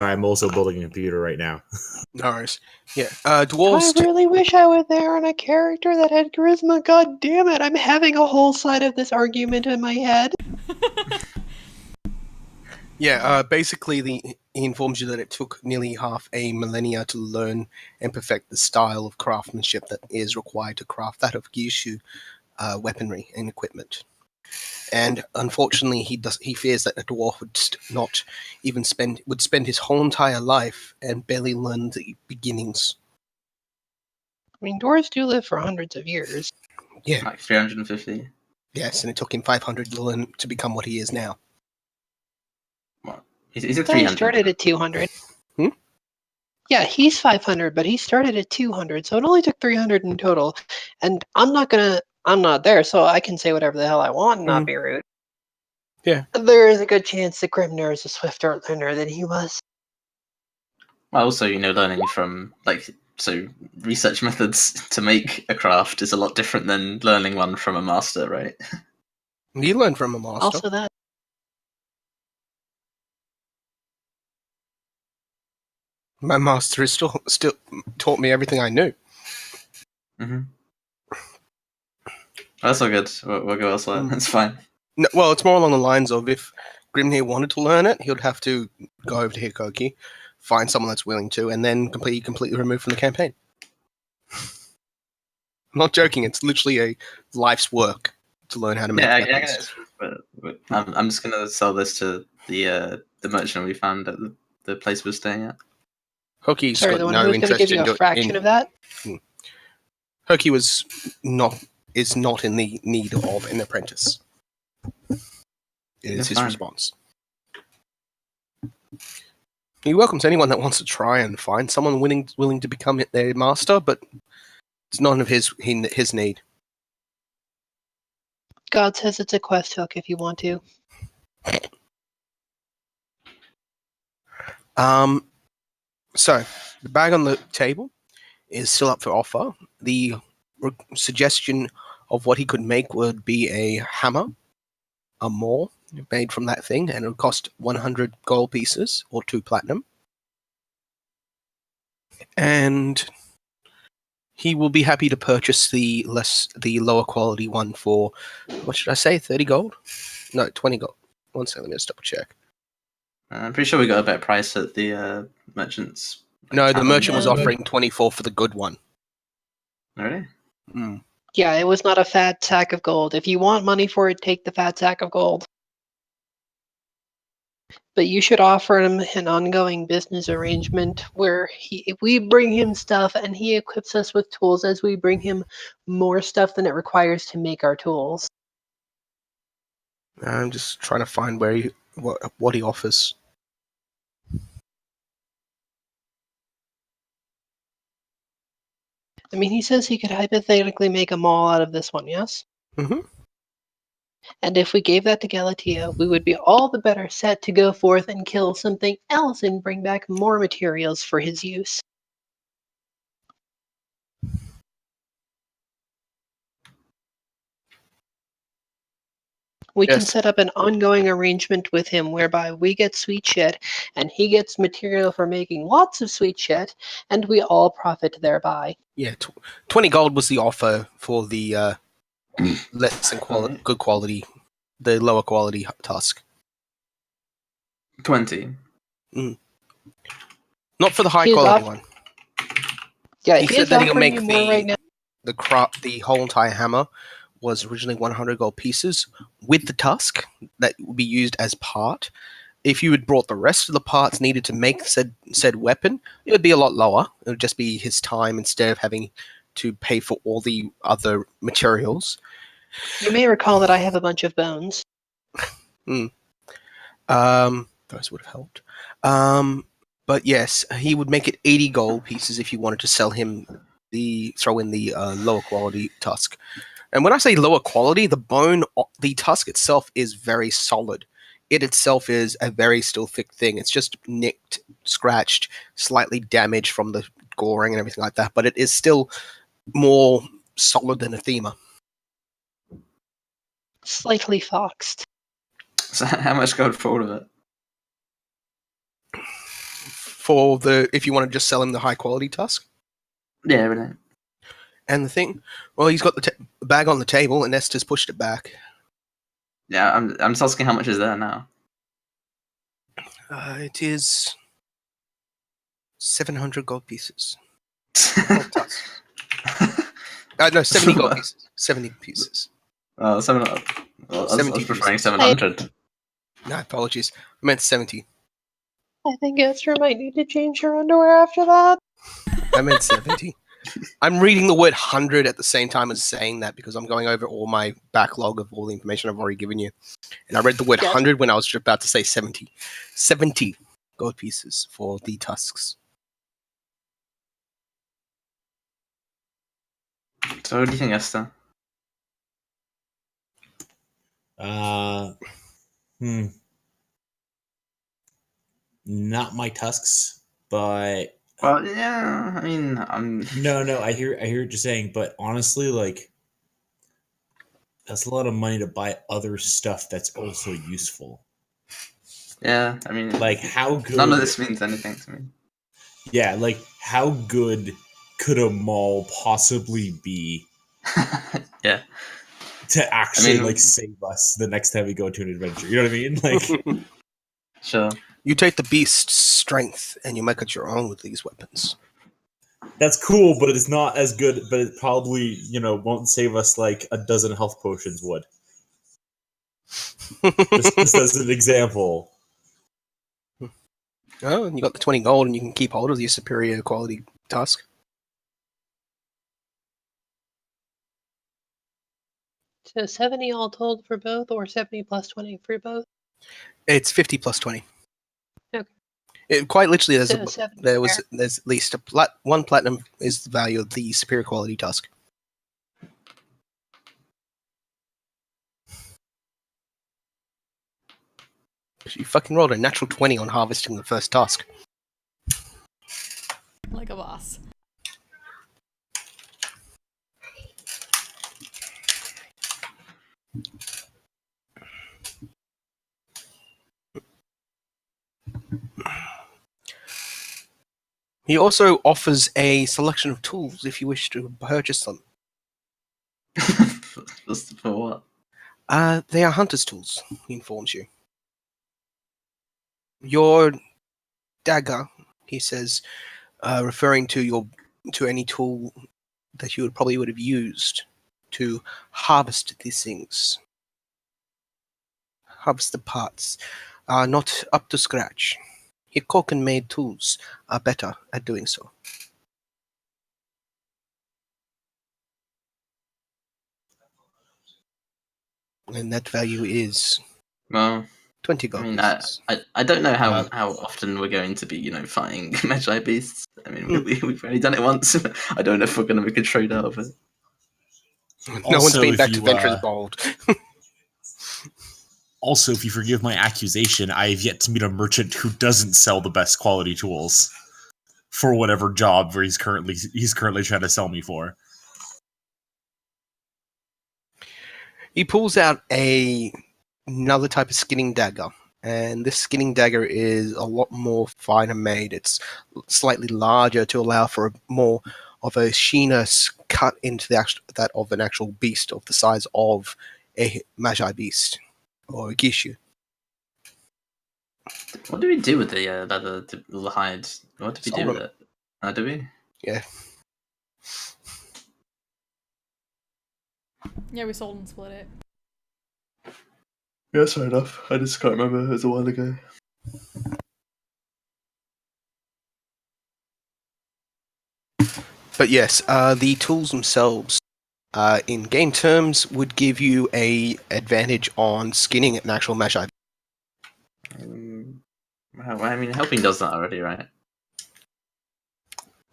I'm also building a computer right now. No worries. Yeah, I dwarves. really wish I were there on a character that had charisma. God damn it! I'm having a whole side of this argument in my head. Basically, he informs you that it took nearly half a millennia to learn and perfect the style of craftsmanship that is required to craft that of Gyushu weaponry and equipment. And unfortunately, he fears that a dwarf would spend his whole entire life and barely learn the beginnings. I mean, dwarves do live for hundreds of years. Yeah. Like 350. Yes, and it took him 500 to learn to become what he is now. What? He's at He 300. started at 200. Hmm? Yeah, he's 500, but he started at 200, so it only took 300 in total. And I'm not there, so I can say whatever the hell I want and not be rude. Yeah. There is a good chance that Grimner is a swifter learner than he was. Well, also, learning from, research methods to make a craft is a lot different than learning one from a master, right? You learn from a master. Also that. My master is still taught me everything I knew. Mm-hmm. That's all good. We'll go elsewhere. That's fine. No, well, it's more along the lines of if Grimnir wanted to learn it, he would have to go over to Hikoki, find someone that's willing to, and then completely removed from the campaign. I'm not joking. It's literally a life's work to learn how to make weapons. But I'm just gonna sell this to the merchant we found at the place we're staying at. Hoki's Sorry, got the one no who's going to interest give you in a fraction of that? Hoki is not in the need of an apprentice. It is his response. He welcomes anyone that wants to try and find someone willing to become their master, but it's none of his need. God says it's a quest hook if you want to. So, the bag on the table is still up for offer. The suggestion of what he could make would be a hammer, a maul made from that thing, and it would cost 100 gold pieces or 2 platinum. And he will be happy to purchase the lower quality one for, what should I say, 30 gold? No, 20 gold. One second, let me just double check. I'm pretty sure we got a better price at the merchant's. No, the merchant was offering 24 for the good one. Really? Mm. Yeah, it was not a fat sack of gold. If you want money for it, take the fat sack of gold. But you should offer him an ongoing business arrangement where we bring him stuff and he equips us with tools as we bring him more stuff than it requires to make our tools. I'm just trying to find what he offers. I mean, he says he could hypothetically make a mall out of this one, yes? Mm-hmm. And if we gave that to Galatea, we would be all the better set to go forth and kill something else and bring back more materials for his use. We can set up an ongoing arrangement with him whereby we get sweet shit and he gets material for making lots of sweet shit and we all profit thereby. Yeah, 20 gold was the offer for the less than good quality, the lower quality tusk. 20? Not for the high quality one. Yeah, he said that he'll make right now. the whole entire hammer was originally 100 gold pieces with the tusk that would be used as part. If you had brought the rest of the parts needed to make said weapon, it would be a lot lower. It would just be his time instead of having to pay for all the other materials. You may recall that I have a bunch of bones. Those would have helped. But yes, he would make it 80 gold pieces if you wanted to sell him throw in the lower quality tusk. And when I say lower quality, the tusk itself is very solid. It itself is a very still thick thing. It's just nicked, scratched, slightly damaged from the goring and everything like that, but it is still more solid than a Thema. Slightly foxed. So how much gold for all of it? for the if you want to just sell him the high quality tusk. Yeah, really. And the thing, well, he's got the bag on the table, and Esther's pushed it back. Yeah, I'm just asking how much is there now. It is 700 gold pieces. Gold tusks. No, 70 gold pieces. 70 pieces. Oh, 7. Well, I 70 was preferring pieces. 700. No, apologies. I meant 70. I think Esther might need to change her underwear after that. I meant 70. I'm reading the word 100 at the same time as saying that because I'm going over all my backlog of all the information I've already given you. And I read the word Yes. 100 when I was just about to say 70. 70 gold pieces for the tusks. So, what do you think, Esther? Not my tusks, but Well, yeah, I mean, I'm... no, I hear what you're saying, but honestly, like, that's a lot of money to buy other stuff that's also useful. Yeah, I mean... Like, how good... None of this means anything to me. Yeah, like, how good could a mall possibly be Yeah. to actually, I mean- like, save us the next time we go to an adventure? You know what I mean? Like, Sure. You take the beast's strength and you make it your own with these weapons. that's cool, but it's not as good, but it probably, won't save us like a dozen health potions would. Just as an example. Oh, and you got the 20 gold and you can keep hold of your superior quality tusk. So 70 all told for both, or 70 plus 20 for both? It's 50 plus 20. Okay. Quite literally, So 70 there's at least one platinum is the value of the superior quality tusk. You fucking rolled a natural 20 on harvesting the first tusk. Like a boss. He also offers a selection of tools if you wish to purchase them. For what? They are hunter's tools, he informs you. Your dagger, he says, referring to any tool that you would have used to harvest these things. Harvest the parts are not up to scratch. Your Koken-made tools are better at doing so. And that value is Well, 20 I gold mean, pieces. I don't know how often we're going to be, fighting Magi beasts. I mean, we've only done it once. I don't know if we're going to make a trade out of it. No one's Also, been if back to you, Venturer's Bold. Also, if you forgive my accusation, I have yet to meet a merchant who doesn't sell the best quality tools for whatever job where he's currently trying to sell me for. He pulls out another type of skinning dagger, and this skinning dagger is a lot more finer made. It's slightly larger to allow for more of a sheener cut into that of an actual beast of the size of a Magi beast or a Gishu. What do we do with the leather, the hide? What do we do Sold with it? Do we? Yeah. Yeah, we sold and split it. Yeah, fair enough. I just can't remember. It was a while ago. But yes, the tools themselves, in game terms, would give you a advantage on skinning an actual Magi. Well, I mean, helping does that already, right?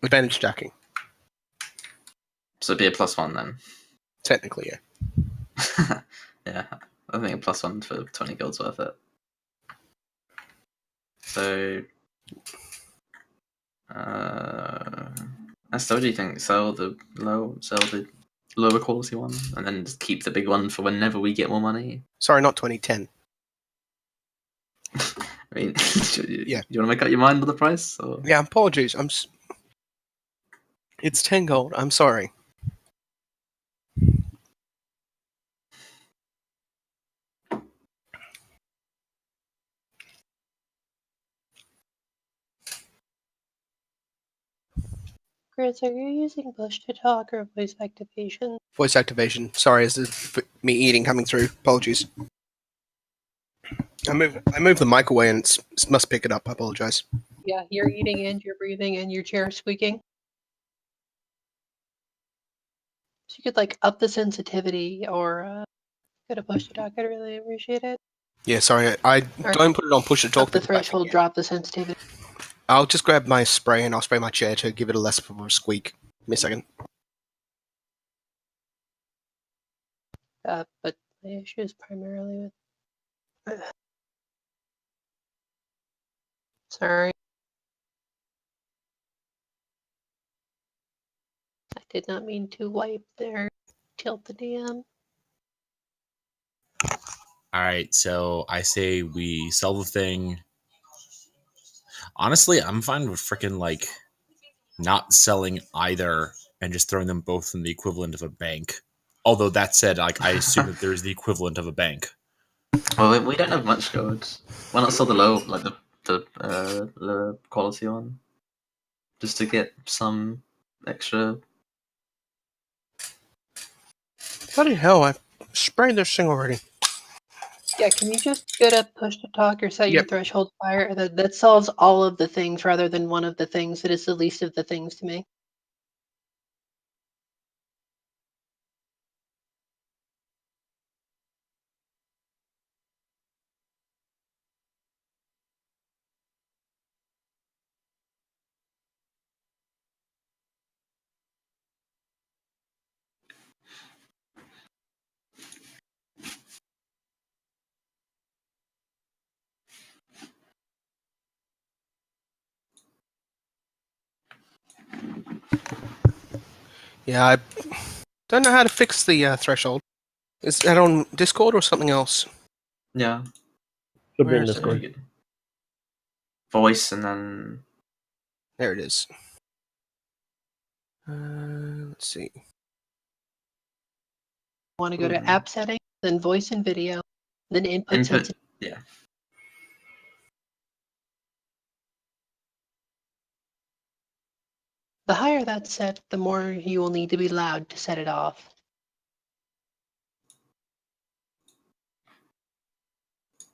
Advantage stacking, So it'd be a +1 then. technically, yeah. Yeah, I think a +1 for 20 gold's worth it. So, Esther, what do you think? Sell the lower quality one, and then just keep the big one for whenever we get more money. Sorry, not 2010. I mean, Yeah. you want to make up your mind on the price? Or? Yeah, apologies. It's 10 gold. I'm sorry. Chris, are you using push to talk or voice activation? Voice activation. Sorry, this is me eating coming through. Apologies. I moved the mic away and it must pick it up. I apologize. Yeah, you're eating and you're breathing and your chair squeaking. So you could like up the sensitivity or go to push to talk. I'd really appreciate it. Yeah, sorry. I Or don't put it on push to talk. up the because I threshold, forget. drop the sensitivity. I'll just grab my spray and I'll spray my chair to give it a less of a squeak. Give me a second. But my issue is primarily with. Sorry. I did not mean to wipe there. Tilt the DM. All right, so I say we sell the thing. Honestly, I'm fine with freaking like not selling either and just throwing them both in the equivalent of a bank. Although that said, like I assume that there's the equivalent of a bank. Well, we don't have much gold. Why not sell the low, like the quality one, just to get some extra? Bloody hell! I sprayed this thing already. Yeah, can you just go to push to talk or set your Yep. threshold fire? That solves all of the things rather than one of the things. It is the least of the things to me. Yeah, I don't know how to fix the threshold. Is that on Discord or something else? Yeah, Should be Where in is it? Discord. you could voice and then There it is. Let's see. Want to go to Mhm. app settings, then voice and video, then input input. sensitivity. Yeah, The higher that's set, the more you will need to be loud to set it off.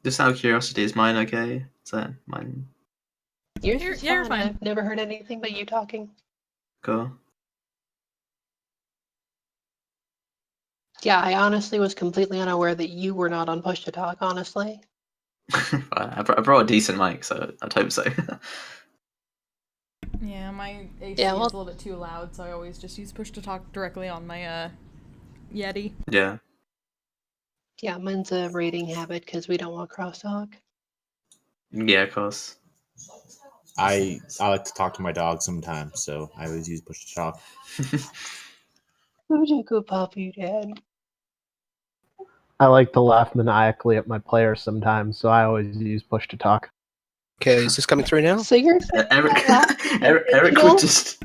just out of curiosity, is mine okay? Is that mine Yours You're- is yeah, you're fine. fine. I've never heard anything but you talking. cool? Yeah, I honestly was completely unaware that you were not on push to talk, honestly. I brought a decent mic, so I'd hope so. Yeah, my AC Yeah, well- is a little bit too loud, so I always just use push to talk directly on my Yeti. Yeah, Yeah, mine's a rating habit because we don't want crosstalk. yeah, of course. I like to talk to my dog sometimes, so I always use push to talk. Who's a good puppy, Dad? I like to laugh maniacally at my players sometimes, so I always use push to talk. Okay, is this coming through now? So you're saying Eric, that laughing Eric digital? would just,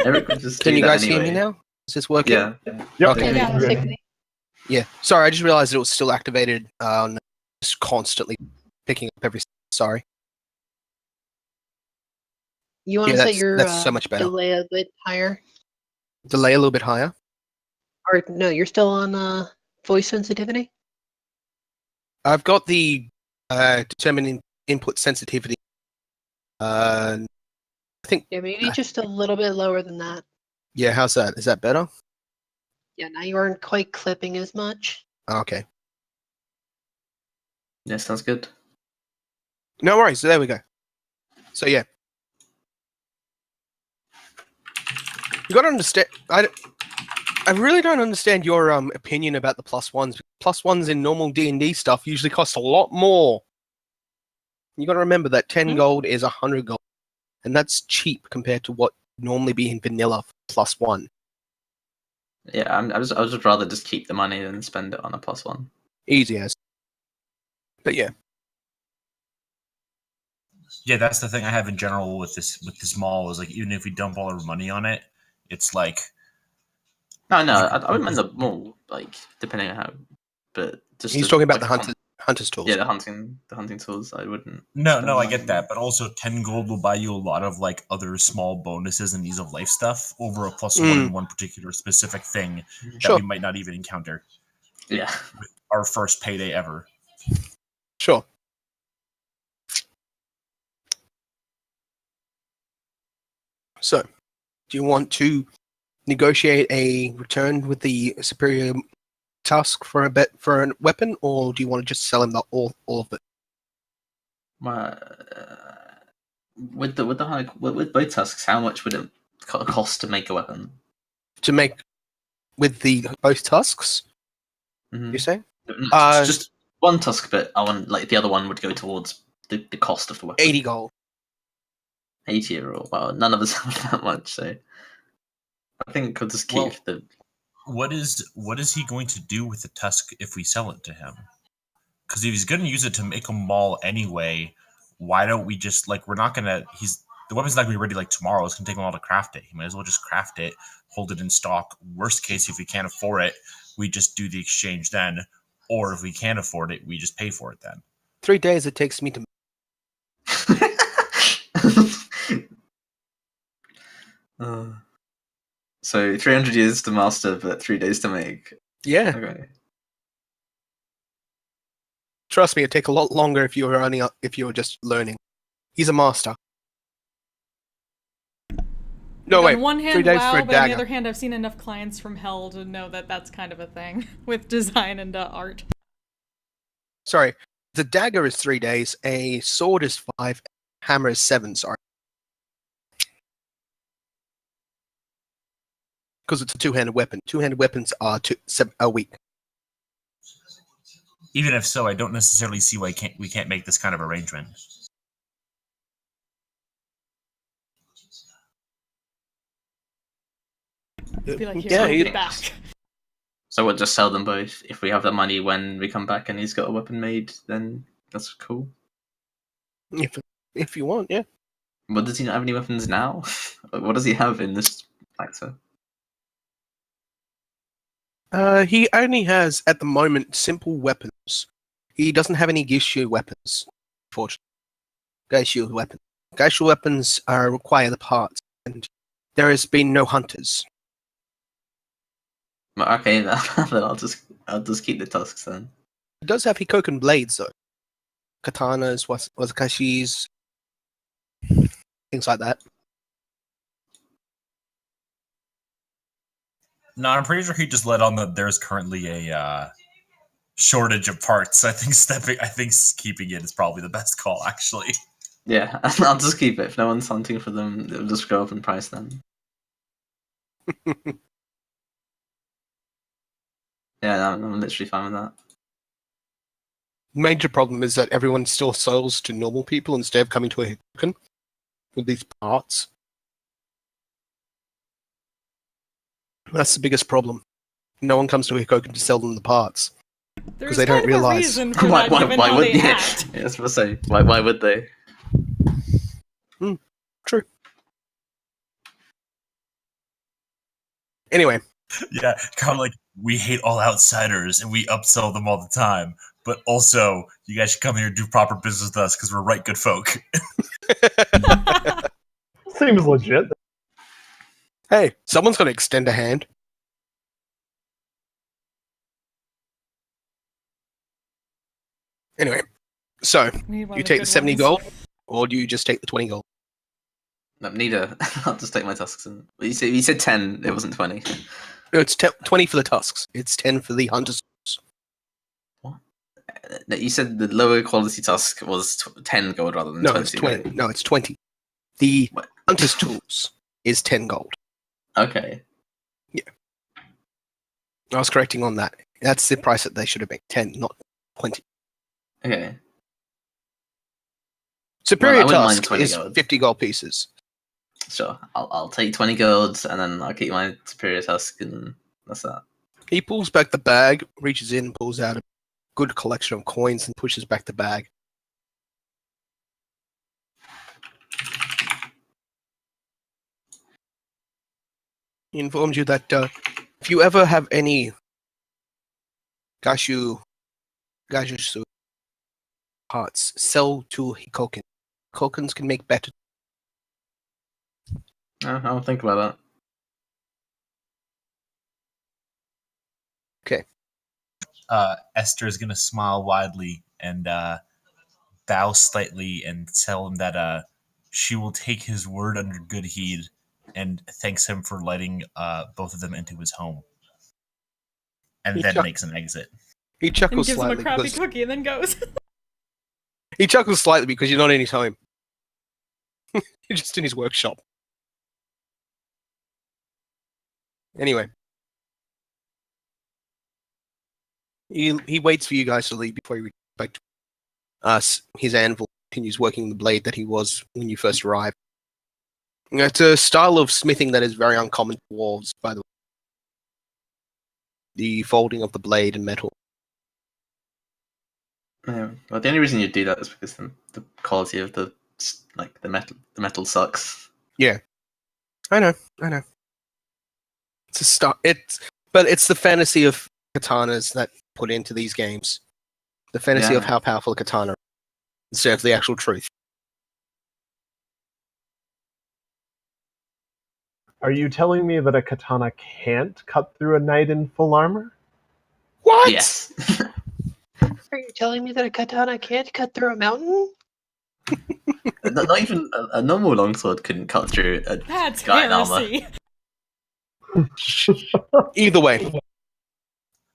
Eric would just. Can do you that guys hear me anyway. now? Is this working? Yeah. Yep. Okay. Yeah, Good. sick. Yeah. Sorry, I just realized it was still activated. Just constantly picking up every. Sorry. You want to Yeah, set your that's so much better. delay a bit higher? Delay a little bit higher. Or no, you're still on voice sensitivity? I've got the determining input sensitivity. I think. Yeah, maybe just a little bit lower than that. Yeah. How's that? Is that better? Yeah, now you aren't quite clipping as much. Okay. Yeah, sounds good. No worries. There we go. So yeah, you got to understand. I really don't understand your opinion about the plus ones. Plus ones in normal D&D stuff usually cost a lot more. You got to remember that 10 gold is 100 gold, and that's cheap compared to what would normally be in vanilla plus one. Yeah, I was just rather just keep the money than spend it on a plus one. Easy as. But yeah. Yeah, that's the thing I have in general with this mall is like even if we dump all our money on it, it's like No, You- I wouldn't mind the mall, like depending on how, but just He's talking about like, the hunter's tools. Yeah, the hunting tools. I wouldn't. no, spend I money get on. that, but also 10 gold will buy you a lot of like other small bonuses and ease of life stuff over a plus one in one particular specific thing that Sure. we might not even encounter. Yeah. Our first payday ever. Sure. So, do you want to negotiate a return with the superior task for a weapon, or do you want to just sell him all of it? With both tusks, how much would it cost to make a weapon? To make with the both tusks, Mm-hmm. you say? Just one tusk, but I want like the other one would go towards the cost of the weapon. 80 gold. 80 €. Well, none of us have that much, so I think I'll just keep the. What is he going to do with the tusk if we sell it to him? Because if he's going to use it to make a maul anyway, why don't we just we're not going to? The weapon's not going to be ready like tomorrow. It's going to take him a while to craft it. He might as well just craft it, hold it in stock. Worst case, if we can't afford it, we just do the exchange then. Or if we can't afford it, we just pay for it then. 3 days it takes me to. So 300 years to master, but 3 days to make. Yeah. Okay. Trust me, it'd take a lot longer if you were just learning. He's a master. No, wait. On one 3 hand, days wow, for a but on the dagger. other hand, I've seen enough clients from Hell to know that that's kind of a thing with design and art. Sorry. The dagger is 3 days, a sword is 5, hammer is 7, sorry. Because it's a two-handed weapon. Two-handed weapons are a week. Even if so, I don't necessarily see why we can't make this kind of arrangement. Be like, Yeah, here, you- be back. So we'll just sell them both. If we have the money when we come back and he's got a weapon made, then that's cool. If you want, yeah. But does he not have any weapons now? What does he have in this factor? He only has, at the moment, simple weapons. He doesn't have any Gishu weapons, unfortunately. Geishu weapons. Geishu weapons require the parts, and there has been no hunters. Okay, then I'll just keep the tusks then. He does have Hikoken blades, though. Katanas, Wazakashis, things like that. No, I'm pretty sure he just let on that there's currently a shortage of parts. I think keeping it is probably the best call, actually. Yeah, I'll just keep it. If no one's hunting for them, it'll just go up in price then. Yeah, I'm literally fine with that. Major problem is that everyone still sells to normal people instead of coming to a Hikoken with these parts. That's the biggest problem. No one comes to a Hikoken to sell them the parts. There's they don't kind of realize. a reason for Why that, given how would they they? act. Yeah, I was gonna say, why would they? True. Anyway, Yeah, kind of like we hate all outsiders and we upsell them all the time. But also, you guys should come here and do proper business with us because we're right good folk. Seems legit. hey, someone's got to extend a hand. Anyway, so Need one you of the take the good 70 ones. gold, or do you just take the 20 gold? No, neither. I'll just take my tusks. And you said 10. It wasn't 20. No, it's 20 for the tusks. It's 10 for the hunters. No, you said the lower quality tusk was 10 gold rather than No, 20. it's 20. Right? No, it's 20. The What? hunter's tools is 10 gold. Okay. I was correcting on that. That's the price that they should have been. 10, not 20. Okay. Superior I wouldn't mind tusk 20 is gold. 50 gold pieces. Sure. I'll take 20 golds and then I'll keep my superior tusk and that's that. He pulls back the bag, reaches in, pulls out a good collection of coins, and pushes back the bag. He informs you that if you ever have any Gajusu parts, sell to Hikokin. Hikokins can make better. I'll think about Esther is gonna smile widely and bow slightly and tell him that she will take his word under good heed and thanks him for letting both of them into his home. And He then chuck- makes an exit. He And chuckles gives him a slightly crappy because cookie and then goes. he chuckles slightly because you're not in his home. You're just in his workshop. Anyway, he waits for you guys to leave before he returns back to us. His anvil continues working the blade that he was when you first arrived. It's a style of smithing that is very uncommon to dwarves, by the way. The folding of the blade and metal. that. Yeah. Well, the only reason you do that is because the quality of the metal sucks. I know. It's a start. But it's the fantasy of katanas that put into these games. The fantasy of Yeah. how powerful a katana is, instead of the actual truth. Are you telling me that a katana can't cut through a knight in full armor? What? Yes. Are you telling me that a katana can't cut through a mountain? Not even a normal longsword couldn't cut through a That's guy in armor. heresy. Either way,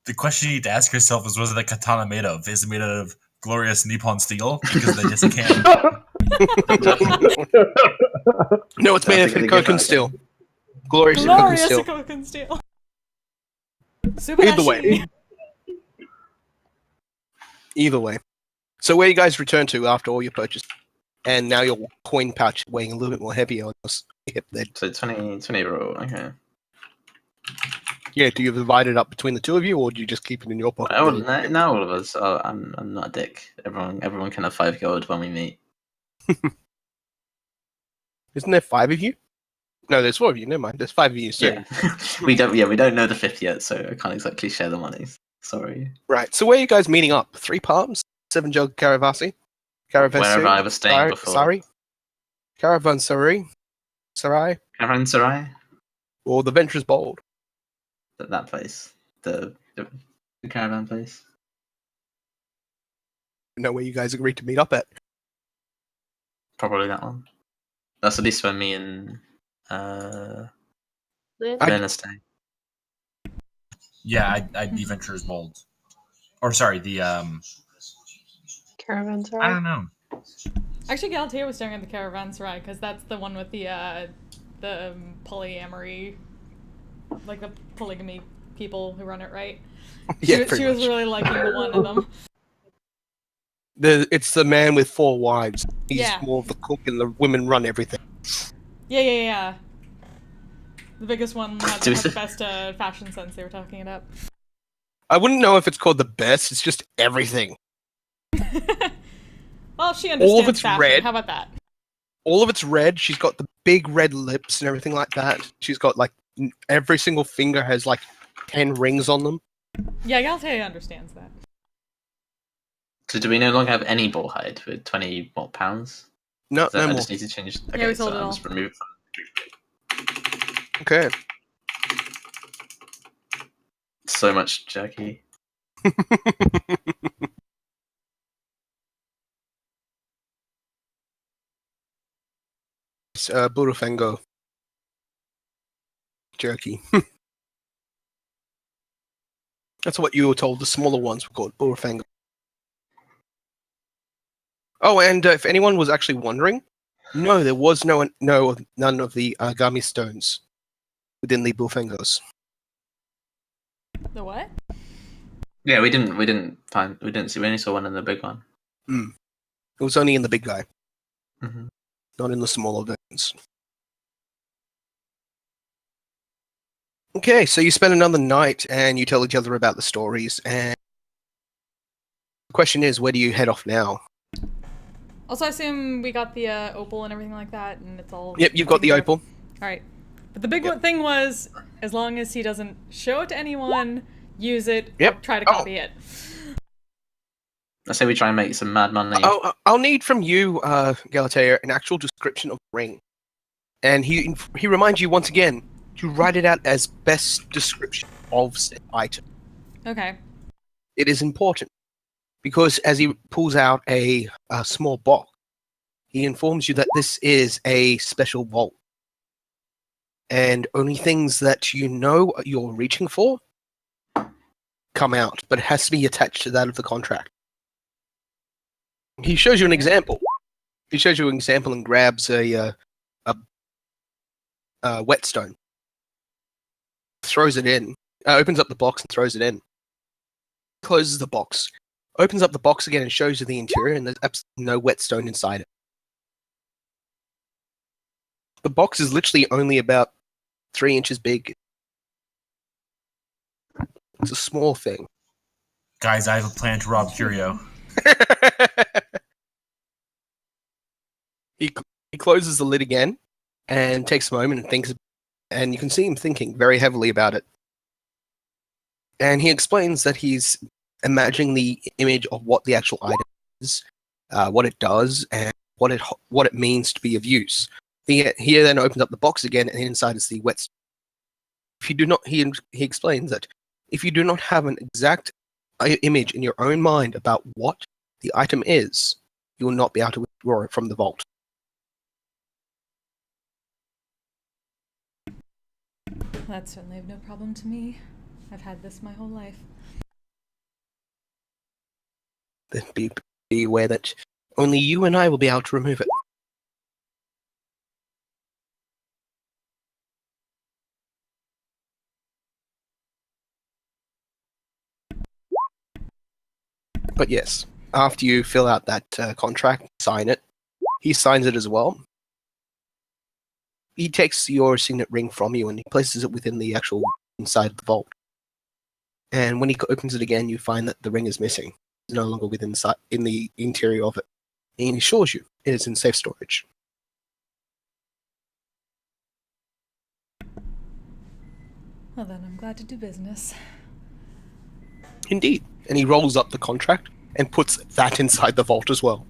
The question you need to ask yourself is, what is that katana made of? Is it made out of glorious Nippon steel? Because they just can't. no, it's made of Definitely give Hikokin that steel. Glorious Hikokin Glorious steel. Hikokin steel. Either way. Either way. So where you guys return to after all your purchases, and now your coin pouch weighing a little bit more heavier on your hip there. So 20 roll, okay. Yeah, do you divide it up between the two of you, or do you just keep it in your pocket? Now all of us, I'm not a dick. Everyone can have 5 gold when we meet. Isn't there 5 of you? No, there's 4 of you. Never mind. There's 5 of you. So. Yeah, we don't know the 5th yet, so I can't exactly share the money. Sorry. Right. So where are you guys meeting up? 3 Palms, 7 Jug Caravasi, Wherever I was staying before. Sorry, Caravanserai, Sarai, Caranserai? or the Venturous Bold. That place. The caravan place. Know where you guys agreed to meet up at. Probably that one. That's at least where me and Lynn? Lena stay. Yeah, I'd be Venturer's Bold. Or sorry, the Caravans I don't know. Actually, Galatea was staring at the caravanserai because that's the one with the polyamory, like the polygamy people who run it, right? Yeah, she was really liking the one of them. It's the man with 4 wives. He's Yeah. more of the cook, and the women run everything. Yeah. The biggest one had the best fashion sense they were talking it up. I wouldn't know if it's called the best. It's just everything. Well, she understands it's fashion. red. How about that? All of it's red. She's got the big red lips and everything like that. She's got like every single finger has like 10 rings on them. Yeah, Galatea understands that. So do we no longer have any bull hide with 20 pounds? No, So no I more. just need to change. Okay, Yeah, we so sold it I'll all. just remove. Okay. So much jerky. It's Burufengo jerky. That's what you were told. The smaller ones were called Burufengo. Oh, and if anyone was actually wondering, no, there was none of the Agami stones within the Burufengos. The what? Yeah, we didn't see. We only saw one in the big one. It was only in the big guy, Mm-hmm. not in the smaller versions. Okay, so you spend another night and you tell each other about the stories. And the question is, where do you head off now? Also, I assume we got the opal and everything like that, and it's all. Yep, you've got the taken care opal. of. All right. But the big thing was, as long as he doesn't show it to anyone, use it, Yep. or try to copy it. Let's say we try and make some mad money. I'll need from you, Galatea, an actual description of the ring. And he reminds you once again to write it out as best description of said item. Okay. It is important because as he pulls out a small box, he informs you that this is a special vault. And only things that you know you're reaching for come out, but it has to be attached to that of the contract. He shows you an example. He shows you an example and grabs a whetstone, throws it in, opens up the box and throws it in, closes the box, opens up the box again and shows you the interior, and there's absolutely no whetstone inside it. The box is literally only about 3 inches big. It's a small thing. Guys, I have a plan to rob Curio. He closes the lid again and takes a moment and thinks, and you can see him thinking very heavily about it. And he explains that he's imagining the image of what the actual item is, what it does, and what it means to be of use. He then opens up the box again, and inside is the whetstone. If you do not, he explains that if you do not have an exact image in your own mind about what the item is, you will not be able to withdraw it from the vault. That's certainly of no problem to me. I've had this my whole life. Then be aware that only you and I will be able to remove it. But yes, after you fill out that contract, sign it, he signs it as well. He takes your signet ring from you and he places it within the actual inside of the vault. And when he opens it again, you find that the ring is missing. It's no longer in the interior of it. And he assures you it is in safe storage. Well then, I'm glad to do business. Indeed. And he rolls up the contract and puts that inside the vault as well.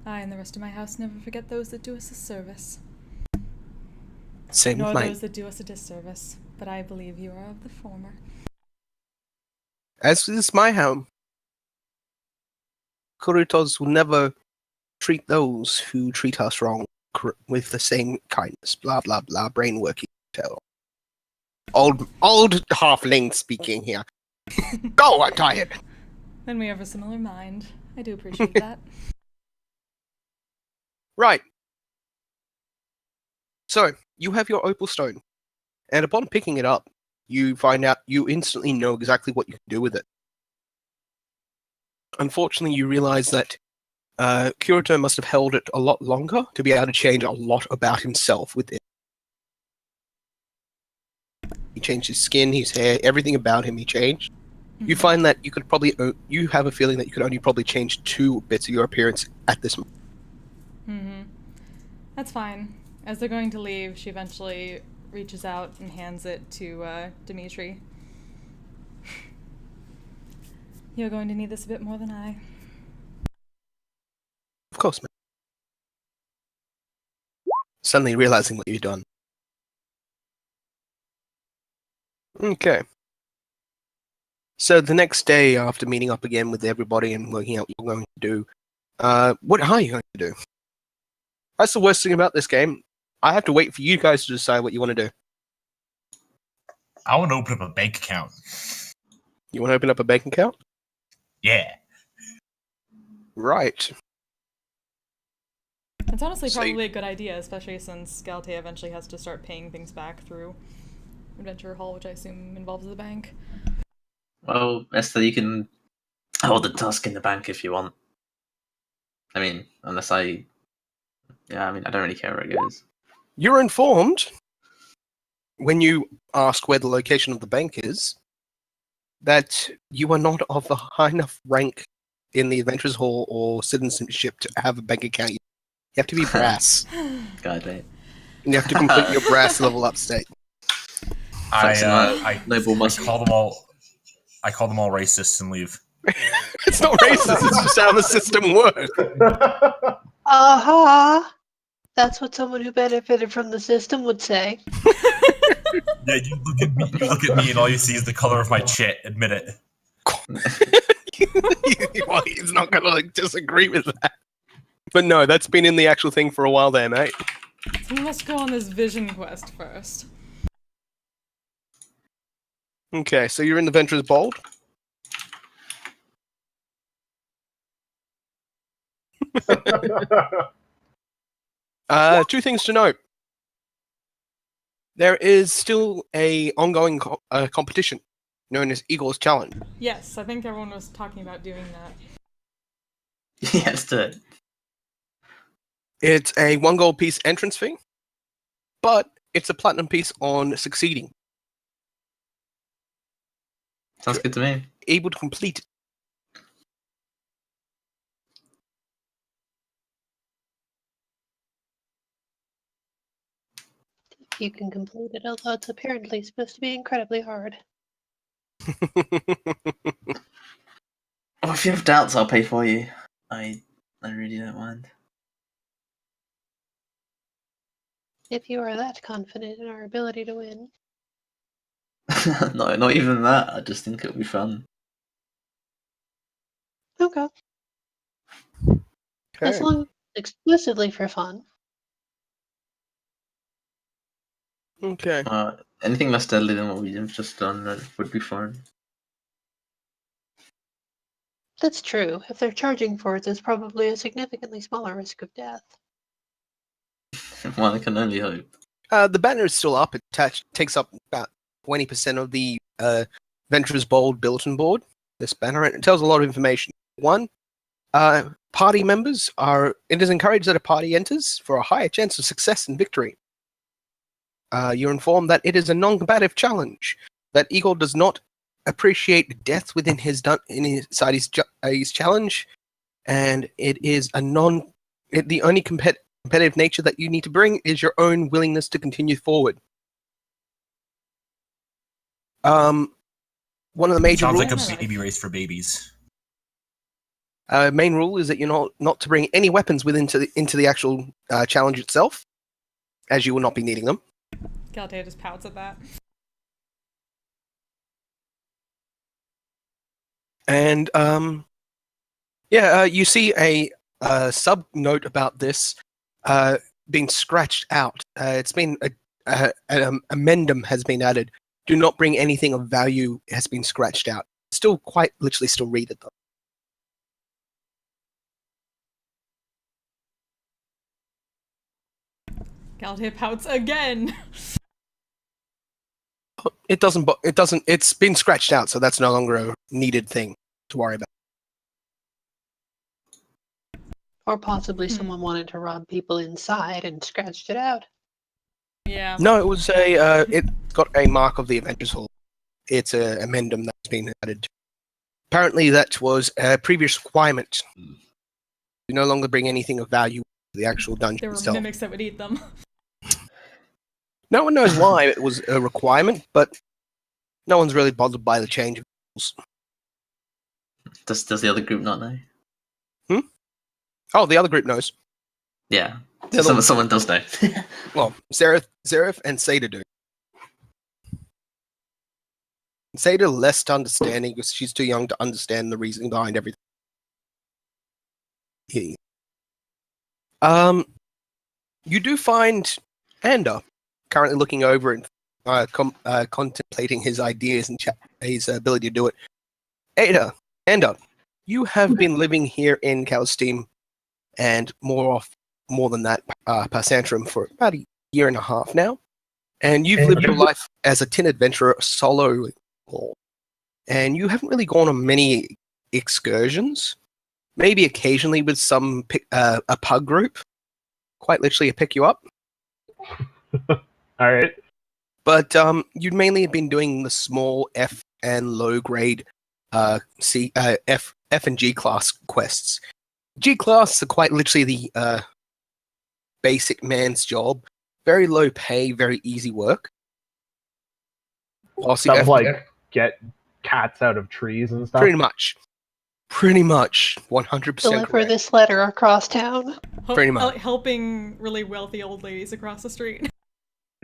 I and the rest of my house never forget those that do us a service. Same Nor with mine. those that do us a disservice, but I believe you are of the former. As is my home, Kuritos will never treat those who treat us wrong with the same kindness. Blah, blah, blah. Brain working. Tell. Old halfling speaking here. Go, I'm tired. Then we have a similar mind. I do appreciate that. Right. So, you have your opal stone. And upon picking it up, you find out you instantly know exactly what you can do with it. Unfortunately, you realize that Kirito must have held it a lot longer to be able to change a lot about himself with it. He changed his skin, his hair, everything about him he changed. Mm-hmm. You find that you have a feeling that you could only probably change 2 bits of your appearance at this moment. Mm-hmm. That's fine. As they're going to leave, she eventually reaches out and hands it to Dimitri. You're going to need this a bit more than I. Of course, man. Suddenly realizing what you've done. Okay. So the next day, after meeting up again with everybody and working out what you're going to do, what are you going to do? That's the worst thing about this game. I have to wait for you guys to decide what you want to do. I want to open up a bank account. You want to open up a bank account? Yeah. Right. It's honestly probably a good idea, especially since Galatea eventually has to start paying things back through Adventure Hall, which I assume involves the bank. Well, Esther, you can hold the tusk in the bank if you want. I mean, unless I don't really care where it goes. You're informed, when you ask where the location of the bank is, that you are not of a high enough rank in the Adventurers Hall or citizenship to have a bank account. You have to be brass. God damn. And you have to complete your brass level up state. I noble muscle. call them all. I call them all racists and leave. It's not racist, it's just how the system works. Aha! That's what someone who benefited from the system would say. Yeah, you look at me, and all you see is the color of my chit. Admit it. Well, he's not going to disagree with that. But no, that's been in the actual thing for a while there, mate. So we must go on this vision quest first. Okay, so you're in the Venturer's Bold. Two things to note. There is still a ongoing competition known as Eagle's Challenge. Yes, I think everyone was talking about doing that. Yeah, let's do it. It's a 1 gold piece entrance fee, but it's a platinum piece on succeeding. Sounds good to me. Able to complete it. You can complete it, although it's apparently supposed to be incredibly hard. Oh, if you have doubts, I'll pay for you. I really don't mind. If you are that confident in our ability to win. No, not even that. I just think it'll be fun. Okay. As long as exclusively for fun. Okay. Anything less deadly than what we've just done would be fine. That's true. If they're charging for it, there's probably a significantly smaller risk of death. Well, I can only hope. The banner is still up. It takes up about 20% of the Venturer's Bold bulletin board. This banner, and it tells a lot of information. One, party members it is encouraged that a party enters for a higher chance of success and victory. You're informed that it is a non-combative challenge, that Eagle does not appreciate death within his challenge, and it is the only competitive nature that you need to bring is your own willingness to continue forward. One of the major Sounds rules, like a baby race for babies. main rule is that you're not to bring any weapons into the actual challenge itself, as you will not be needing them. Galtea just pouts at that. And you see a sub note about this being scratched out. It's been an amendum has been added. Do not bring anything of value has been scratched out. Still quite literally still read it though. Galtea pouts again. It's been scratched out, so that's no longer a needed thing to worry about. Or possibly someone wanted to rob people inside and scratched it out. Yeah. No, it was it got a mark of the Adventures Hall. It's a amendum that's been added. Apparently that was a previous requirement. You no longer bring anything of value to the actual dungeon There were itself. mimics that would eat them. No one knows why it was a requirement, but no one's really bothered by the change of rules. Does the other group not know? Oh, the other group knows. Yeah. The other Someone does know. Well, Zareth and Seda do. Seda less to understanding because she's too young to understand the reasoning behind everything. Yeah. You do find Ander currently looking over and contemplating his ideas and his ability to do it. Ander, you have been living here in Calinstime and more than that, Passantrum for about a year and a half now. And you've lived your life as a tin adventurer solo. And you haven't really gone on many excursions. Maybe occasionally with a pug group. Quite literally a pick you up. All right. But you'd mainly been doing the small F and low grade F and G class quests. G class are quite literally the basic man's job. very low pay, very easy work. Whilst the Stuff F- like get cats out of trees and stuff. pretty much 100% Deliver correct. this letter across town. Pretty much. Helping really wealthy old ladies across the street.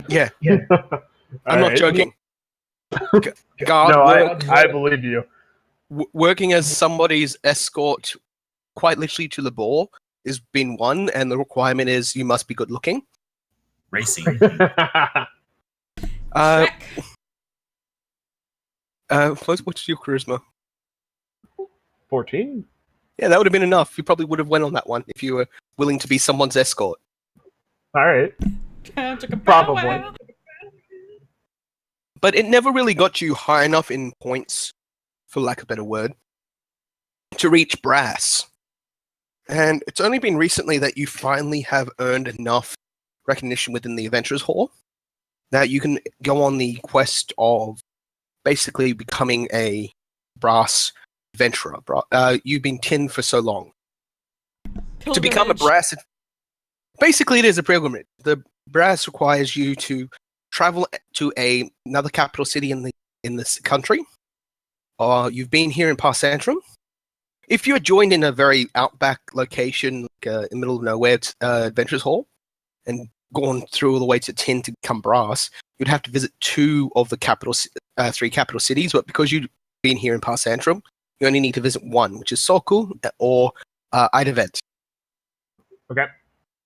Yeah, I'm not Alright. joking. Guard, No, work- I believe you. working as somebody's escort, quite literally to the ball, is been one, and the requirement is you must be good looking. Racing. Uh, Shrek. what's your charisma? 14? Yeah, that would have been enough. You probably would have went on that one if you were willing to be someone's escort. Alright. Probably. But it never really got you high enough in points, for lack of a better word, to reach brass. And it's only been recently that you finally have earned enough recognition within the Adventurers Hall that you can go on the quest of basically becoming a brass adventurer. You've been tin for so long. To become a brass... Basically, it is a pilgrimage. The brass requires you to travel to another capital city in this country. You've been here in Parsantrum. If you're joined in a very outback location, like in the middle of nowhere, Adventurers Hall, and gone through all the way to tin to become brass, you'd have to visit two of the three capital cities. But because you've been here in Parsantrum, you only need to visit one, which is Sokul or Idavent. Okay.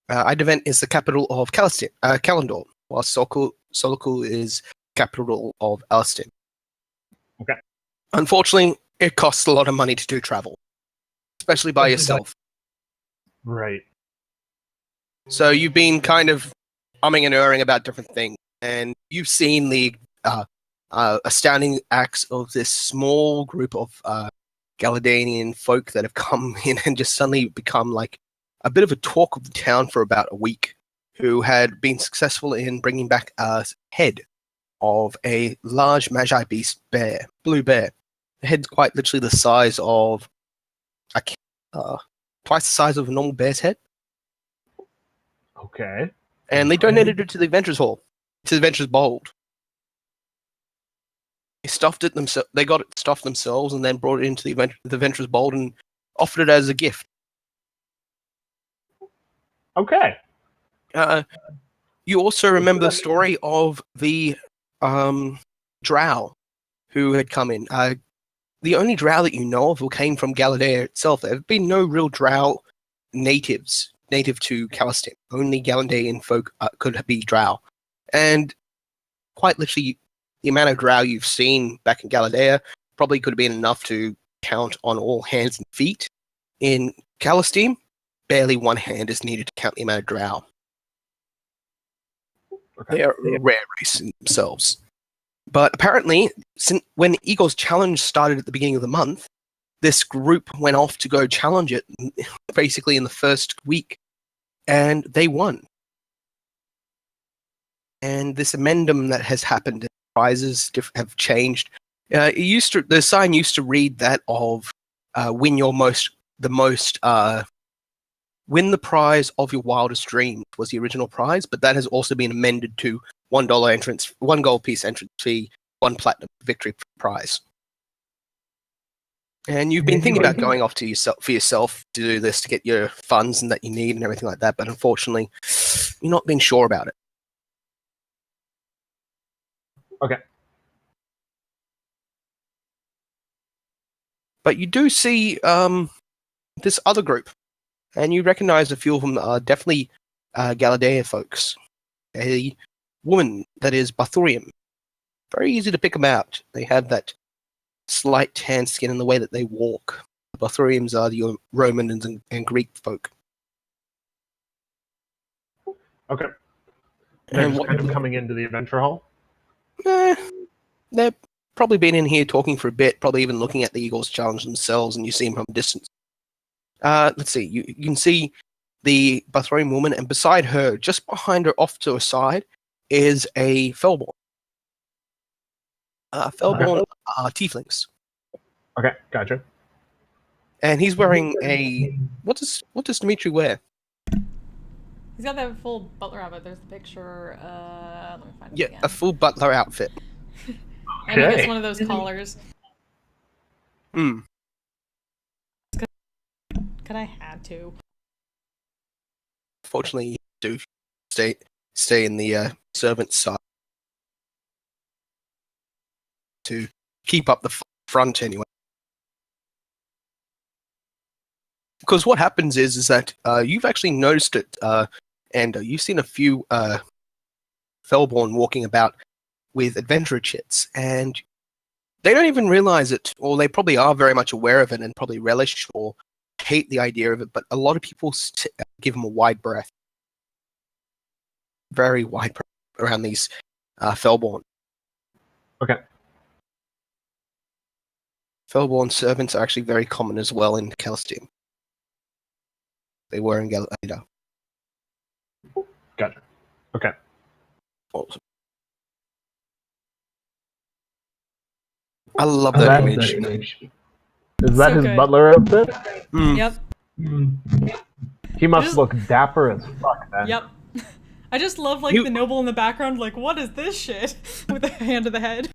Idavent is the capital of Kalendor, while Solokul is capital of Alston. Okay. Unfortunately, it costs a lot of money to do travel, especially by yourself. Right. So you've been kind of umming and erring about different things, and you've seen the astounding acts of this small group of Galadanian folk that have come in and just suddenly become like a bit of a talk of the town for about a week, who had been successful in bringing back a head of a large Magi beast bear, blue bear. The head's quite literally the size of twice the size of a normal bear's head. Okay. And they donated it to the Adventurers Hall, to the Adventurers Bold. They stuffed it themselves. They got it stuffed themselves, and then brought it into the Adventurers Bold and offered it as a gift. Okay. You also remember the story of the drow who had come in. The only drow that you know of who came from Galadea itself. There have been no real drow native to Calinstime. Only Galandaean folk could be drow. And quite literally, the amount of drow you've seen back in Galadea probably could have been enough to count on all hands and feet. In Calinstime, barely one hand is needed to count the amount of drow. Okay. They are a rare race in themselves. But apparently, when Eagle's Challenge started at the beginning of the month, this group went off to go challenge it basically in the first week, and they won. And this amendum that has happened, prizes have changed. The sign used to read that of win the prize of your wildest dreams was the original prize, but that has also been amended to $1 1 gold piece entrance fee, 1 platinum victory prize. And you've been thinking about going off to yourself to do this to get your funds and that you need and everything like that, but unfortunately, you're not being sure about it. Okay. But you do see this other group, and you recognize a few of them are definitely Galadea folks. A woman that is Bathurium. Very easy to pick them out. They have that slight tan skin in the way that they walk. The Bathuriums are the Roman and Greek folk. Okay. They're And just kind of coming into the adventure hall? They've probably been in here talking for a bit, probably even looking at the Eagles Challenge themselves, and you see them from a distance. Let's see. You can see the Bathurium woman, and beside her, just behind her off to a side, is a Fellborn. Fellborn are tieflings. Okay, gotcha. And he's wearing a... What does Dimitri wear? He's got that full butler outfit. There's the picture. Let me find it Yeah, again. a full butler outfit. And he gets Okay. one of those collars. Hmm. Could I had to? Fortunately, you do stay in the servant side to keep up the front anyway. Because what happens is that you've actually noticed it, and you've seen a few Fellborn walking about with adventurer chits, and they don't even realize it, or they probably are very much aware of it and probably relish or hate the idea of it, but a lot of people give them a wide berth. Very wide berth around these Fellborn. Okay. Fellborn servants are actually very common as well in Calinstime. They were in Galada. Gotcha. Okay. Awesome. I love that image. Is that So his good. butler outfit? Mm. Yep. He must Just- look dapper as fuck then. Yep. I just love like You- the noble in the background, like, what is this shit? With a hand to the head.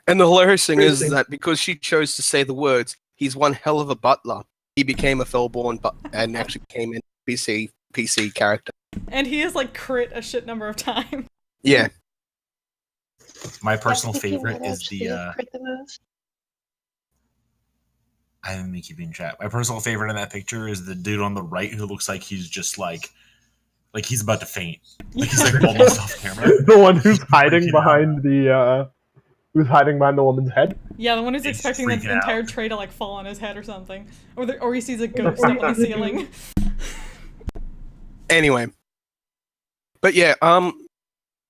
And the hilarious thing is that because she chose to say the words, he's one hell of a butler, he became a Fellborn and actually became a PC character. And he has like crit a shit number of times. Yeah. My personal I think he favorite might is actually the. crit the most. I haven't been keeping track. My personal favorite in that picture is the dude on the right who looks like he's just like he's about to faint. Like he's like almost off camera. The one who's hiding Freaking behind the woman's head. Yeah, the one who's He's expecting the freaking entire out. tray to like fall on his head or something. Or he sees a ghost up on the ceiling. Anyway. But yeah,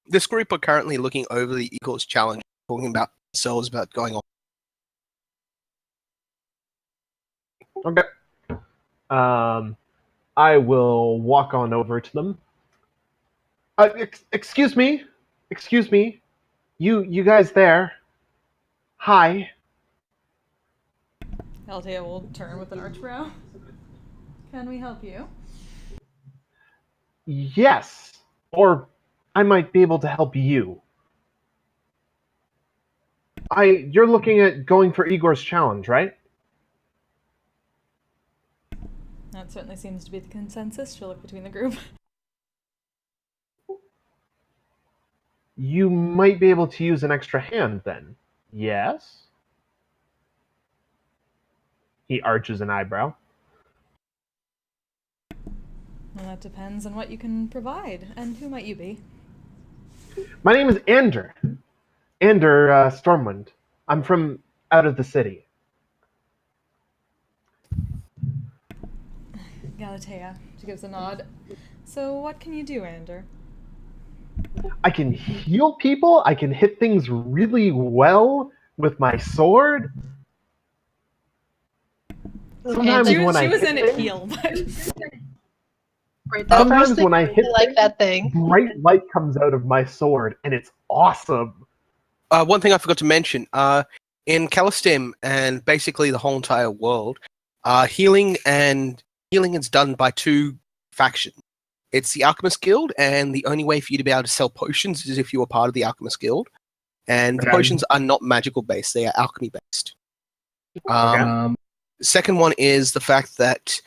this group are currently looking over the Eagles challenge, talking about themselves, about going on. Okay. I will walk on over to them. Excuse me. You guys there? Hi. Altea will turn with an arch brow. Can we help you? Yes. Or I might be able to help you. You're looking at going for Igor's challenge, right? That certainly seems to be the consensus. She'll look between the group. You might be able to use an extra hand then. Yes? He arches an eyebrow. Well, that depends on what you can provide. And who might you be? My name is Ander. Ander Stormwind. I'm from out of the city. Galatea. She gives a nod. So what can you do, Ander? I can heal people. I can hit things really well with my sword. Sometimes Okay, when She I was hit in it things, heal, but right, the sometimes first thing when I hit like that thing. bright light comes out of my sword, and it's awesome. One thing I forgot to mention, in Calinstime and basically the whole entire world, healing is done by two factions. It's the Alchemist Guild, and the only way for you to be able to sell potions is if you are part of the Alchemist Guild. And the Okay. potions are not magical based; they are alchemy based. Okay. Second one is the fact that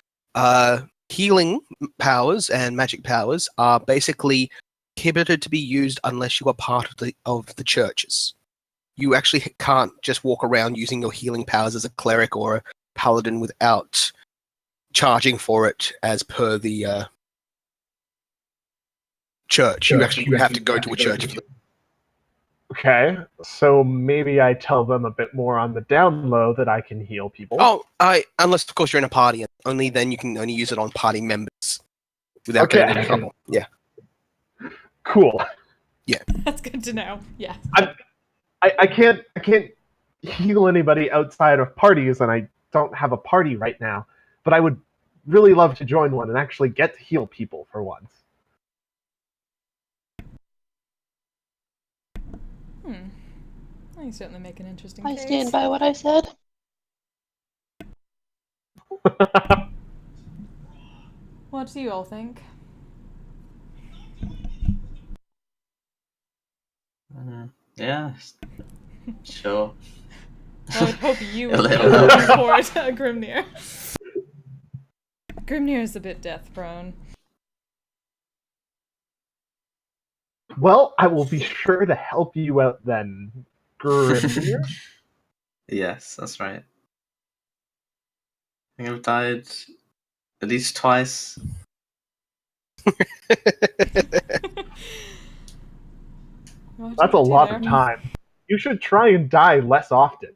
healing powers and magic powers are basically prohibited to be used unless you are part of the churches. You actually can't just walk around using your healing powers as a cleric or a paladin without charging for it as per the church. You actually have to go to a church. Okay, so maybe I tell them a bit more on the down low that I can heal people. Oh, unless of course you're in a party, and only then you can only use it on party members without getting into trouble. Yeah. Cool. that's good to know. Yeah. I can't heal anybody outside of parties, and I don't have a party right now. But I would really love to join one and actually get to heal people for once. You certainly make an interesting I case. stand by what I said. What do you all think? Yeah, sure. I would hope you A would be little. looking forward to Grimnir. Grimnir is a bit death prone. Well, I will be sure to help you out then, Grimnir. Yes, that's right. I think I've died at least twice. That's a lot of time. You should try and die less often.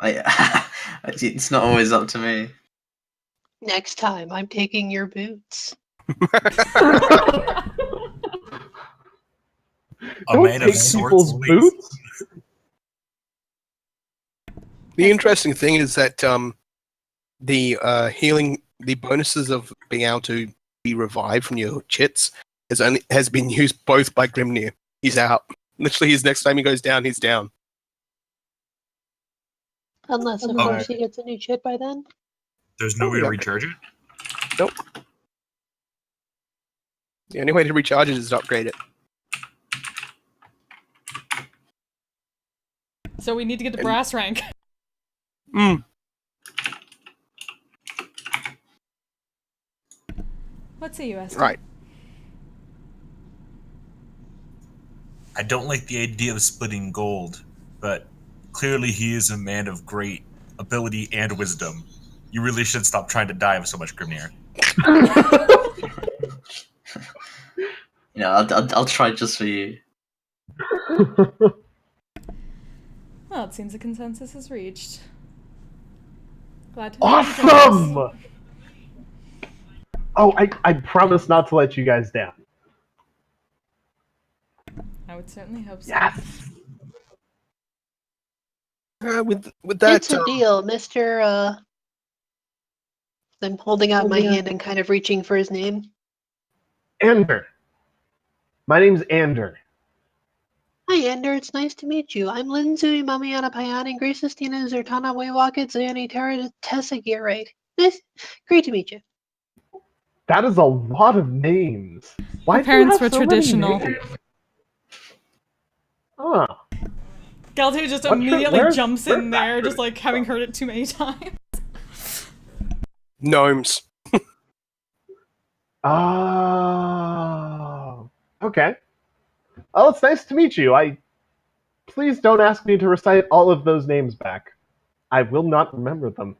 It's not always up to me. Next time, I'm taking your boots. A man of take sorts, people's please. boots. The interesting thing is that the healing, the bonuses of being able to be revived from your chits has been used both by Grimnir. He's out. Literally, his next time he goes down, he's down. Unless, of course, he gets a new chit by then. There's no way to recharge it? Nope. The only way to recharge it is to upgrade it. So we need to get to brass rank. What say you, Esther? Right. I don't like the idea of splitting gold, but clearly he is a man of great ability and wisdom. You really should stop trying to dive so much, Grimnir. I'll try just for you. Well, it seems a consensus is reached. Glad to know you joined Awesome! us. Oh, I promise not to let you guys down. I would certainly hope so. Yes. With that, It's a deal, Mr. I'm holding out my hand and kind of reaching for his name. Ander. My name's Ander. Hi, Ender. It's nice to meet you. I'm Linzui Mamiana Payani Grisistina Zertana Waywakit Zani Terra Tessa Gerate. Nice. Great to meet you. That is a lot of names. Why Her do you parents have were so many traditional. names? Oh. Galte just What's immediately where's jumps in there, background? just like having heard it too many times. gnomes. Oh. Okay. Well, it's nice to meet you. Please don't ask me to recite all of those names back. I will not remember them.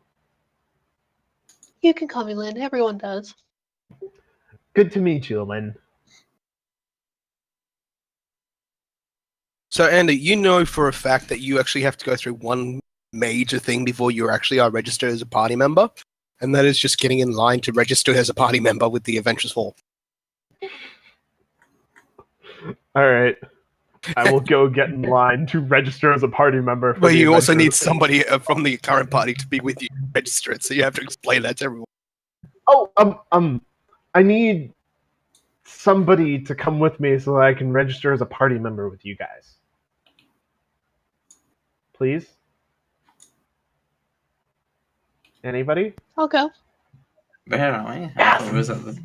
You can call me Lynn. Everyone does. Good to meet you, Lynn. So, Andy, you know for a fact that you actually have to go through one major thing before you actually are registered as a party member, and that is just getting in line to register as a party member with the Adventurers Hall. All right. I will go get in line to register as a party member. For But the you also Adventurers. need somebody from the current party to be with you to register it, so you have to explain that to everyone. Oh, I need somebody to come with me so that I can register as a party member with you guys. Please? Anybody? I'll go. Where are we? Yes! Where was that then?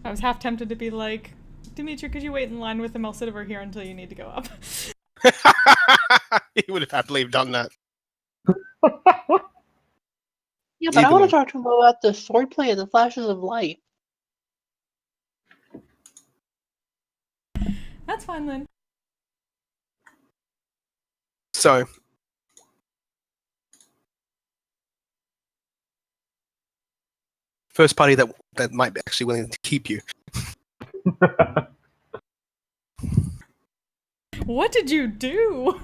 I was half tempted to be like, Dimitri, could you wait in line with him? I'll sit over here until you need to go up. He would have happily done that. Yeah, but I Either want way. to talk to him about the swordplay and the flashes of light. That's fine, Lynn. So, first party that might be actually willing to keep you. What did you do?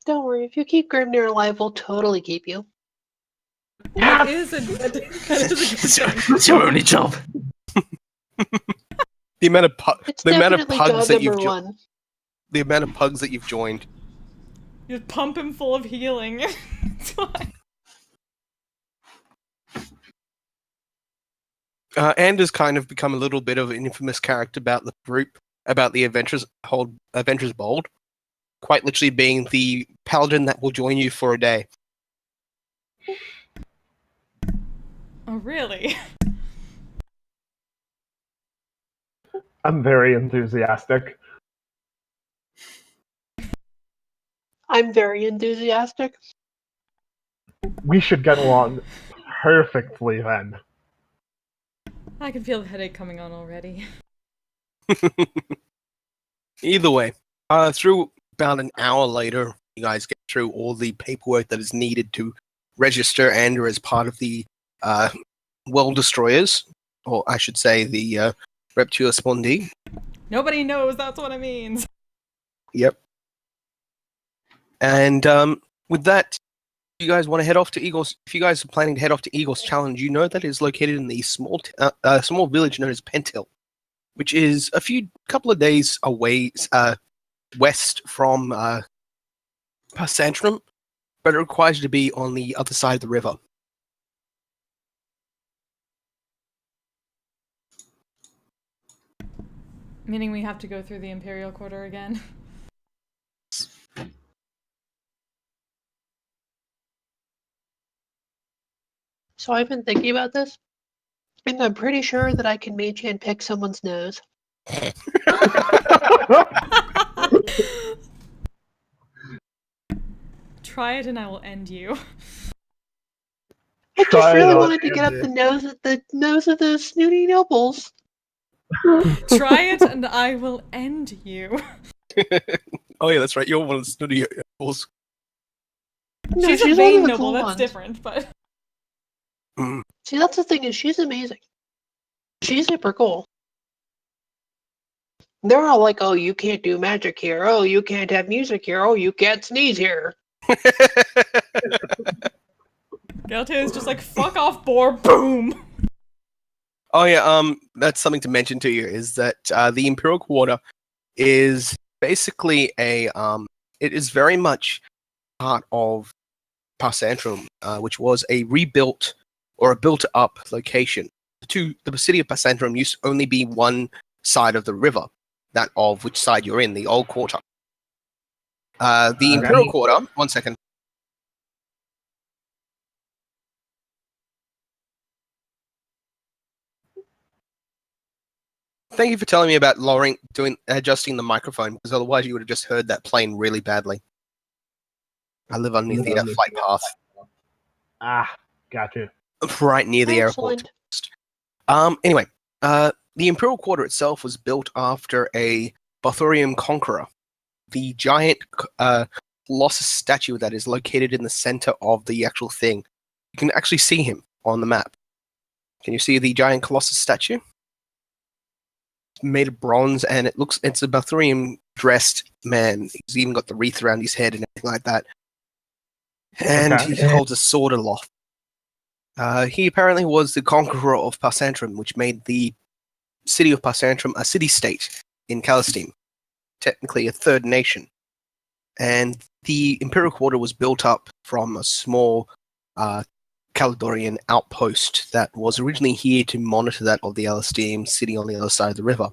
Don't worry, if you keep Grimnir alive, we'll totally keep you. That is a good It's your only job. The amount of It's the amount of definitely pugs job that you've number one. the amount of pugs that you've joined. You pump him full of healing. It's fine. Anders kind of become a little bit of an infamous character about the group, about the Adventurers Bold, quite literally being the paladin that will join you for a day. Oh, really? I'm very enthusiastic. I'm very enthusiastic. We should get along perfectly then. I can feel the headache coming on already. Either way, through about an hour later, you guys get through all the paperwork that is needed to register Andrew as part of the World Destroyers, or I should say the Reptile Spondee. Nobody knows that's what it means. Yep. And with that, you guys want to head off to Eagles. If you guys are planning to head off to Eagles Challenge, you know that it is located in the small village known as Penthill, which is a couple of days away west from Passantrum, but it requires you to be on the other side of the river. Meaning we have to go through the Imperial Quarter again. So I've been thinking about this, and I'm pretty sure that I can mage hand pick someone's nose. Try it and I will end you. I just Try it really on, wanted to get up Andy. the nose of the snooty nobles. Try it and I will end you. Oh yeah, that's right. You're one of the snooty apples. No, she's a one of vain the noble, cool that's ones. different, but... See, that's the thing, is she's amazing. She's super cool. They're all like, oh, you can't do magic here. Oh, you can't have music here. Oh, you can't sneeze here. Galte is just like, fuck off, boar, boom! Oh yeah, that's something to mention to you is that the Imperial Quarter is basically it is very much part of Passantrum, which was a rebuilt or a built-up location. The city of Passantrum used to only be one side of the river, that of which side you're in, the Old Quarter. The Imperial Quarter, one second. Thank you for telling me about adjusting the microphone, because otherwise you would have just heard that plane really badly. I live underneath the flight path. Ah, gotcha. Right near the Excellent. airport. Anyway, the Imperial Quarter itself was built after a Bothurian conqueror. The giant Colossus statue that is located in the center of the actual thing. You can actually see him on the map. Can you see the giant Colossus statue? It's made of bronze, and it's a Bothurian dressed man. He's even got the wreath around his head and everything like that. And Okay. he holds a sword aloft. He apparently was the conqueror of Passantrum, which made the city of Passantrum a city-state in Calinstime, technically a third nation. And the Imperial Quarter was built up from a small Caledonian outpost that was originally here to monitor that of the Alasteam city on the other side of the river,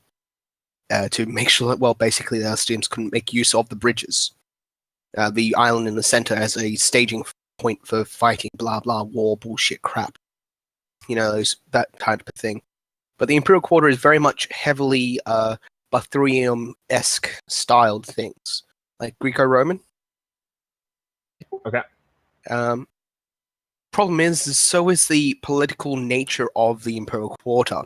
to make sure that, well, basically the Alasteams couldn't make use of the bridges. The island in the center as a staging point for fighting, blah blah, war bullshit crap. You know, that type of thing. But the Imperial Quarter is very much heavily Bothurian-esque styled things, like Greco-Roman. Okay. Problem is, so is the political nature of the Imperial Quarter.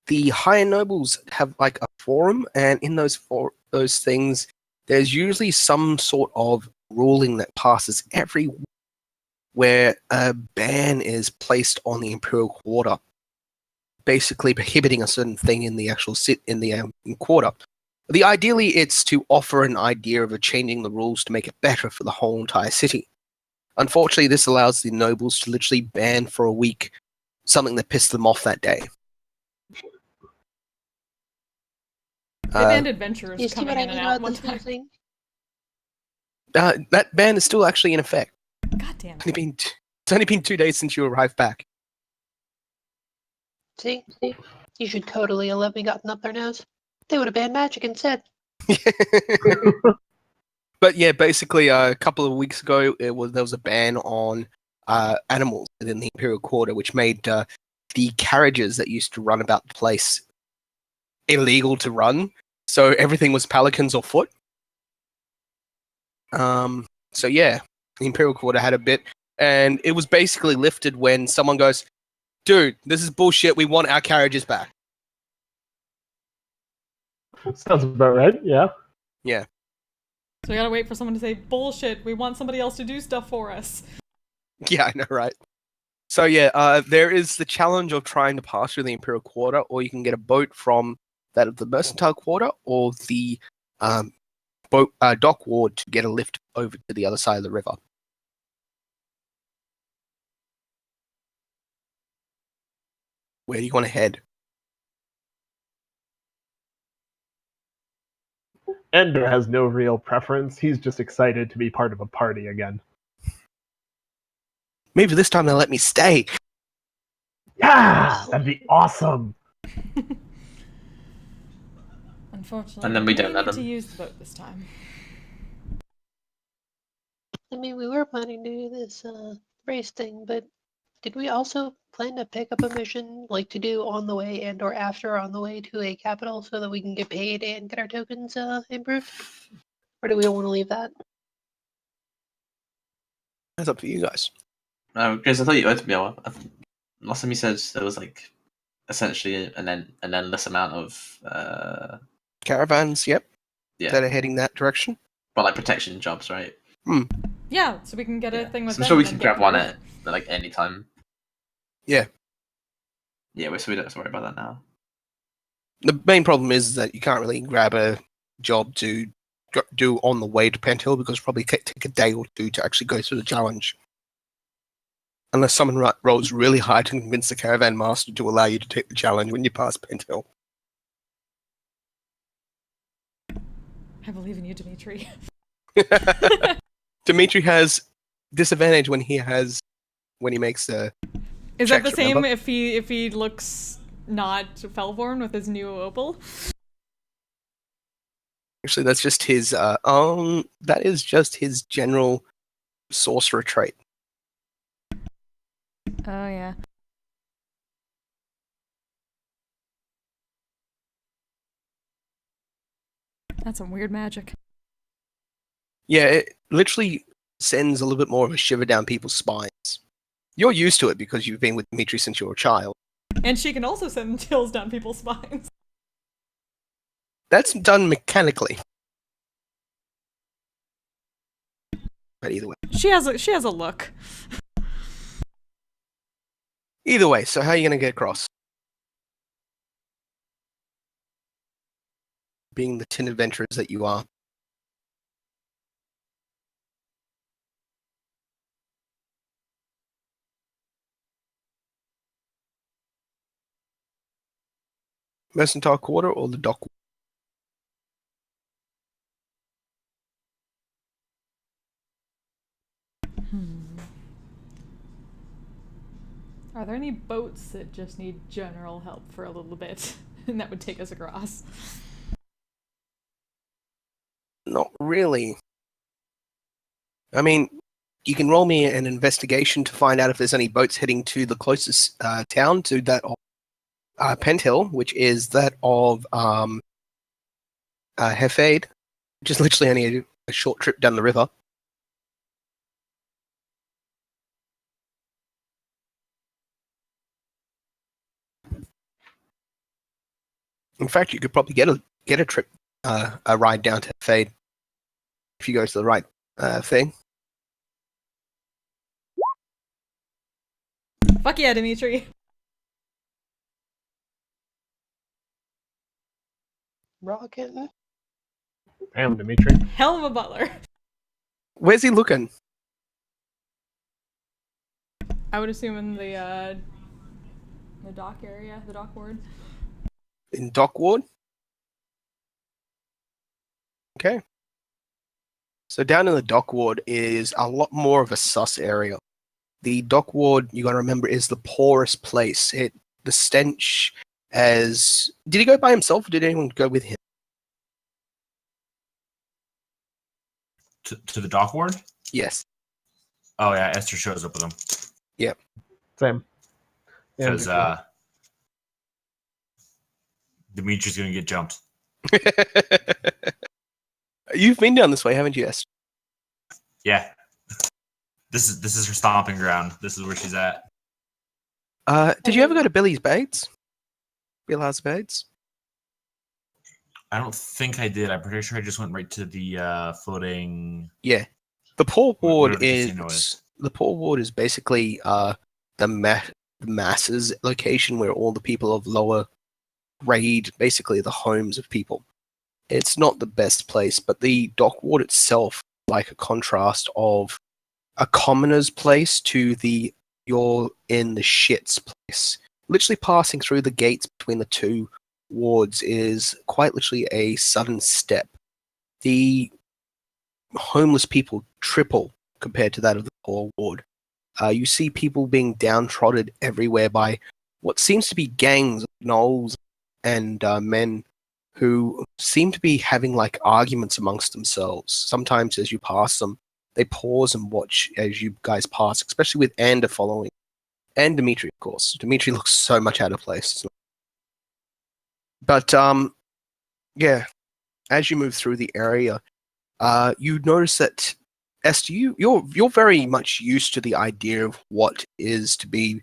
The higher nobles have like a forum, and in those things, there's usually some sort of ruling that passes every week where a ban is placed on the Imperial Quarter, basically prohibiting a certain thing in the actual quarter. Ideally, it's to offer an idea of changing the rules to make it better for the whole entire city. Unfortunately, this allows the nobles to literally ban for a week something that pissed them off that day. They banned adventurers You see coming what I in and mean out about one this time. new thing? That ban is still actually in effect. God damn it. It's only been 2 days since you arrived back. See? You should totally have let me gotten up their nose. They would have banned magic instead. But yeah, basically, a couple of weeks ago, there was a ban on animals within the Imperial Quarter, which made the carriages that used to run about the place illegal to run. So everything was pelicans or foot. So yeah, the Imperial Quarter had a bit, and it was basically lifted when someone goes, "Dude, this is bullshit. We want our carriages back." Sounds about right. Yeah. Yeah. So we gotta wait for someone to say, bullshit, we want somebody else to do stuff for us. Yeah, I know, right? So yeah, there is the challenge of trying to pass through the Imperial Quarter, or you can get a boat from that of the Mercantile Quarter, or the dock ward to get a lift over to the other side of the river. Where do you want to head? Ender has no real preference. He's just excited to be part of a party again. Maybe this time they'll let me stay. Yeah, that'd be awesome. Unfortunately, And then we don't let need to them. use the boat this time. I mean, we were planning to do this race thing, but did we also plan to pick up a mission, like to do on the way and or after on the way to a capital, so that we can get paid and get our tokens improved? Or do we want to leave that? That's up to you guys. Because I thought last time you said there was like essentially an endless amount of Caravans, yep, yeah, that are heading that direction. but like protection jobs, right? Yeah, so we can get a Yeah. thing with So I'm them sure we and can then grab get one people. at like any time. Yeah. Yeah, so we don't have to worry about that now. The main problem is that you can't really grab a job to do on the way to Penthill, because it'll probably take a day or two to actually go through the challenge. Unless someone rolls really high to convince the caravan master to allow you to take the challenge when you pass Penthill. I believe in you, Dimitri. Dimitri has disadvantage when he makes the Is that the checks, same remember? if he looks not Felborn with his new opal? Actually, that's just his that is just his general sorcerer trait. Oh yeah. That's some weird magic. Yeah, it literally sends a little bit more of a shiver down people's spines. You're used to it because you've been with Dimitri since you were a child. And she can also send chills down people's spines. That's done mechanically. But either way. She has a look. Either way, so how are you going to get across? Being the tin adventurers that you are. Mercantile Quarter or the dock? Are there any boats that just need general help for a little bit and that would take us across? Not really. I mean, you can roll me an investigation to find out if there's any boats heading to the closest town to that of Penthill, which is that of Hefade, which is literally only a short trip down the river. In fact, you could probably get a trip, a ride down to Hefade if you go to the right thing. Fuck yeah, Dimitri. Rocket? Damn, Dimitri. Hell of a butler. Where's he looking? I would assume in the dock area, the dock ward. In Dock Ward? Okay. So down in the Dock Ward is a lot more of a sus area. The Dock Ward, you gotta remember, is the poorest place. The stench as... Did he go by himself or did anyone go with him? To the dock ward? Yes. Oh yeah, Esther shows up with him. Same. Yeah, because Dimitri's gonna get jumped. You've been down this way, haven't you, Esther? Yeah, this is her stomping ground. This is where she's at. Did you ever go to Billy's Bades? Bill House Bades? I don't think I did. I'm pretty sure I just went right to the floating. Yeah. The Poor Whatever Ward the casino is the Poor Ward is basically the masses location where all the people of lower grade, basically the homes of people. It's not the best place, but the Dock Ward itself, like a contrast of a commoner's place to the you're in the shits place. Literally passing through the gates between the two wards is quite literally a sudden step. The homeless people triple compared to that of the poor ward. You see people being downtrodden everywhere by what seems to be gangs of gnolls and men who seem to be having like arguments amongst themselves. Sometimes as you pass them, they pause and watch as you guys pass, especially with Ander following. And Dimitri, of course. Dimitri looks so much out of place. But yeah, as you move through the area, you notice that Esther, you're very much used to the idea of what is to be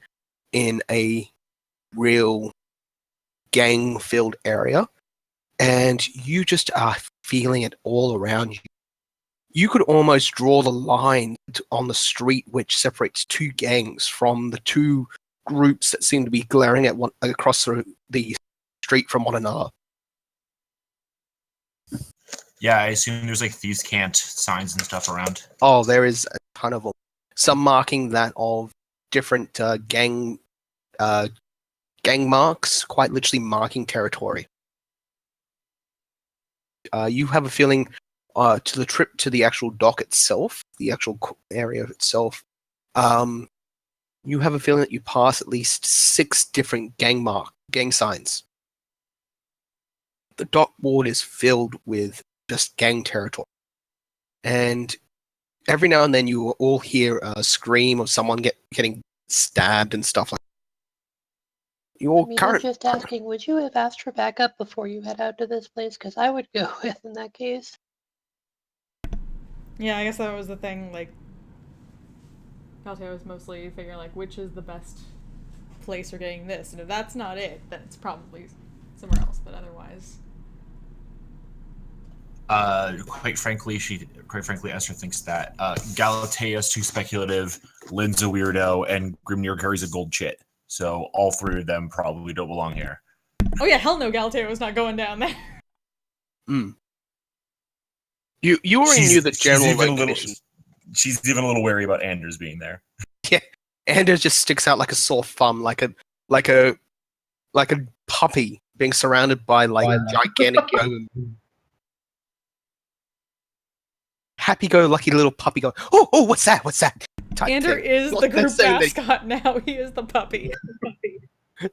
in a real gang-filled area, and you just are feeling it all around you. You could almost draw the line on the street which separates two gangs from the two groups that seem to be glaring at one across the street from one another. Yeah, I assume there's like thieves can't signs and stuff around. Oh, there is a ton of them. Some marking that of different gang marks, quite literally marking territory. You have a feeling to the trip to the actual dock itself, the actual area itself, you have a feeling that you pass at least 6 different gang signs. The dock ward is filled with just gang territory. And every now and then you will all hear a scream of someone getting stabbed and stuff like that. I'm just asking, would you have asked for backup before you head out to this place? Because I would go with in that case. Yeah, I guess that was the thing, like, Galteo was mostly figuring, like, which is the best place for getting this, and if that's not it, then it's probably somewhere else, but otherwise... Quite frankly, Esther thinks that Galatea's too speculative, Lynn's a weirdo, and Grimnir carries a gold chit. So all 3 of them probably don't belong here. Oh yeah, hell no, Galateo was not going down there. Mm. You already knew the general recognition. She's even a little wary about Anders being there. Yeah, Anders just sticks out like a sore thumb, like a puppy being surrounded by gigantic happy-go-lucky little puppy going, oh, what's that? Ander is the group mascot now. He is the puppy.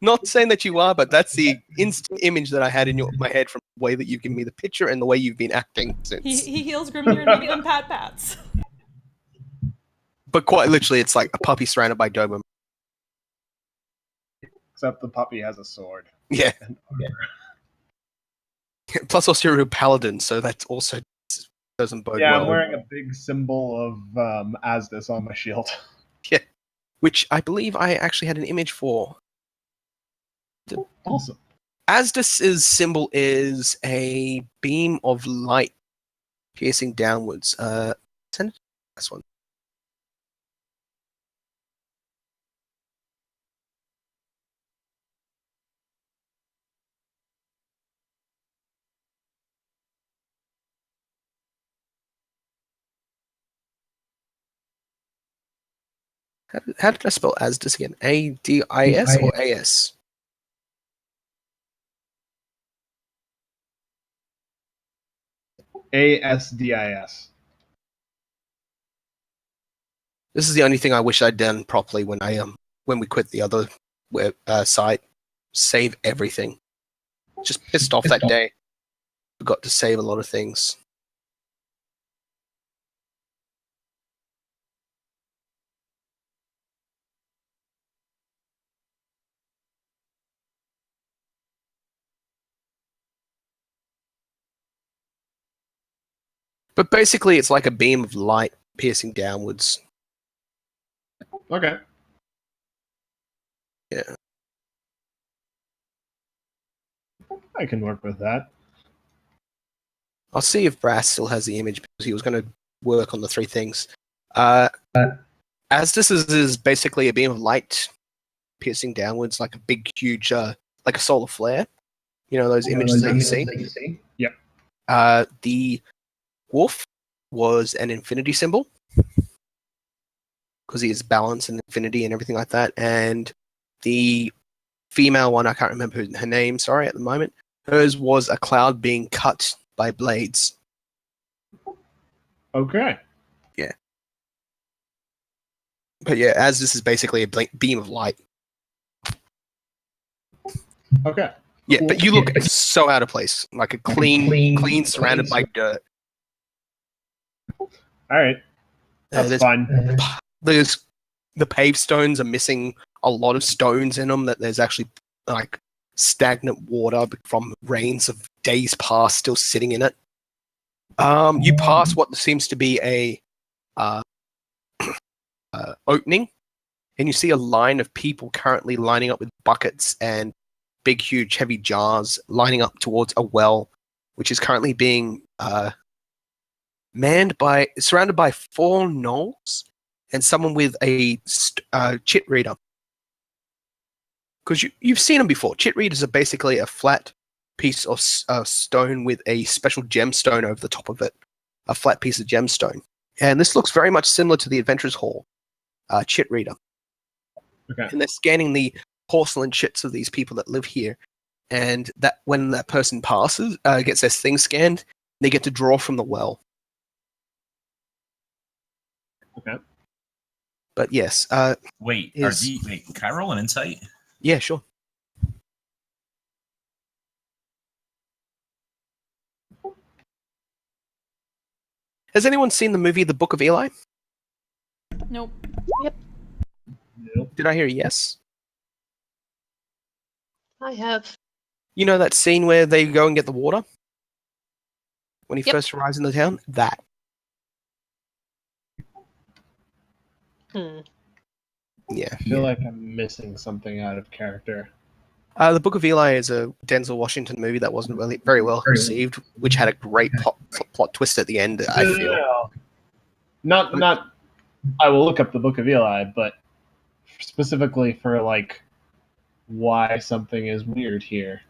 Not saying that you are, but that's the instant image that I had in my head from the way that you've given me the picture and the way you've been acting since. He heals Grimnir and gives him pats. But quite literally, it's like a puppy surrounded by Doberman. Except the puppy has a sword. Yeah. Plus also you're a paladin, so that's also doesn't bode well. I'm wearing a big symbol of Asdis on my shield. Yeah. Which I believe I actually had an image for. Awesome. Asdis's symbol is a beam of light piercing downwards. Send it to this one. How did I spell Asdis again? A-D-I-S or A-S? A-S-D-I-S. This is the only thing I wish I'd done properly when we quit the other site. Save everything. Just pissed off that day. Forgot to save a lot of things. But basically, it's like a beam of light piercing downwards. Okay. Yeah. I can work with that. I'll see if Brass still has the image because he was going to work on the three things. As this is basically a beam of light piercing downwards, like a big, huge, like a solar flare. You know those images that you see? Yep. The wolf was an infinity symbol because he is balance and infinity and everything like that. And the female one, I can't remember her name, sorry, at the moment. Hers was a cloud being cut by blades. Okay. But yeah, as this is basically a beam of light. Okay. Yeah, Cool. but you look so out of place. Like a clean surrounded by dirt. All right. That's There's fine. there's the paved stones are missing a lot of stones in them. That there's actually like stagnant water from rains of days past still sitting in it. You pass what seems to be a opening, and you see a line of people currently lining up with buckets and big, huge, heavy jars lining up towards a well, which is currently being surrounded by 4 gnolls and someone with a chit reader. Because you've seen them before. Chit readers are basically a flat piece of stone with a special gemstone over the top of it. A flat piece of gemstone. And this looks very much similar to the Adventurers Hall chit reader. Okay. And they're scanning the porcelain chits of these people that live here. And that when that person passes, gets their thing scanned, they get to draw from the well. Okay. But yes, Wait, Is- can I roll an insight? yeah, sure. Has anyone seen the movie The Book of Eli? Nope. Nope. Did I hear a yes? I have. You know that scene where they go and get the water? When he Yep. first arrives in the town? That. Hmm. Yeah. I feel like I'm missing something out of character. The Book of Eli is a Denzel Washington movie that wasn't really very well received, which had a great plot twist at the end, I feel. No. Not. I will look up the Book of Eli, but specifically for like why something is weird here.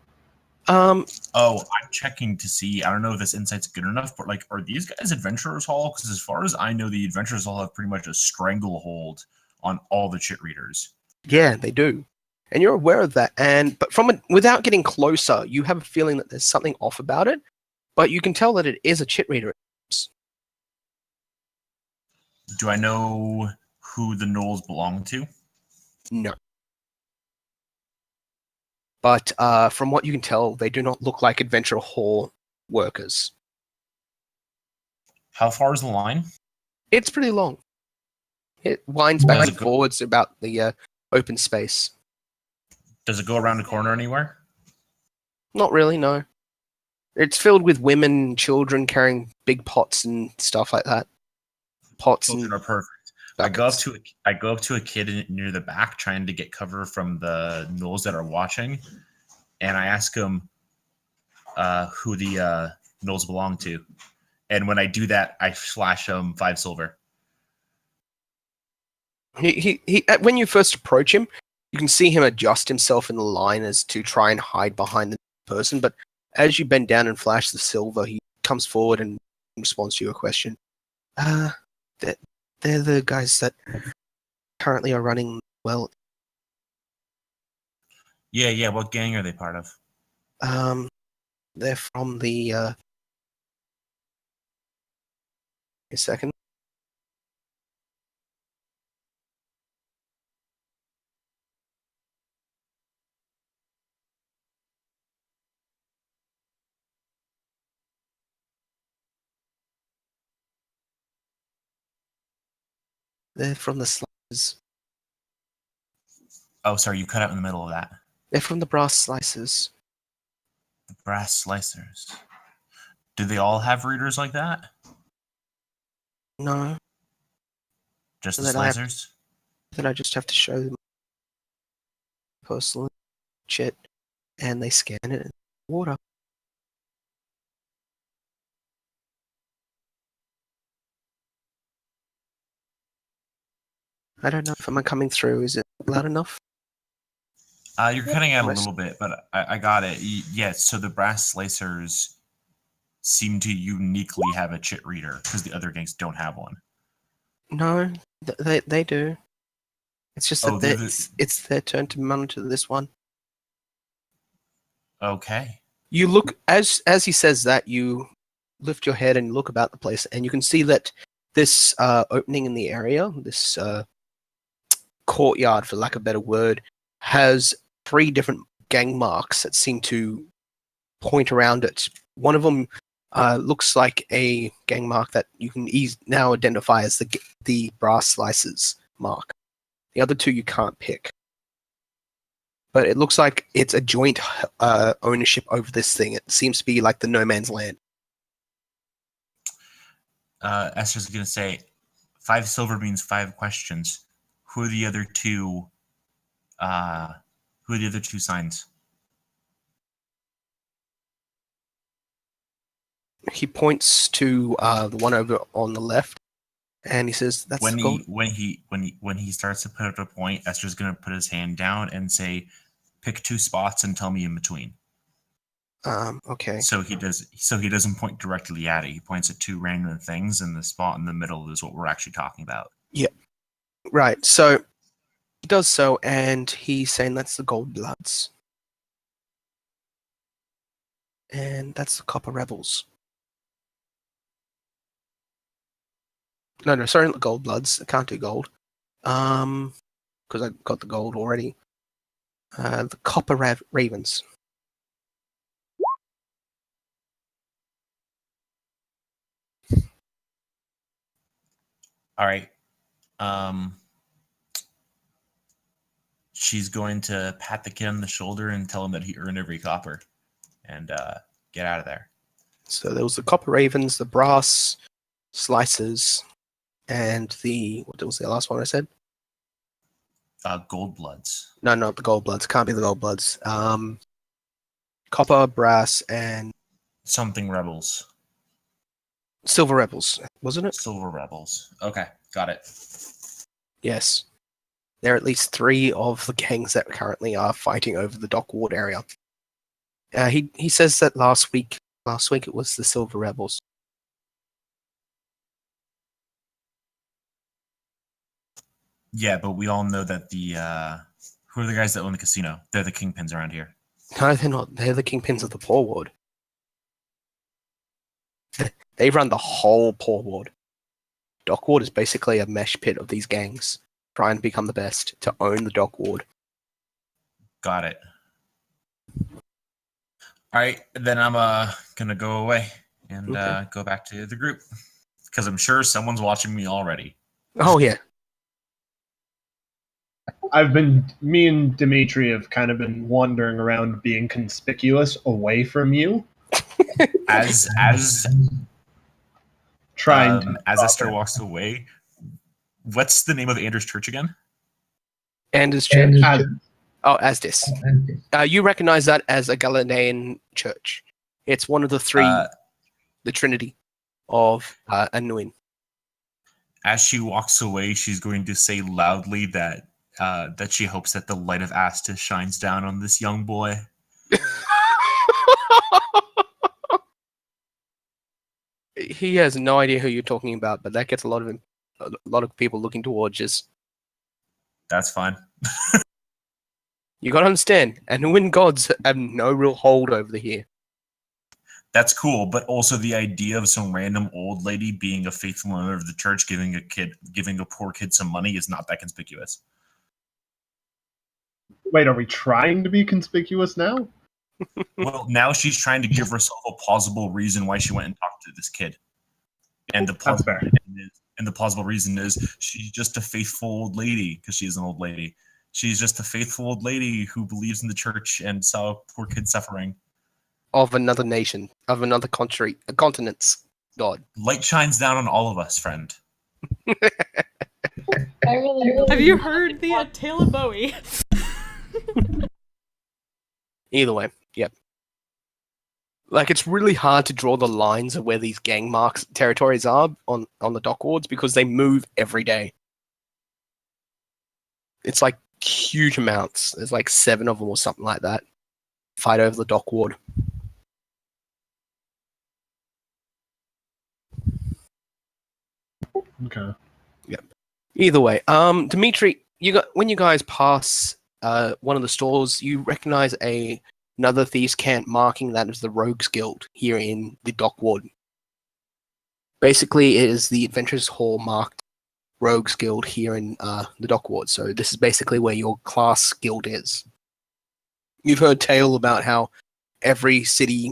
Um, Oh, I'm checking to see. I don't know if this insight's good enough, but like, are these guys Adventurers Hall? Because as far as I know, the Adventurers Hall have pretty much a stranglehold on all the chit readers. yeah, they do. And you're aware of that. But without getting closer, you have a feeling that there's something off about it, but you can tell that it is a chit reader. Do I know who the gnolls belong to? No. But from what you can tell, they do not look like Adventure Hall workers. How far is the line? It's pretty long. It winds back Does and it go- forwards about the open space. Does it go around the corner anywhere? Not really, no. It's filled with women and children carrying big pots and stuff like that. Pots Children and are perfect. I go up to a kid near the back trying to get cover from the gnolls that are watching, and I ask him who the gnolls belong to. And when I do that, I flash him 5 silver. he when you first approach him, you can see him adjust himself in the line as to try and hide behind the person, but as you bend down and flash the silver, he comes forward and responds to your question. They're the guys that currently are running well. Yeah. What gang are they part of? They're from the a second. They're from the slicers. Oh, sorry, you cut out in the middle of that. They're from the brass slicers. The brass slicers. Do they all have readers like that? No. Just the Then I have- slicers? Then I just have to show them personally shit, and they scan it in water. I don't know if I'm coming through. Is it loud enough? You're cutting out a Rest- little bit, but I got it. Yeah, so the brass slicers seem to uniquely have a chit reader because the other gangs don't have one. No, they do. It's just that Oh, they're it's their turn to monitor this one. Okay. You look as he says that, you lift your head and look about the place, and you can see that this opening in the area, this courtyard, for lack of a better word, has 3 different gang marks that seem to point around it. One of them looks like a gang mark that you can now identify as the brass slices mark. The other 2 you can't pick. But it looks like it's a joint ownership over this thing. It seems to be like the no man's land. Esther's going to say, 5 silver means 5 questions. Who are the other 2? Who are the other 2 signs? He points to the one over on the left, and he says, "That's When the gold." he starts to put up a point, Esther's going to put his hand down and say, "Pick 2 spots and tell me in between." Okay. So he doesn't point directly at it. He points at 2 random things, and the spot in the middle is what we're actually talking about. Right. So he does so, and he's saying that's the gold bloods, and that's the copper rebels. No, sorry, not the gold bloods. I can't do gold. Because I got the gold already. The copper ravens. All right. She's going to pat the kid on the shoulder and tell him that he earned every copper, and get out of there. So there was the copper ravens, the brass slices, and what was the last one I said? Gold bloods. No, not the gold bloods. Can't be the gold bloods. Copper, brass, and Something rebels. silver rebels, wasn't it? Silver rebels. Okay, got it. Yes. There are at least 3 of the gangs that currently are fighting over the dock ward area. He says that last week it was the silver rebels. Yeah, but we all know that who are the guys that own the casino? They're the kingpins around here. No, they're not. They're the kingpins of the poor ward. They run the whole poor ward. Dock ward is basically a mesh pit of these gangs trying to become the best to own the dock ward. Got it. All right, then I'm gonna go away and Okay. go back to the group because I'm sure someone's watching me already. Oh yeah. Me and Dimitri have kind of been wandering around being conspicuous away from you. As Trying to as Esther walks away, what's the name of Anders' church again? Anders Church. As- Oh, Asdis. You recognize that as a Galilean church. It's one of the 3, the Trinity of Anuin. As she walks away, she's going to say loudly that she hopes that the light of Astis shines down on this young boy. He has no idea who you're talking about, but that gets a lot of people looking towards us. That's fine. You gotta understand, Anuin gods have no real hold over here. That's cool, but also the idea of some random old lady being a faithful member of the church giving a poor kid some money is not that conspicuous. Wait, are we trying to be conspicuous now? Well, now she's trying to give herself a plausible reason why she went and talked to this kid. And the That's plausible fair. reason is she's just a faithful old lady, because she's an old lady. She's just a faithful old lady who believes in the church and saw poor kids suffering. Of another nation, of another country, a continent's god. Light shines down on all of us, friend. I really Have you heard the Tale of Bowie? Either way, yep. Like, it's really hard to draw the lines of where these gang marks territories are on the dock wards because they move every day. It's like huge amounts. There's like 7 of them or something like that. Fight over the dock ward. Okay. Either way, Dimitri, when you guys pass one of the stores, you recognize another thieves' camp marking that as the Rogues Guild here in the dock ward. Basically, it is the Adventurers Hall marked Rogues Guild here in the dock ward. So this is basically where your class guild is. You've heard tale about how every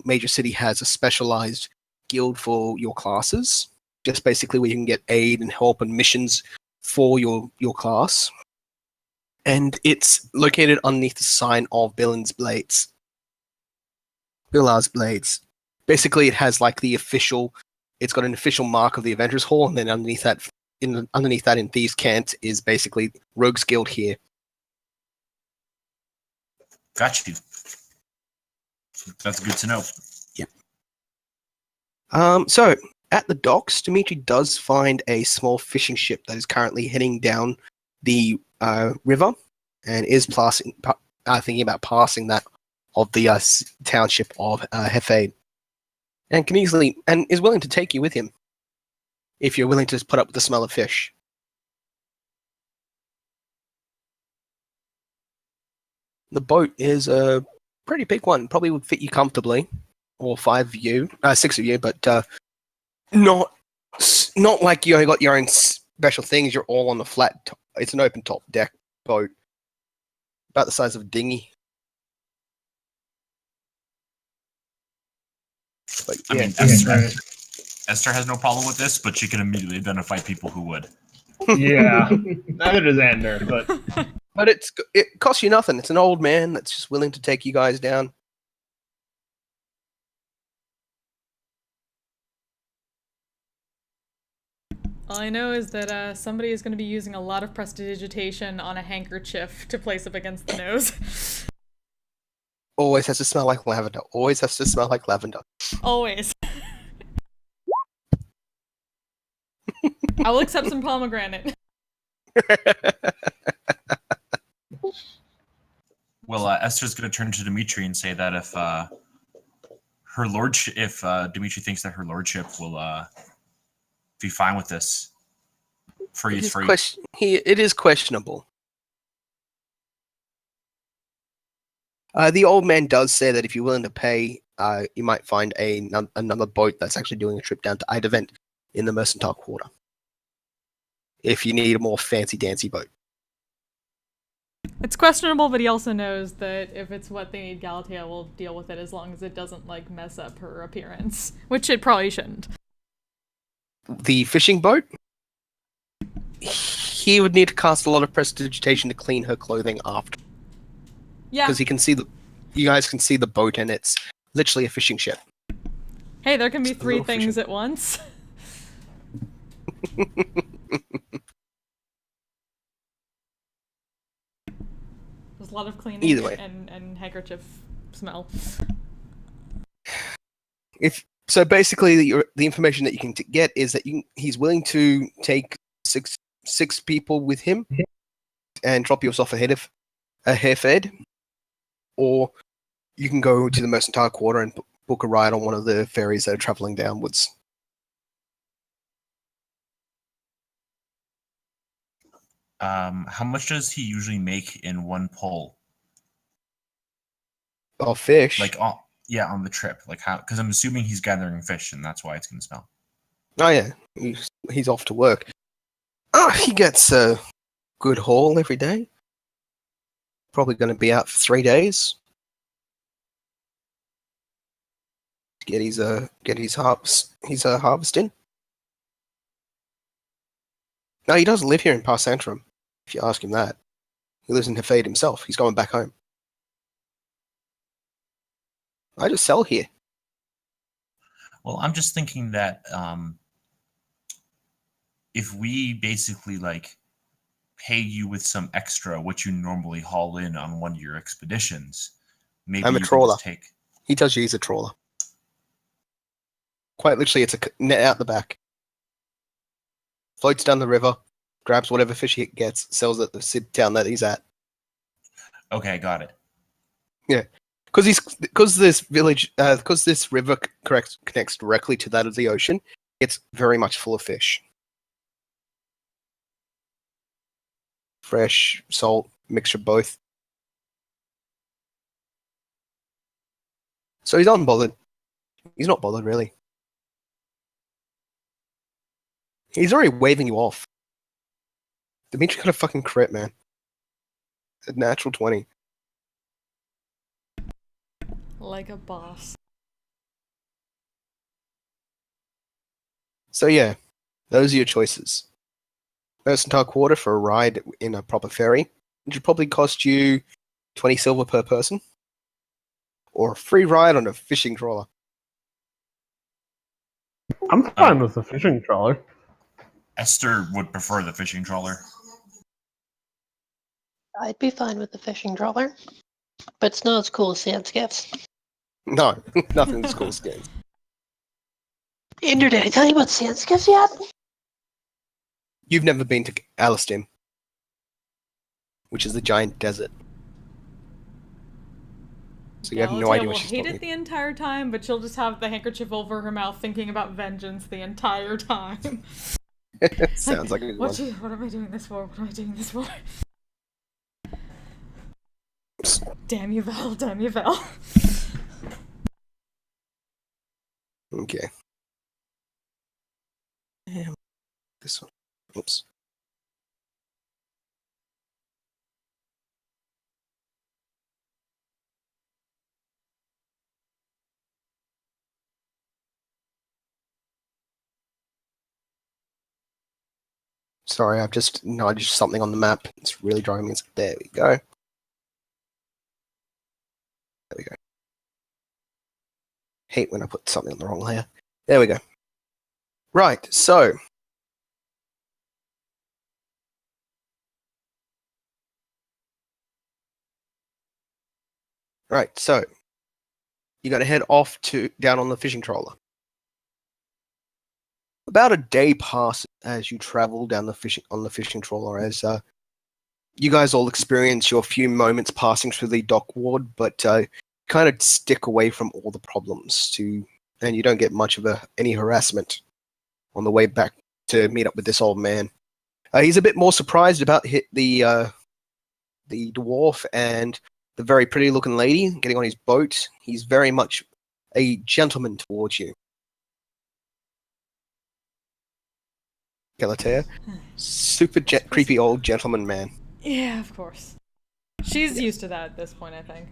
major city has a specialized guild for your classes. Just basically where you can get aid and help and missions for your class. And it's located underneath the sign of Billard's Blades. Basically, it has like it's got an official mark of the Avengers Hall, and then underneath that in Thieves' Cant is basically Rogues Guild here. Got you. That's good to know. So at the docks, Dimitri does find a small fishing ship that is currently heading down the river and is thinking about passing that of the township of Hefade, and is willing to take you with him if you're willing to put up with the smell of fish. The boat is a pretty big one, probably would fit you comfortably, or 6 of you, but not like you only got your own special things. You're all on the flat. It's an open top deck boat, about the size of a dinghy. But I mean, Esther has no problem with this, but she can immediately identify people who would. Yeah. Neither does Ander, but but it costs you nothing. It's an old man that's just willing to take you guys down. All I know is that somebody is going to be using a lot of prestidigitation on a handkerchief to place up against the nose. Always has to smell like lavender. Always has to smell like lavender. Always. I will accept some pomegranate. Well, Esther's going to turn to Dimitri and say that if Dimitri thinks that her lordship will be fine with this, free is free. It is questionable. The old man does say that if you're willing to pay, you might find another boat that's actually doing a trip down to Idavent in the Mercantile Quarter. If you need a more fancy-dancy boat. It's questionable, but he also knows that if it's what they need, Galatea will deal with it as long as it doesn't, like, mess up her appearance. Which it probably shouldn't. The fishing boat? He would need to cast a lot of prestidigitation to clean her clothing after. Yeah. Because you guys can see the boat, and it's literally a fishing ship. Hey, there can be 3 things at once. There's a lot of cleaning Either way. and handkerchief smell. So basically, the information that you can get is that he's willing to take six people with him and drop yourself ahead of a Hefed, or you can go to the Mercantile Quarter and book a ride on one of the ferries that are traveling downwards. How much does he usually make in one pull? Oh, fish. Like, on the trip. Like, how? Because I'm assuming he's gathering fish, and that's why it's going to smell. Oh yeah, he's off to work. Oh, he gets a good haul every day. Probably going to be out for 3 days. Get his harvest in. No, he doesn't live here in Parsantrum. If you ask him that, he lives in Hefade himself. He's going back home. I just sell here. Well, I'm just thinking that if we basically like pay you with some extra what you normally haul in on one of your expeditions, maybe I'm a you can trawler. just take. He tells you he's a trawler. Quite literally, it's a net out the back. Floats down the river, grabs whatever fish he gets, sells it at the town that he's at. Okay, got it. Because this river connects directly to that of the ocean, it's very much full of fish. Fresh, salt, mixture of both. So he's unbothered. He's not bothered, really. He's already waving you off. Dimitri got a fucking crit, man. A natural 20. Like a boss. So yeah, those are your choices. Mercantile quarter for a ride in a proper ferry, which would probably cost you 20 silver per person. Or a free ride on a fishing trawler. I'm fine with the fishing trawler. Esther would prefer the fishing trawler. I'd be fine with the fishing trawler, but it's not as cool as sand skiffs. No, nothing's cool skins. Andrew, did I tell you about sand skiffs yet? You've never been to Calinstime, which is the giant desert. So you have no Galatea idea will what she's hate talking it the entire time, but she'll just have the handkerchief over her mouth thinking about vengeance the entire time. Sounds like a good one. What am I doing this for? What am I doing this for? Damn you, Val. Damn you, Val. Okay. Damn. This one. Oops. Sorry, I've just nudged something on the map. It's really driving me. There we go. There we go. Hate when I put something on the wrong layer. There we go. Right, so. Right, so. You got to head off down on the fishing trawler. About a day passes as you travel down on the fishing trawler, as you guys all experience your few moments passing through the dock ward, but kind of stick away from all the problems and you don't get much of any harassment on the way back to meet up with this old man. He's a bit more surprised about the dwarf and the very pretty looking lady getting on his boat. He's very much a gentleman towards you. Galatea, super creepy old gentleman man. Yeah, of course. She's used to that at this point, I think.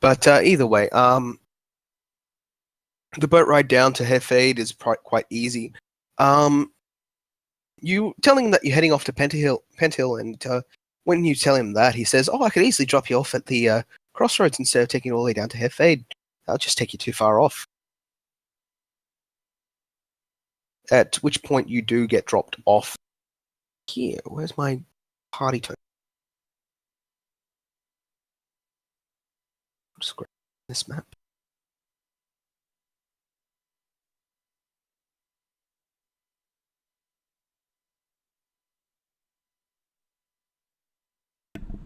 But either way, the boat ride down to Hefade is quite easy. You telling him that you're heading off to Penthill, and when you tell him that, he says, "Oh, I could easily drop you off at the crossroads instead of taking you all the way down to Hefade. That'll just take you too far off." At which point you do get dropped off here. Where's my party token? Just grab this map.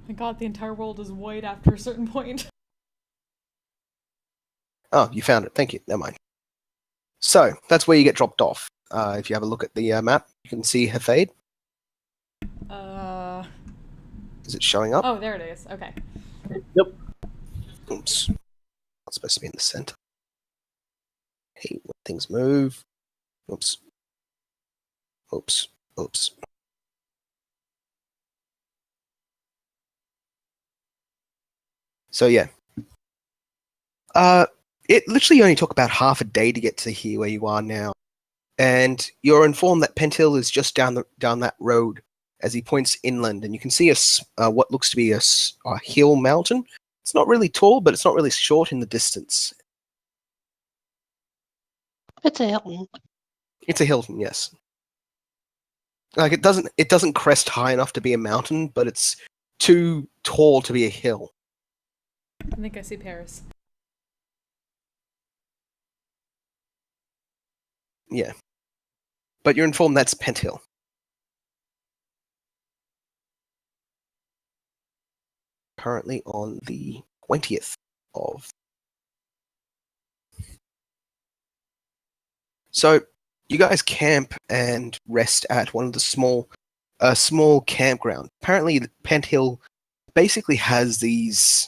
My god, the entire world is white after a certain point. Oh, you found it. Thank you. Never mind. So, that's where you get dropped off. If you have a look at the map, you can see Hefade. Is it showing up? Oh, there it is. Okay. Yep. Oops. Not supposed to be in the center. Hate when things move. Oops. Oops. Oops. So yeah. It literally only took about half a day to get to here where you are now. And you're informed that Penthill is just down that road as he points inland, and you can see what looks to be a hill mountain. It's not really tall, but it's not really short in the distance. It's a Hilton. It's a Hilton, yes. Like it doesn't crest high enough to be a mountain, but it's too tall to be a hill. I think I see Paris. Yeah. But you're informed that's Pent Hill. Currently on the 20th of. So you guys camp and rest at one of the small campground. Apparently, Pent Hill basically has these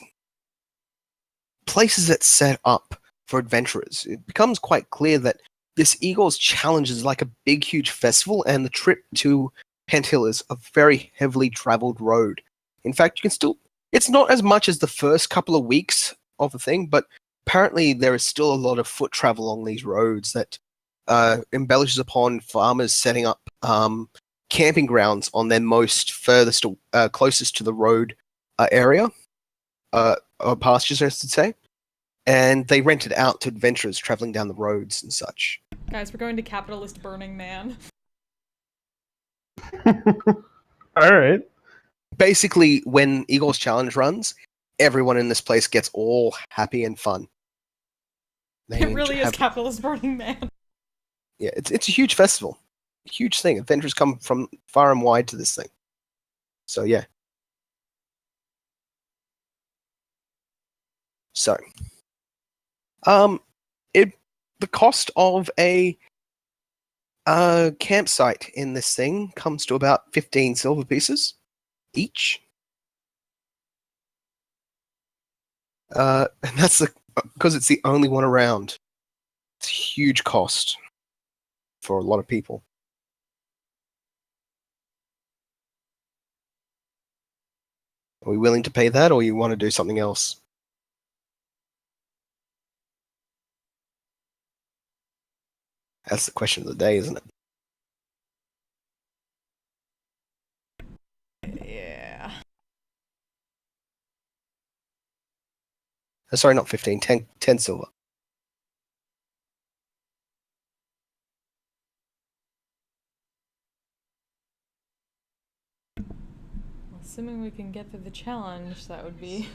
places that set up for adventurers. It becomes quite clear that this Eagles Challenge is like a big, huge festival, and the trip to Pent Hill is a very heavily traveled road. In fact, you can still. It's not as much as the first couple of weeks of the thing, but apparently there is still a lot of foot travel along these roads that embellishes upon farmers setting up camping grounds on their most furthest, closest to the road area, or pastures, I should say, and they rent it out to adventurers traveling down the roads and such. Guys, we're going to capitalist Burning Man. All right. Basically, when Eagles Challenge runs, everyone in this place gets all happy and fun. They It really is have- capitalist Burning Man. Yeah, it's a huge festival, huge thing. Adventurers come from far and wide to this thing. So yeah. So, the cost of a campsite in this thing comes to about 15 silver pieces each. And that's because it's the only one around. It's a huge cost for a lot of people. Are we willing to pay that, or you want to do something else? That's the question of the day, isn't it? Yeah. Sorry, not 15, 10 silver. Assuming we can get through the challenge, that would be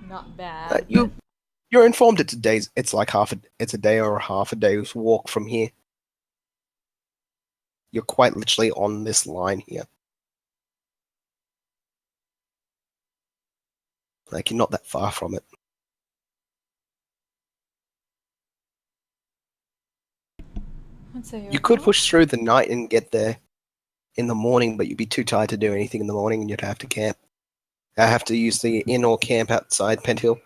not bad. You're informed it's a day. It's like it's a day or half a day's walk from here. You're quite literally on this line here. Like you're not that far from it. I'd say You could push through the night and get there in the morning, but you'd be too tired to do anything in the morning, and you'd have to camp. I have to use the inn or camp outside Pent Hill.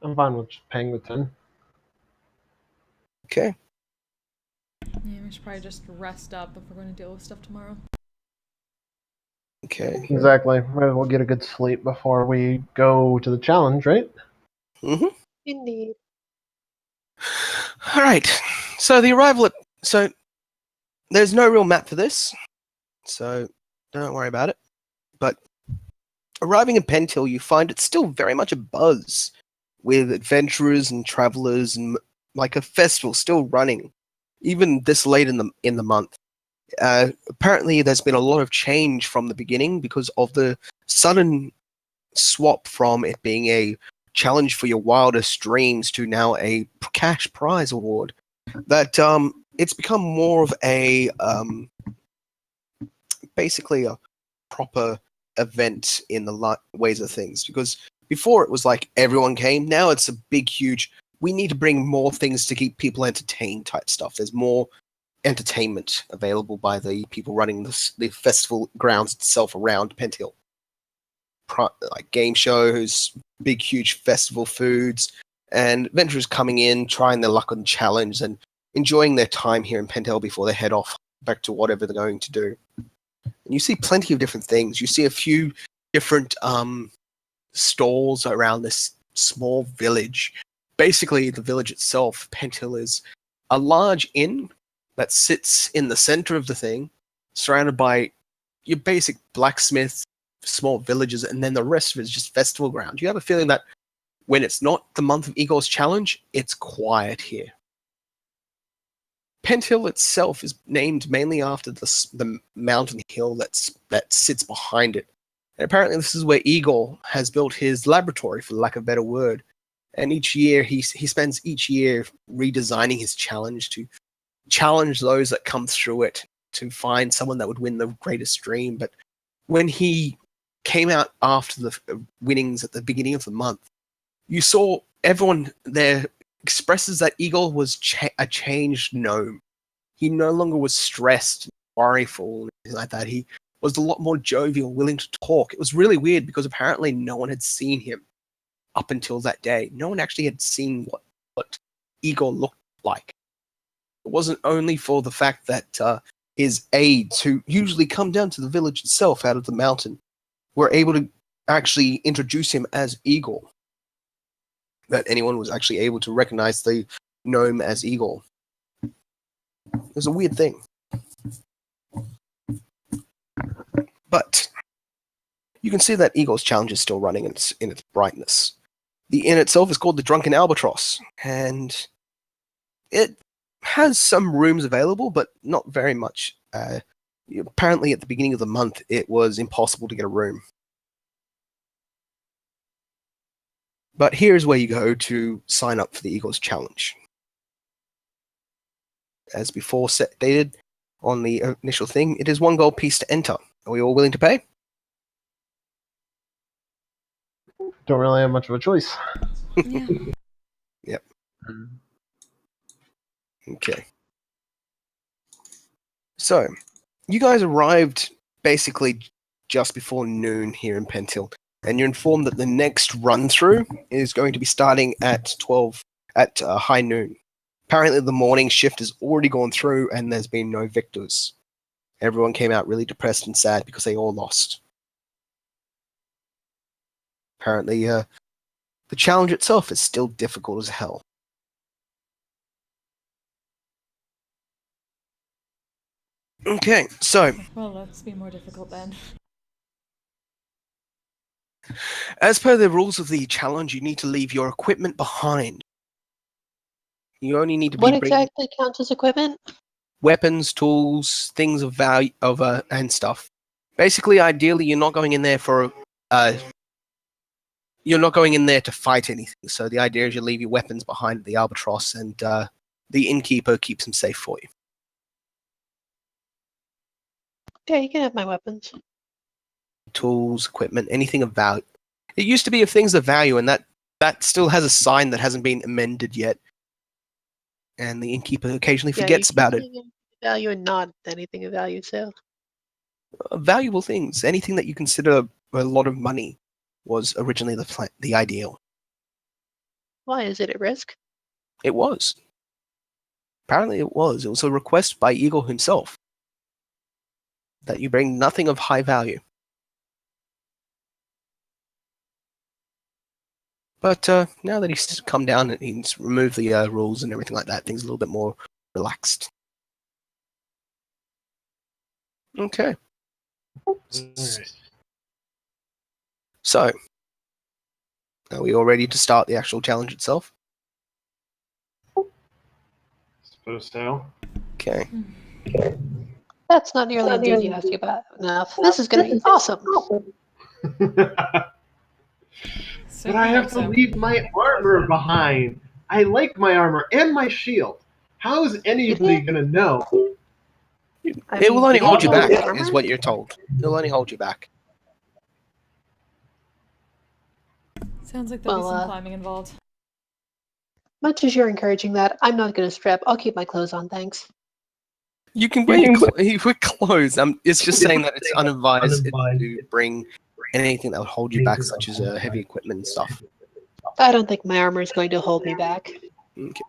I'm fine with just paying the 10. Okay. Yeah, we should probably just rest up if we're going to deal with stuff tomorrow. Okay. Exactly. Might as well get a good sleep before we go to the challenge, right? Mm-hmm. Indeed. All right. So the arrival at there's no real map for this, so don't worry about it. But arriving in Pent Hill, you find it's still very much a buzz with adventurers and travelers, and like a festival still running, even this late in the month. Apparently, there's been a lot of change from the beginning because of the sudden swap from it being a challenge for your wildest dreams to now a cash prize award. That it's become more of a basically a proper event in the ways of things, because before it was like everyone came. Now it's a big, huge. We need to bring more things to keep people entertained type stuff. There's more entertainment available by the people running the festival grounds itself around Pent Hill. Like game shows, big, huge festival foods, and adventurers coming in, trying their luck on the challenge, and enjoying their time here in Pent Hill before they head off back to whatever they're going to do. And you see plenty of different things. You see a few different stalls around this small village. Basically, the village itself, Pent Hill, is a large inn that sits in the center of the thing, surrounded by your basic blacksmiths, small villages, and then the rest of it is just festival ground. You have a feeling that when it's not the month of Eagle's Challenge, it's quiet here. Pent Hill itself is named mainly after the mountain hill that sits behind it. And apparently this is where Eagle has built his laboratory, for lack of a better word. And each year, he spends each year redesigning his challenge to challenge those that come through it to find someone that would win the greatest dream. But when he came out after the winnings at the beginning of the month, you saw everyone there expresses that Eagle was a changed gnome. He no longer was stressed, worryful, anything like that. He was a lot more jovial, willing to talk. It was really weird because apparently no one had seen him up until that day. No one actually had seen what Eagle looked like. It wasn't only for the fact that his aides, who usually come down to the village itself out of the mountain, were able to actually introduce him as Eagle, that anyone was actually able to recognize the gnome as Eagle. It was a weird thing. But you can see that Eagle's Challenge is still running in its brightness. The inn itself is called the Drunken Albatross, and it has some rooms available, but not very much. Apparently, at the beginning of the month, it was impossible to get a room. But here's where you go to sign up for the Eagle's Challenge. As before stated on the initial thing, it is 1 gold piece to enter. Are we all willing to pay? Don't really have much of a choice. Yeah. Yep. Mm. Okay. So, you guys arrived basically just before noon here in Pent Hill, and you're informed that the next run-through is going to be starting at high noon. Apparently the morning shift has already gone through and there's been no victors. Everyone came out really depressed and sad because they all lost. Apparently the challenge itself is still difficult as hell. Okay, so Well, let's be more difficult then. as per the rules of the challenge, you need to leave your equipment behind. You only need to be What bringing exactly counts as equipment? weapons, tools, things of value, and stuff. Basically, ideally, you're not going in there to fight anything. So the idea is you leave your weapons behind at the Albatross, and the innkeeper keeps them safe for you. Yeah, you can have my weapons. Tools, equipment, anything of value. It used to be of things of value, and that still has a sign that hasn't been amended yet. And the innkeeper occasionally forgets about it. Value and not anything of value, so. Valuable things, anything that you consider a lot of money, was originally the ideal. Why is it at risk? It was. Apparently it was. It was a request by Eagle himself that you bring nothing of high value. But now that he's come down and he's removed the rules and everything like that, things are a little bit more relaxed. Okay. Alright. So, are we all ready to start the actual challenge itself? Suppose so. Okay. That's not nearly enthusiastic about enough. This is going to be awesome. But I have to leave my armor behind. I like my armor and my shield. How is anybody gonna know? It will only hold you back, armor? is what you're told. It'll only hold you back. Sounds like there'll be Well, some climbing involved. Much as you're encouraging that, I'm not going to strip. I'll keep my clothes on, thanks. You can wear your clothes. It's just saying that it's unadvised to bring anything that would hold you back, such as heavy equipment and stuff. I don't think my armor is going to hold me back. Okay.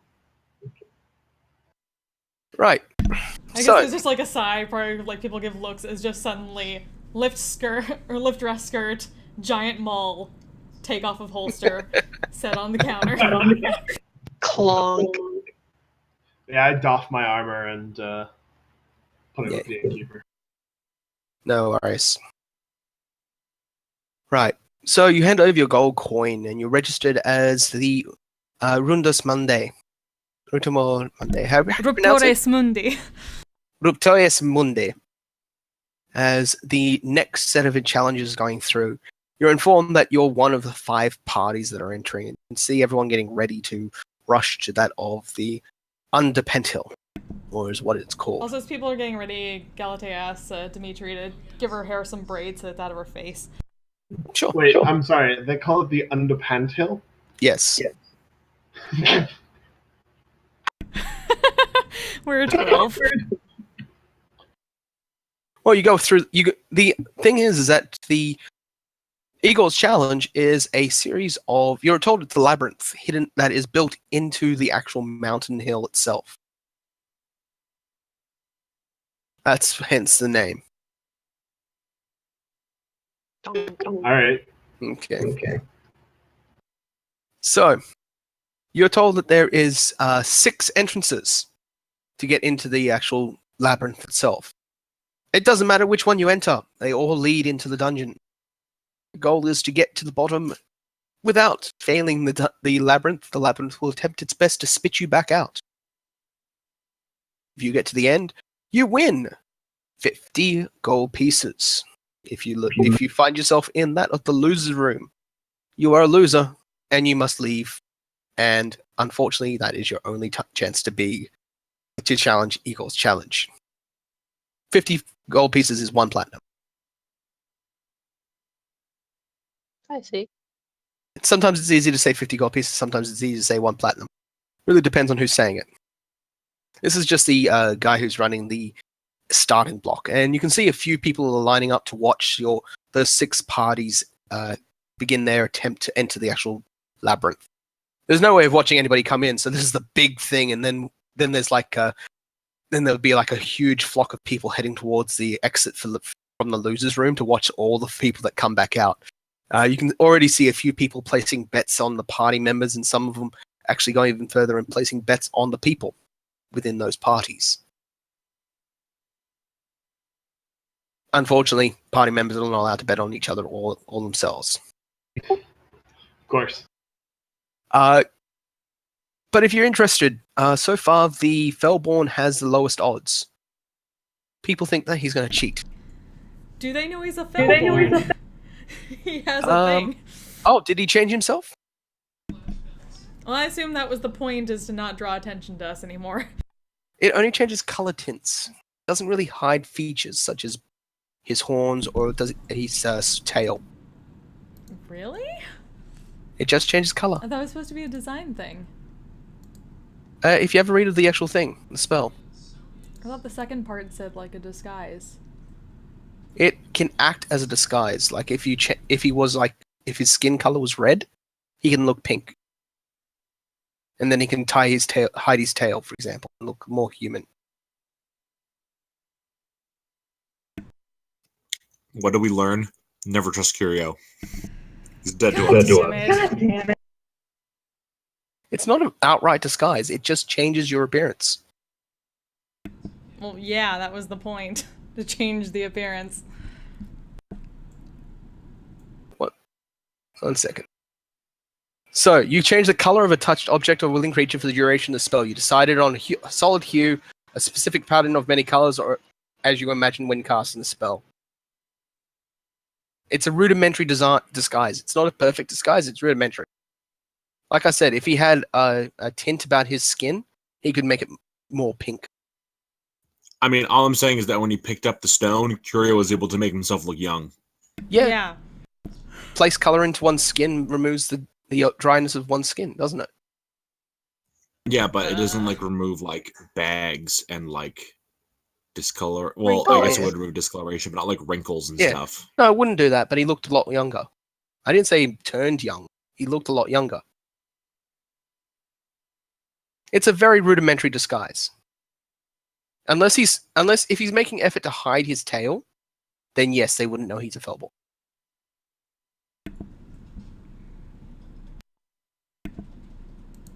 Right. I guess So, there's just like a sigh, probably like people give looks, is just suddenly lift skirt or lift dress skirt, giant maul, take off of holster, set on the counter. Clonk. Yeah, I doff my armor and put it with the innkeeper. No worries. Right. So you hand over your gold coin and you're registered as the Rundus Monday. Rutumor Monday. How do you pronounce it? Ruptores Mundi. Ruptorius Mundi. As the next set of challenges going through, you're informed that you're one of the 5 parties that are entering. You can see everyone getting ready to rush to that of the Underpentil, or is what it's called. Also, as people are getting ready, Galate asks Dimitri to give her hair some braids so it's out of her face. Sure. Wait, I'm sorry. They call it the Underpantil? Yes. We're 12. Well, you go through. The thing is that the Eagle's Challenge is a series of. You're told it's a labyrinth hidden that is built into the actual mountain hill itself. That's hence the name. All right. Okay. So, you're told that there is 6 entrances to get into the actual labyrinth itself. It doesn't matter which one you enter; they all lead into the dungeon. The goal is to get to the bottom without failing the labyrinth. The labyrinth will attempt its best to spit you back out. If you get to the end, you win 50 gold pieces. If you find yourself in that of the loser's room, you are a loser and you must leave. And unfortunately, that is your only chance to challenge Eagle's Challenge. 50 gold pieces is 1 platinum. I see. Sometimes it's easy to say 50 gold pieces, sometimes it's easy to say 1 platinum. Really depends on who's saying it. This is just the guy who's running the starting block, and you can see a few people are lining up to watch the 6 parties begin their attempt to enter the actual labyrinth. There's no way of watching anybody come in, so this is the big thing, and then there's then there'll be like a huge flock of people heading towards the exit from the losers' room to watch all the people that come back out. You can already see a few people placing bets on the party members, and some of them actually going even further and placing bets on the people within those parties. Unfortunately, party members are not allowed to bet on each other or themselves. Of course. But if you're interested, so far the Fellborn has the lowest odds. People think that he's going to cheat. Do they know he's a Fellborn? He has a thing. Oh, did he change himself? Well, I assume that was the point, is to not draw attention to us anymore. It only changes color tints. It doesn't really hide features such as his horns or his tail. Really? It just changes color. I thought it was supposed to be a design thing. If you ever read of the actual thing, the spell, I thought the second part said like a disguise. it can act as a disguise. Like if his skin color was red, he can look pink, and then he can hide his tail, for example, and look more human. What do we learn? Never trust Curio. He's dead to God us. damn it. It's not an outright disguise. It just changes your appearance. Well, yeah, that was the point. To change the appearance. What? 1 second. So, you change the color of a touched object or willing creature for the duration of the spell. You decided on a solid hue, a specific pattern of many colors, or as you imagine when casting the spell. It's a rudimentary disguise. It's not a perfect disguise, it's rudimentary. Like I said, if he had a tint about his skin, he could make it more pink. I mean, all I'm saying is that when he picked up the stone, Curio was able to make himself look young. Yeah. Place color into one's skin removes the dryness of one's skin, doesn't it? Yeah, but it doesn't like remove like bags and like discolor. Well, I guess it would remove discoloration, but not like wrinkles and stuff. No, it wouldn't do that, but he looked a lot younger. I didn't say he turned young. He looked a lot younger. It's a very rudimentary disguise. Unless if he's making effort to hide his tail, then yes, they wouldn't know he's a Fellborn.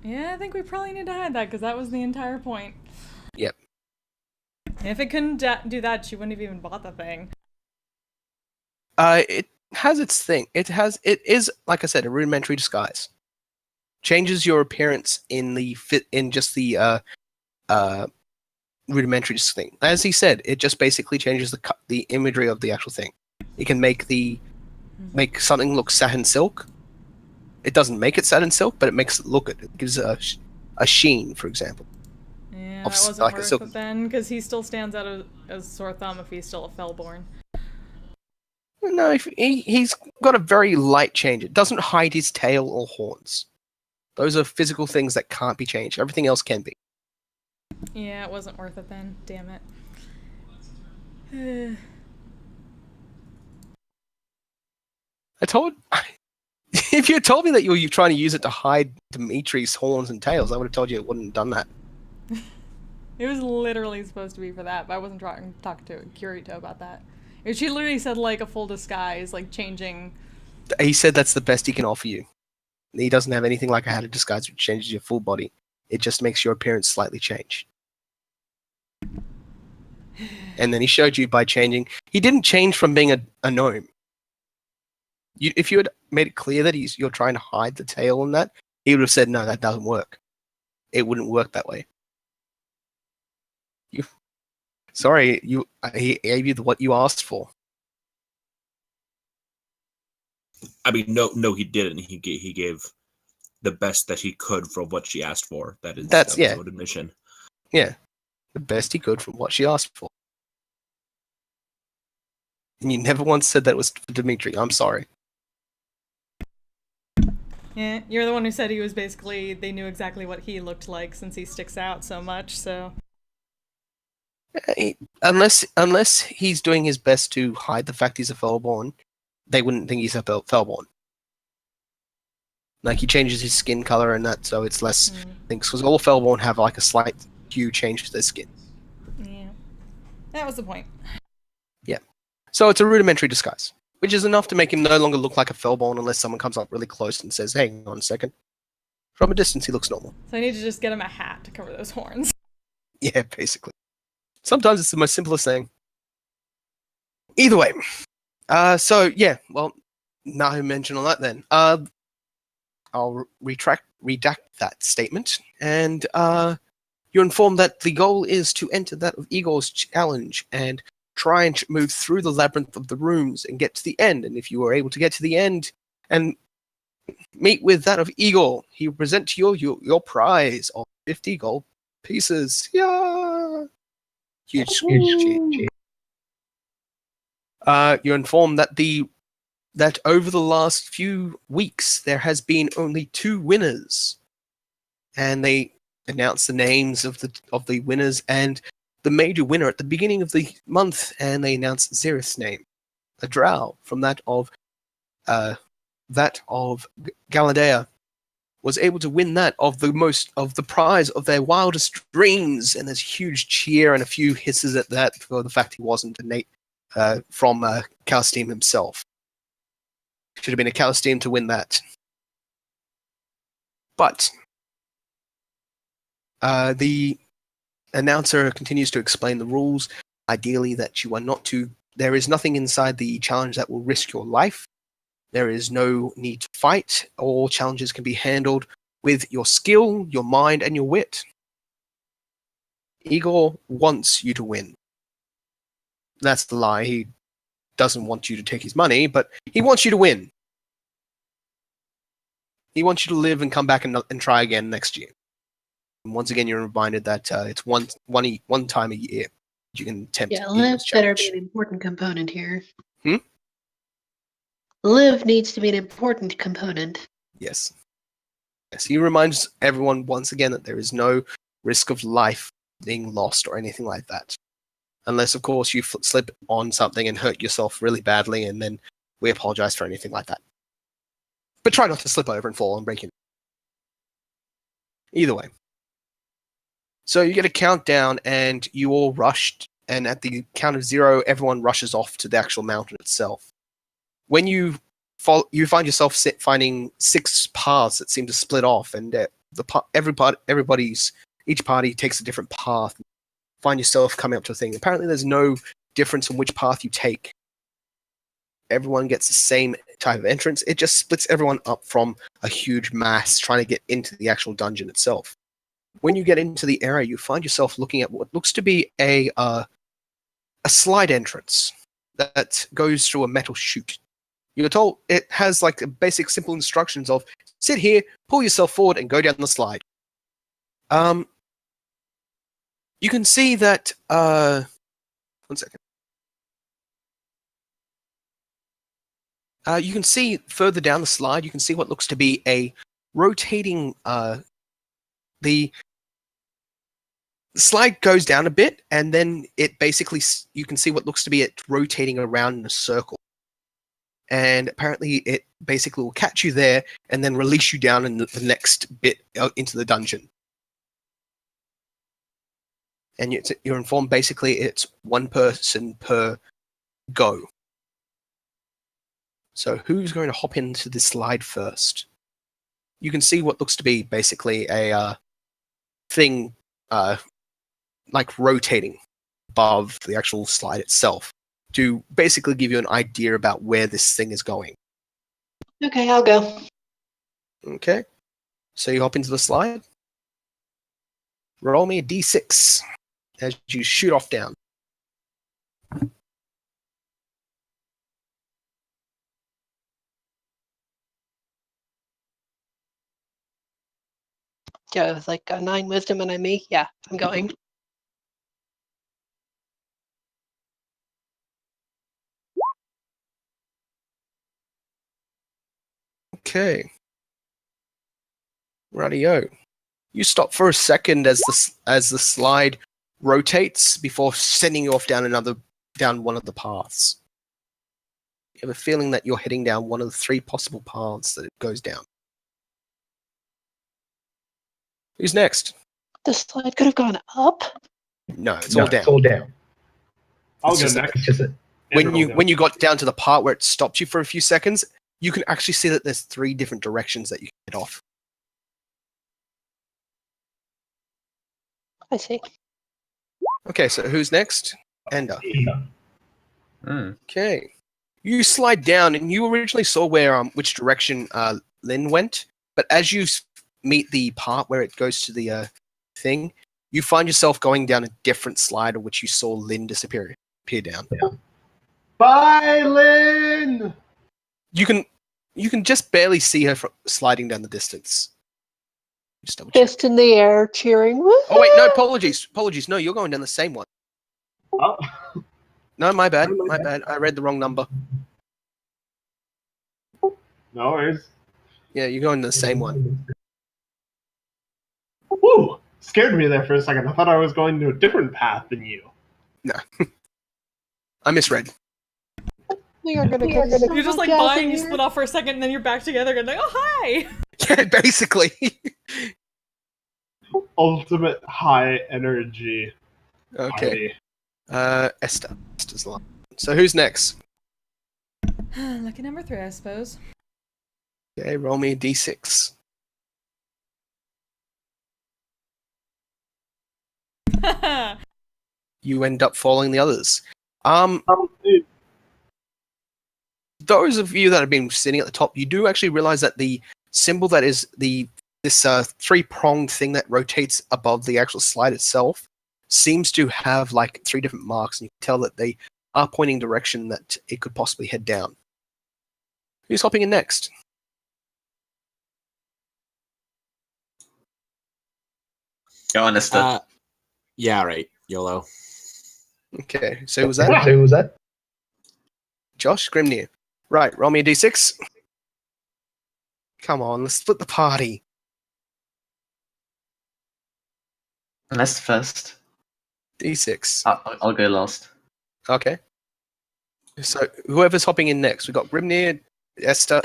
Yeah, I think we probably need to hide that, because that was the entire point. Yep. And if it couldn't do that, she wouldn't have even bought the thing. It has its thing. It is, like I said, a rudimentary disguise. Changes your appearance in just the rudimentary thing. As he said, it just basically changes the imagery of the actual thing. It can make something look satin silk. It doesn't make it satin silk, but it makes it look it. It gives a sheen, for example. Yeah, Of that wasn't like a worth silk. it then, because he still stands out as sore thumb if he's still a Fellborn. No, he's got a very light change. It doesn't hide his tail or horns. Those are physical things that can't be changed. Everything else can be. Yeah, it wasn't worth it then. Damn it. If you had told me that you were trying to use it to hide Dimitri's horns and tails, I would have told you it wouldn't have done that. It was literally supposed to be for that, but I wasn't talking to Kirito about that. She literally said, like, a full disguise, like, changing... He said that's the best he can offer you. He doesn't have anything like a how to disguise which changes your full body. It just makes your appearance slightly change. And then he showed you by changing... He didn't change from being a gnome. If you had made it clear that you're trying to hide the tail and that, he would have said, no, that doesn't work. It wouldn't work that way. He gave you what you asked for. I mean, no, he didn't. He gave the best that he could for what she asked for. That was his own admission. Yeah, the best he could from what she asked for. And you never once said that was for Dimitri. I'm sorry. Yeah, you're the one who said he was basically, they knew exactly what he looked like since he sticks out so much, so... Unless he's doing his best to hide the fact he's a Fellborn, they wouldn't think he's a Fellborn. Like, he changes his skin color and that, so it's less things. Because all Fellborn have, like, a slight hue change to their skin. Yeah. That was the point. Yeah. So it's a rudimentary disguise, which is enough to make him no longer look like a Fellborn unless someone comes up really close and says, hey, hang on a second. From a distance, he looks normal. So I need to just get him a hat to cover those horns. Yeah, basically. Sometimes it's the most simplest thing. Either way. So, yeah, well, now I mention all that then. I'll redact that statement, and you're informed that the goal is to enter that of Igor's challenge and try and move through the labyrinth of the rooms and get to the end. And if you are able to get to the end and meet with that of Igor, he will present to you your prize of 50 gold pieces. Yeah! Huge. You're informed that over the last few weeks there has been only 2 winners, and they announced the names of the winners and the major winner at the beginning of the month, and they announced Zerith's name, a drow from that of Galadea was able to win that of the prize of their wildest dreams, and there's huge cheer and a few hisses at that for the fact he wasn't from Calinstime himself. Should have been a Calinstime to win that. But the announcer continues to explain the rules. Ideally, that you are not to. There is nothing inside the challenge that will risk your life. There is no need to fight. All challenges can be handled with your skill, your mind, and your wit. Igor wants you to win. That's the lie. He doesn't want you to take his money, but he wants you to win. He wants you to live and come back and try again next year. And once again, you're reminded that it's one time a year you can attempt. Yeah, live better be an important component here. Live needs to be an important component. Yes. Yes, he reminds everyone once again that there is no risk of life being lost or anything like that. Unless, of course, you slip on something and hurt yourself really badly, and then we apologize for anything like that. But try not to slip over and fall and break in. Either way. So you get a countdown, and you all rushed, and at the count of 0, everyone rushes off to the actual mountain itself. When you find yourself finding 6 paths that seem to split off, and each party takes a different path. Find yourself coming up to a thing. Apparently, there's no difference in which path you take. everyone gets the same type of entrance. It just splits everyone up from a huge mass trying to get into the actual dungeon itself. When you get into the area, you find yourself looking at what looks to be a slide entrance that goes through a metal chute. You're told it has like basic simple instructions of sit here, pull yourself forward, and go down the slide. You can see that. 1 second. You can see further down the slide. You can see what looks to be a rotating. The slide goes down a bit, and then it basically you can see what looks to be it rotating around in a circle. And apparently, it basically will catch you there and then release you down in the next bit into the dungeon. And you're informed basically it's one person per go. So who's going to hop into this slide first? You can see what looks to be basically a thing like rotating above the actual slide itself to basically give you an idea about where this thing is going. Okay, I'll go. Okay. So you hop into the slide. Roll me a d6 as you shoot off down. Yeah, with like a 9 wisdom and I'm me. Yeah, I'm going. Okay. Rightio. You stop for a second as the slide rotates before sending you off down one of the paths. You have a feeling that you're heading down one of the 3 possible paths that it goes down. Who's next? The slide could have gone up. No, it's all down. It's all down. I'll It's go just- next. Just When you got down to the part where it stopped you for a few seconds, you can actually see that there's 3 different directions that you can get off. I see. Okay, so who's next? Ender. Mm. Okay. You slide down, and you originally saw where which direction Lynn went, but as you meet the part where it goes to the thing, you find yourself going down a different slide of which you saw Lynn disappear down. Bye, Lynn. You can just barely see her sliding down the distance. Just double check. Fist in the air, cheering. Oh wait, no, apologies. No, you're going down the same one. Oh. No, my bad. My bad. I read the wrong number. No worries. Yeah, you're going to the same one. Woo! Scared me there for a second. I thought I was going to a different path than you. No. I misread. We are gonna get so You're just like much out buying, you here. split off for a second, and then you're back together again. Like, oh hi. Yeah, basically. Ultimate high energy. Okay. Party. Esther's line. So who's next? Lucky number 3, I suppose. Okay, roll me a d6. You end up following the others. Those of you that have been sitting at the top, you do actually realize that the symbol that is this 3-pronged thing that rotates above the actual slide itself seems to have like 3 different marks, and you can tell that they are pointing direction that it could possibly head down. Who's hopping in next? Go on, Esther. Yeah, right. YOLO. Okay, so who was that? Josh Grimnir. Right, roll me a d6. Come on, let's split the party. Esther first. D6. I'll go last. Okay. So whoever's hopping in next, we've got Grimnir, Esther.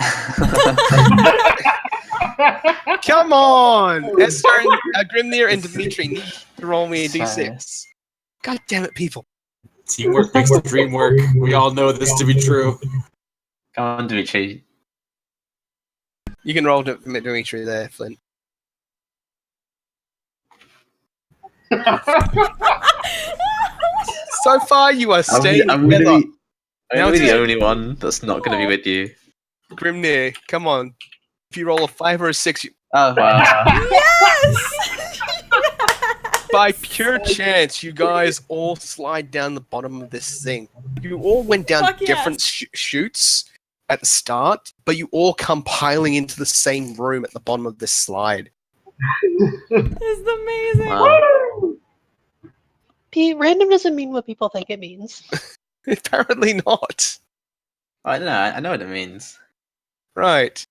Come on! Esther and Grimnir and Dimitri need to roll me a d6. God damn it, people. Teamwork makes the dream work. We all know this to be true. Come on, Dimitri. You can roll Dimitri there, Flint. So far, you are staying I'm together. I'm Now gonna be it's- the only one that's not gonna be with you. Grimnir, come on. If you roll a 5 or a 6, Oh wow. Yes! by pure chance, you guys all slide down the bottom of this thing. You all went down Fuck yes. different chutes at the start, but you all come piling into the same room at the bottom of this slide. This is amazing. Wow. Pete, random doesn't mean what people think it means. Apparently not. I don't know. I know what it means. Right.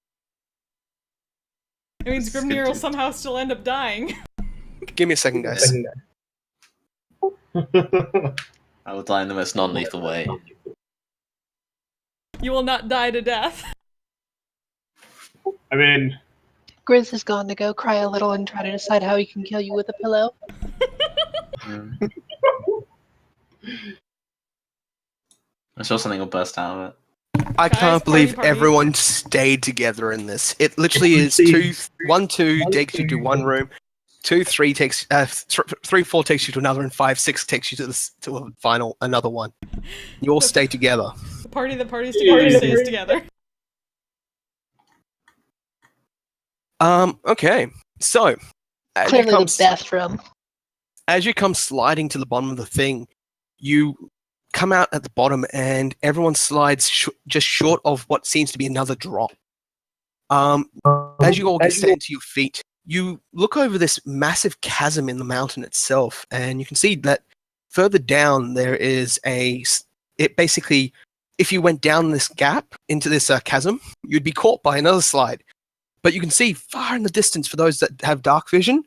It means This is Grimnir good will too. somehow still end up dying. Give me a second, guys. I will die in the most non-lethal way. You will not die to death. I mean, Grizz is gone to go cry a little and try to decide how he can kill you with a pillow. Mm. I'm sure something will burst out of it. I Guys, can't believe party. everyone stayed together in this. It literally is 1, 2 takes you to one room, 2, 3 takes 3, 4 takes you to another, and 5, 6 takes you to a final another one. You all stay together. The party that parties together stays together. Okay. So as you Clearly come the best room. as you come sliding to the bottom of the thing, you come out at the bottom, and everyone slides just short of what seems to be another drop. As you all get stand to your feet, you look over this massive chasm in the mountain itself, and you can see that further down there is it basically, if you went down this gap into this chasm, you'd be caught by another slide. But you can see far in the distance, for those that have dark vision.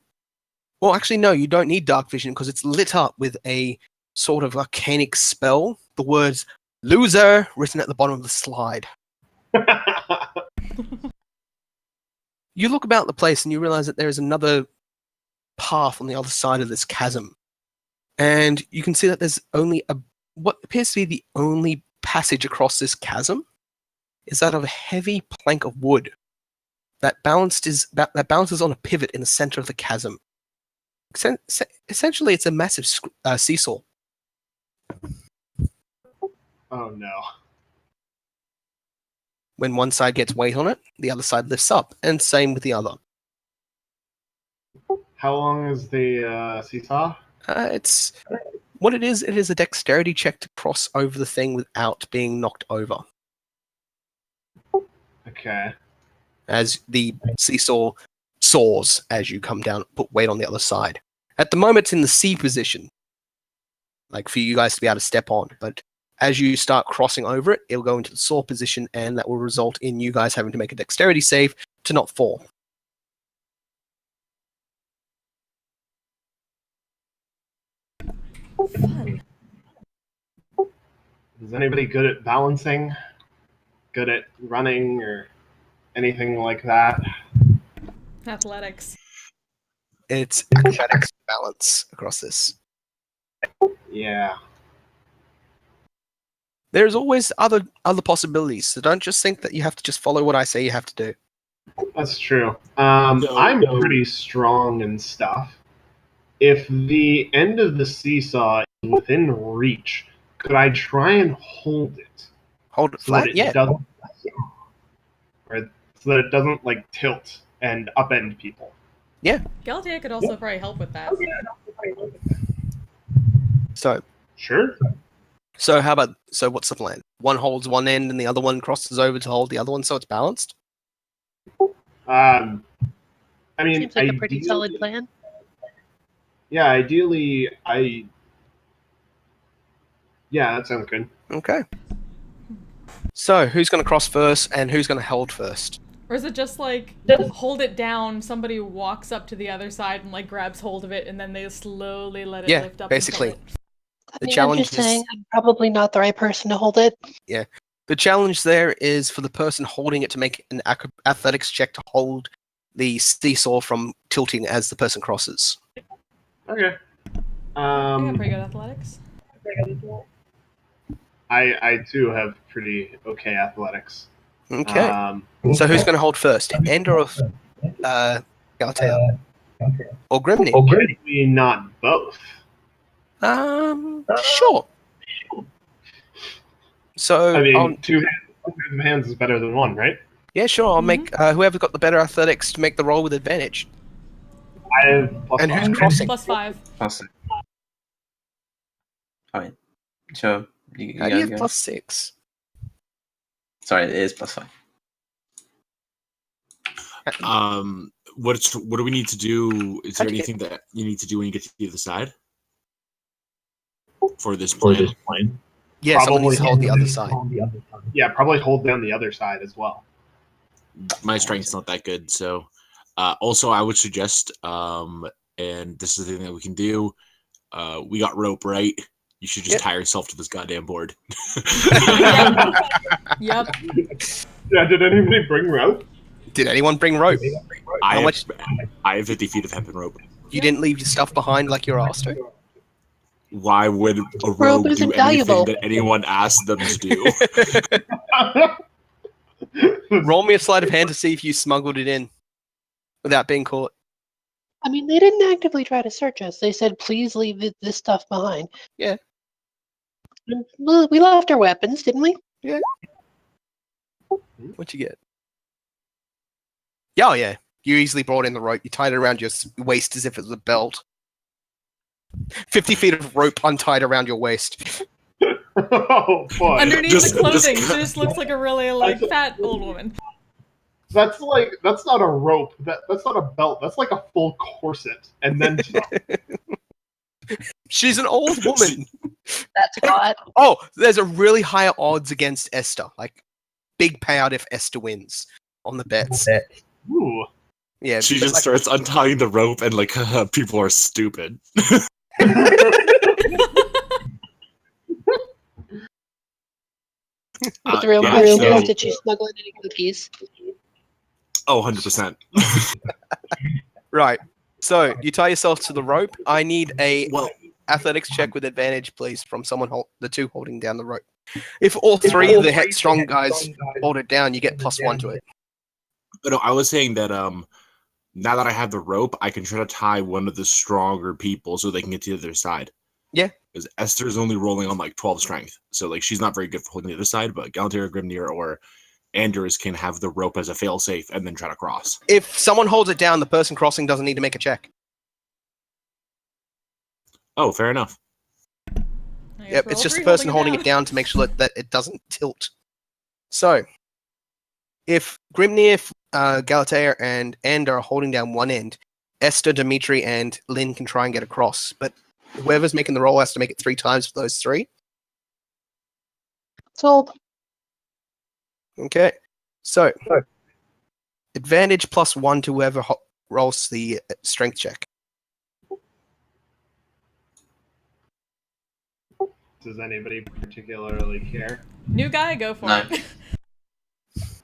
Well, actually, no, you don't need dark vision because it's lit up with a sort of arcanic spell. The words "loser" written at the bottom of the slide. You look about the place and you realize that there is another path on the other side of this chasm. And you can see that there's only what appears to be the only passage across this chasm is that of a heavy plank of wood that balances on a pivot in the center of the chasm. Essentially, it's a massive seesaw. oh no. When one side gets weight on it, the other side lifts up, and same with the other. How long is the seesaw? It's what it is. It is a dexterity check to cross over the thing without being knocked over. Okay. As the seesaw soars as you come down, put weight on the other side. At the moment, it's in the C position, like for you guys to be able to step on. But as you start crossing over it, it'll go into the soar position, and that will result in you guys having to make a dexterity save to not fall. Fun. Is anybody good at balancing? Good at running or anything like that? Athletics. It's acrobatics balance across this. Yeah. There's always other possibilities, so don't just think that you have to just follow what I say you have to do. That's true. I'm pretty strong and stuff. If the end of the seesaw is within reach, could I try and hold it Hold it so that flat, it yeah. doesn't, or so that it doesn't like tilt and upend people? Galtia could also probably help with that. Sure. So how about what's the plan? One holds one end and the other one crosses over to hold the other one, so it's balanced. I mean, Seems like a pretty solid plan. Yeah, ideally, yeah, that sounds good. Okay. So who's going to cross first and who's going to hold first? Or is it just like, hold it down, somebody walks up to the other side and like grabs hold of it, and then they slowly let it Yeah, lift up basically. and tilt The I'm challenge just saying, I'm probably not the right person to hold it. The challenge there is for the person holding it to make an athletics check to hold the seesaw from tilting as the person crosses. Okay. I got pretty good athletics. I too have pretty okay athletics. Okay. So who's going to hold first? End or Galatea? Or Grimney? Maybe not both. Sure. So, I mean, I'll- two hands is better than one, right? yeah, sure. I'll make whoever's got the better athletics to make the roll with advantage. I have plus And who's five. crossing? +5. Plus. Alright. Sure. You How do you guys have go. +6? Sorry, it is +5. What do we need to do? Is there How'd you anything that you need to do when you get to the other side for this plan? Yeah, someone needs to hold the other side. Yeah, probably hold down the other side as well. My strength's not that good, so also I would suggest, and this is the thing that we can do. We got rope, right? You should just Yep. tie yourself to this goddamn board. Yep. Yeah, did anybody bring rope? Did anyone bring rope? I How have, much? I have 50 feet of hempen rope. You didn't leave your stuff behind like you're asked to? Why would a Rope rogue is do invaluable. anything that anyone asked them to do? Roll me a sleight of hand to see if you smuggled it in without being caught. I mean, they didn't actively try to search us. They said, please leave this stuff behind. Yeah. And, well, we left our weapons, didn't we? What'd you get? Yeah, oh, yeah. You easily brought in the rope. You tied it around your waist as if it was a belt. 50 feet of rope untied around your waist. Oh boy. Underneath Just- the clothing, just- she just looks like a really fat old woman. That's not a rope. That's not a belt. That's like a full corset. And then some. She's an old woman. That's hot. Oh, there's a really high odds against Esther. Like, big payout if Esther wins on the bets. Ooh. Yeah, She because, just starts untying the rope and like people are stupid. But the real yeah, question so- is, did she smuggle in any cookies? Oh, 100%. Right. So you tie yourself to the rope. I need a Well, athletics check with advantage, please, from someone the two holding down the rope. If all three of the strong guys hold it down, you get +1 to it. no, I was saying that now that I have the rope, I can try to tie one of the stronger people so they can get to the other side. Yeah. Because Esther's only rolling on like 12 strength. So like she's not very good for holding the other side, but Galantir, Grimnir, or Anders can have the rope as a failsafe and then try to cross. If someone holds it down, the person crossing doesn't need to make a check. Oh, fair enough. I guess Yep, we're it's all just the three person holding holding it down to make sure that it doesn't tilt. So, if Grimnir, Galatea, and Ander are holding down one end, Esther, Dimitri, and Lynn can try and get across. But whoever's making the roll has to make it 3 times for those 3. Sold. Okay. So, advantage +1 to whoever rolls the strength check. Does anybody particularly care? New guy, go for No. it.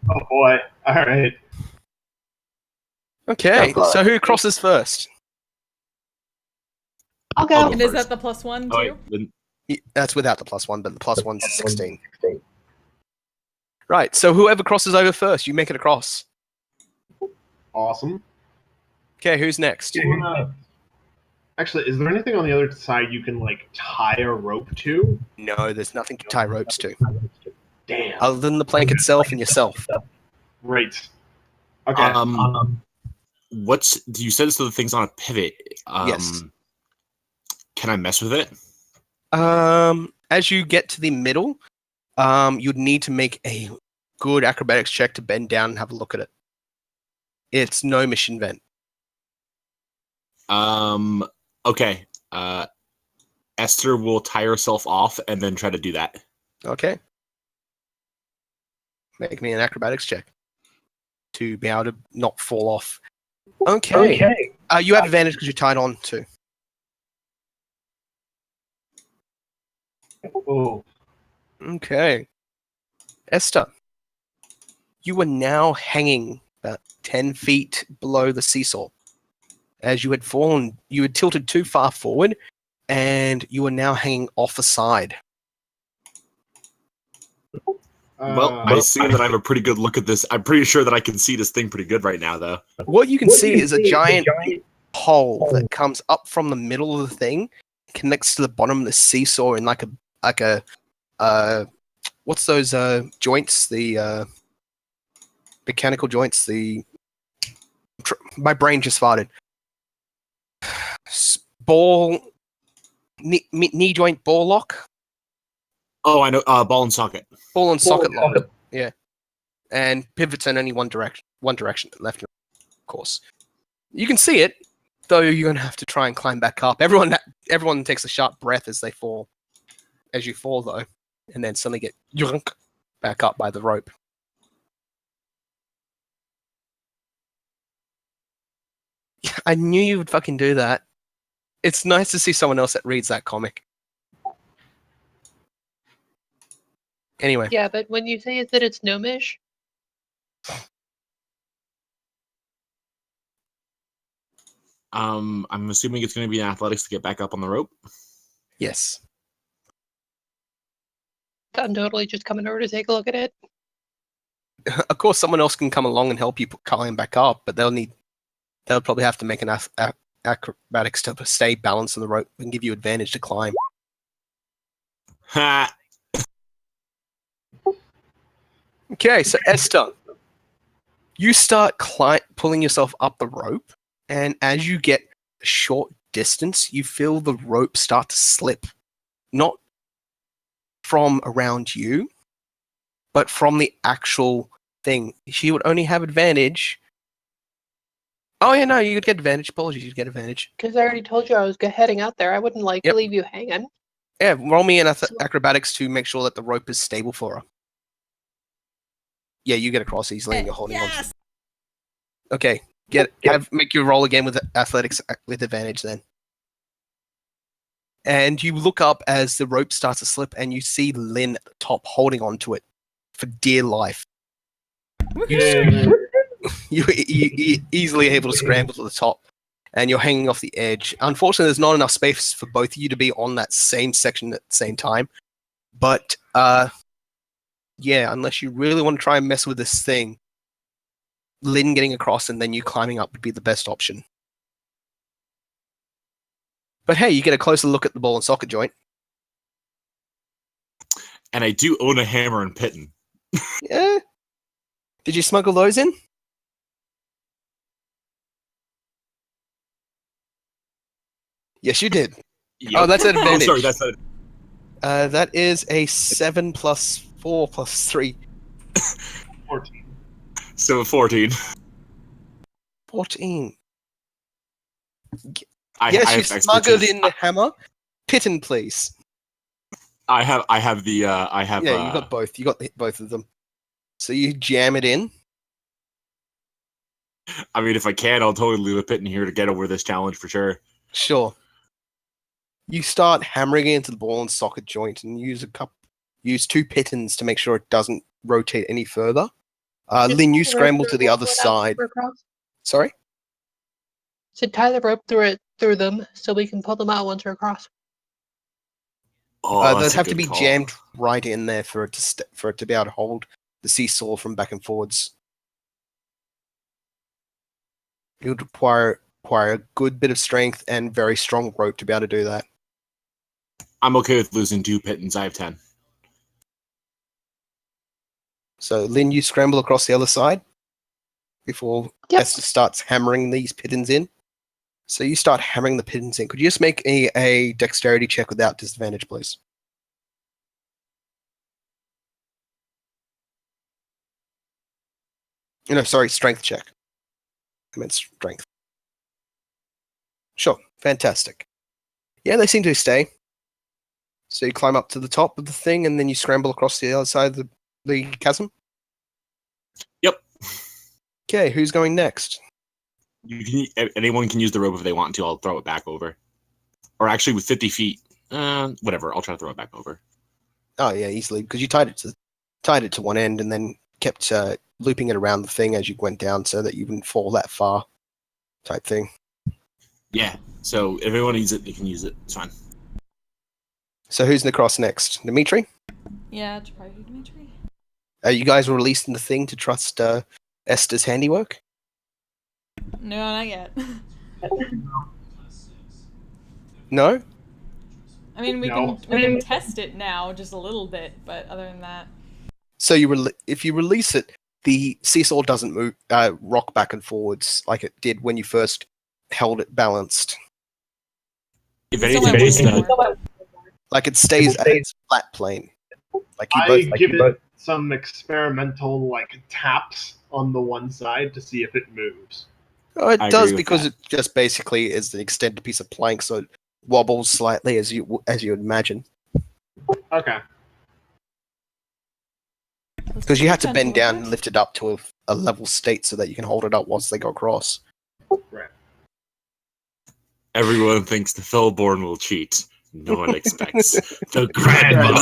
Oh boy. Alright. Okay, so who crosses first? I'll go. I'll And go is first. that the +1 Oh, too? wait, then- That's without the +1, but the +1's 16. Right, so whoever crosses over first, you make it across. Awesome. Okay, who's next? Do you wanna... Actually, is there anything on the other side you can like tie a rope to? No, there's nothing to tie ropes to, Damn. other than the plank itself and yourself. Right. Okay. What's you said so the thing's on a pivot? Yes. Can I mess with it? As you get to the middle, you'd need to make a good acrobatics check to bend down and have a look at it. It's no mission vent. Okay. Esther will tie herself off and then try to do that. Okay. Make me an acrobatics check to be able to not fall off. Okay. You have advantage because you're tied on too. Oh. Okay. Esther, you are now hanging about 10 feet below the seesaw. As you had fallen, you had tilted too far forward, and you are now hanging off a side. Well, I see that I have a pretty good look at this. I'm pretty sure that I can see this thing pretty good right now, though. What you can see is a giant hole that comes up from the middle of the thing, connects to the bottom of the seesaw in like a what's those joints? The mechanical joints. My brain just farted. Ball, knee joint ball lock. Oh, I know. Ball and socket. Ball and socket lock. Yeah, and pivots in only one direction, left and right, of course. You can see it, though. You're gonna have to try and climb back up. Everyone takes a sharp breath as they fall. As you fall, though, and then suddenly get yoink back up by the rope. I knew you would fucking do that. It's nice to see someone else that reads that comic. Anyway. Yeah, but when you say that it's gnomish, I'm assuming it's going to be in athletics to get back up on the rope. Yes. I'm totally just coming over to take a look at it. Of course, someone else can come along and help you climb back up, but they'll probably have to make an acrobatics to stay balanced on the rope and give you advantage to climb. Ha! Okay, so Esther, you start pulling yourself up the rope, and as you get a short distance, you feel the rope start to slip. Not from around you, but from the actual thing. She would only have advantage. Oh yeah, no, you'd get advantage. Apologies, you'd get advantage. Because I already told you I was heading out there. I wouldn't like to leave you hanging. Yeah, roll me an acrobatics to make sure that the rope is stable for her. Yeah, you get across easily and you're holding on. Okay, make your roll again with athletics with advantage then. And you look up as the rope starts to slip and you see Lynn at the top holding onto it for dear life. You're easily able to scramble to the top and you're hanging off the edge. Unfortunately, there's not enough space for both of you to be on that same section at the same time. But, yeah, unless you really want to try and mess with this thing, Lynn getting across and then you climbing up would be the best option. But hey, you get a closer look at the ball and socket joint. And I do own a hammer and pitton. Yeah. Did you smuggle those in? Yes, you did. Yep. Oh, that's an advantage. Oh, sorry, that's not. That is a 7 plus 4 plus 3. 14. So 14. 14. I You smuggled in the hammer. Pitton, please. I have the. Yeah, you got both. You got both of them. So you jam it in. I mean, if I can, I'll totally leave a pit in here to get over this challenge for sure. Sure. You start hammering it into the ball and socket joint and use 2 pittons to make sure it doesn't rotate any further. Lynn, you scramble to the other side. Sorry? So tie the rope through them so we can pull them out once we're across. Oh, they'd have to be jammed right in there for it to be able to hold the seesaw from back and forwards. It would require a good bit of strength and very strong rope to be able to do that. I'm okay with losing 2 pittons. I have 10. So, Lynn, you scramble across the other side before Esther starts hammering these pittons in. So you start hammering the pittons in. Could you just make a dexterity check without disadvantage, please? No, sorry, strength check. I meant strength. Sure, fantastic. Yeah, they seem to stay. So you climb up to the top of the thing, and then you scramble across the other side of the chasm? Yep. Okay, who's going next? Anyone can use the rope if they want to. I'll throw it back over. Or actually, with 50 feet, whatever. I'll try to throw it back over. Oh yeah, easily, because you tied it to one end and then kept looping it around the thing as you went down, so that you wouldn't fall that far, type thing. Yeah. So if anyone needs it, they can use it. It's fine. So who's Necros next? Dimitri? Yeah, it's probably Dimitri. Are you guys releasing the thing to trust Esther's handiwork? No, not yet. No? I mean, we can test it now just a little bit, but other than that, So if you release it, the seesaw doesn't move, rock back and forwards like it did when you first held it balanced. If It's still anything, at just one more. Like it stays at its flat plane. Like you I both. give it some experimental like taps on the one side to see if it moves. Oh, it I does agree with because that. it just basically is an extended piece of plank, so it wobbles slightly as you would imagine. Okay. Because you have to bend down and lift it up to a level state so that you can hold it up once they go across. Right. Everyone thinks the Fellborn will cheat. No one expects the grandma.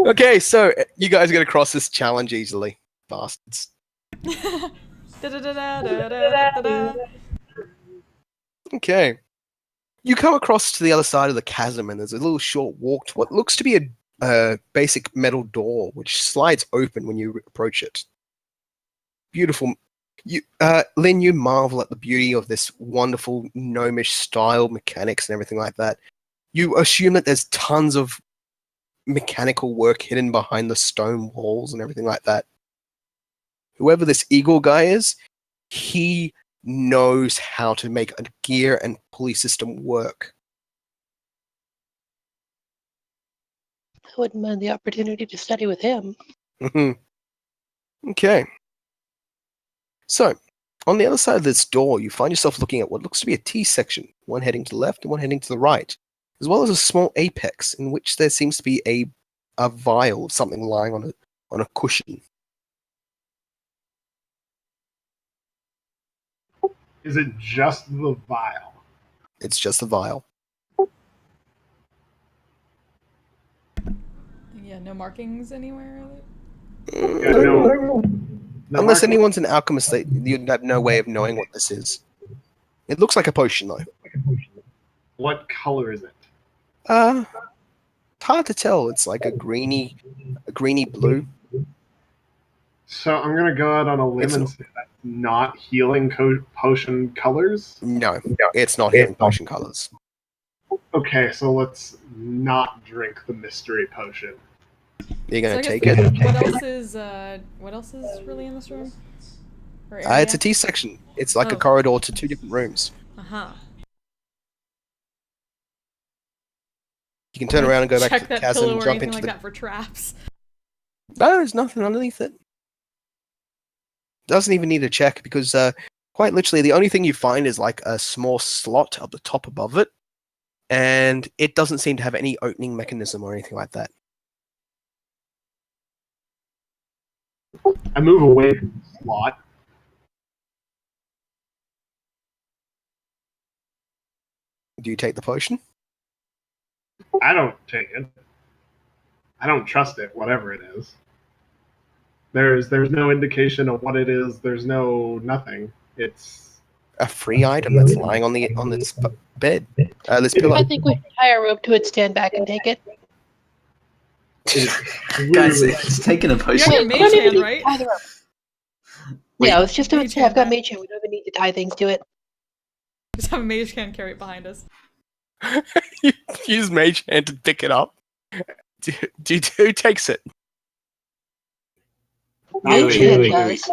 Okay, so you guys are going to cross this challenge easily, bastards. Da-da-da-da-da-da-da-da. Okay. You come across to the other side of the chasm, and there's a little short walk to what looks to be a basic metal door, which slides open when you approach it. Beautiful. Lynn, you marvel at the beauty of this wonderful gnomish style mechanics and everything like that. You assume that there's tons of mechanical work hidden behind the stone walls and everything like that. Whoever this eagle guy is, he knows how to make a gear and pulley system work. I wouldn't mind the opportunity to study with him. Okay. So, on the other side of this door, you find yourself looking at what looks to be a T section, one heading to the left and one heading to the right, as well as a small apex in which there seems to be a vial of something lying on a cushion. Is it just the vial? It's just a vial. Yeah, no markings anywhere. Yeah, no Unless marking. anyone's an alchemist, you'd have no way of knowing what this is. It looks like a potion, though. What color is it? It's hard to tell. It's like a greeny blue. So I'm gonna go out on a limb and say that's not healing potion colors. No, it's not healing potion colors. Okay, so let's not drink the mystery potion. You're gonna So I take guess it. What else is really in this room? Or It's area? a T section. It's like a Oh. corridor to two different rooms. Uh-huh. You can turn around and go back Check to the that chasm pillow and or jump anything into like the. that for traps. No, there's nothing underneath it. Doesn't even need a check because, quite literally, the only thing you find is like a small slot up the top above it, and it doesn't seem to have any opening mechanism or anything like that. I move away from the slot. Do you take the potion? I don't take it. I don't trust it, whatever it is. There's no indication of what it is. There's no nothing. It's A free item that's lying on this bed, this pillow. I think we should tie a rope to it, stand back, and take it. Guys, really it's taking a You potion. got your we mage don't even hand, need to right? tie the rope. Wait. Yeah, it's just Mage I've got hand, mage hand. We don't even need to tie things to it. Just have a mage can carry it behind us. You use mage hand to pick it up. Who takes it? Mage hand does.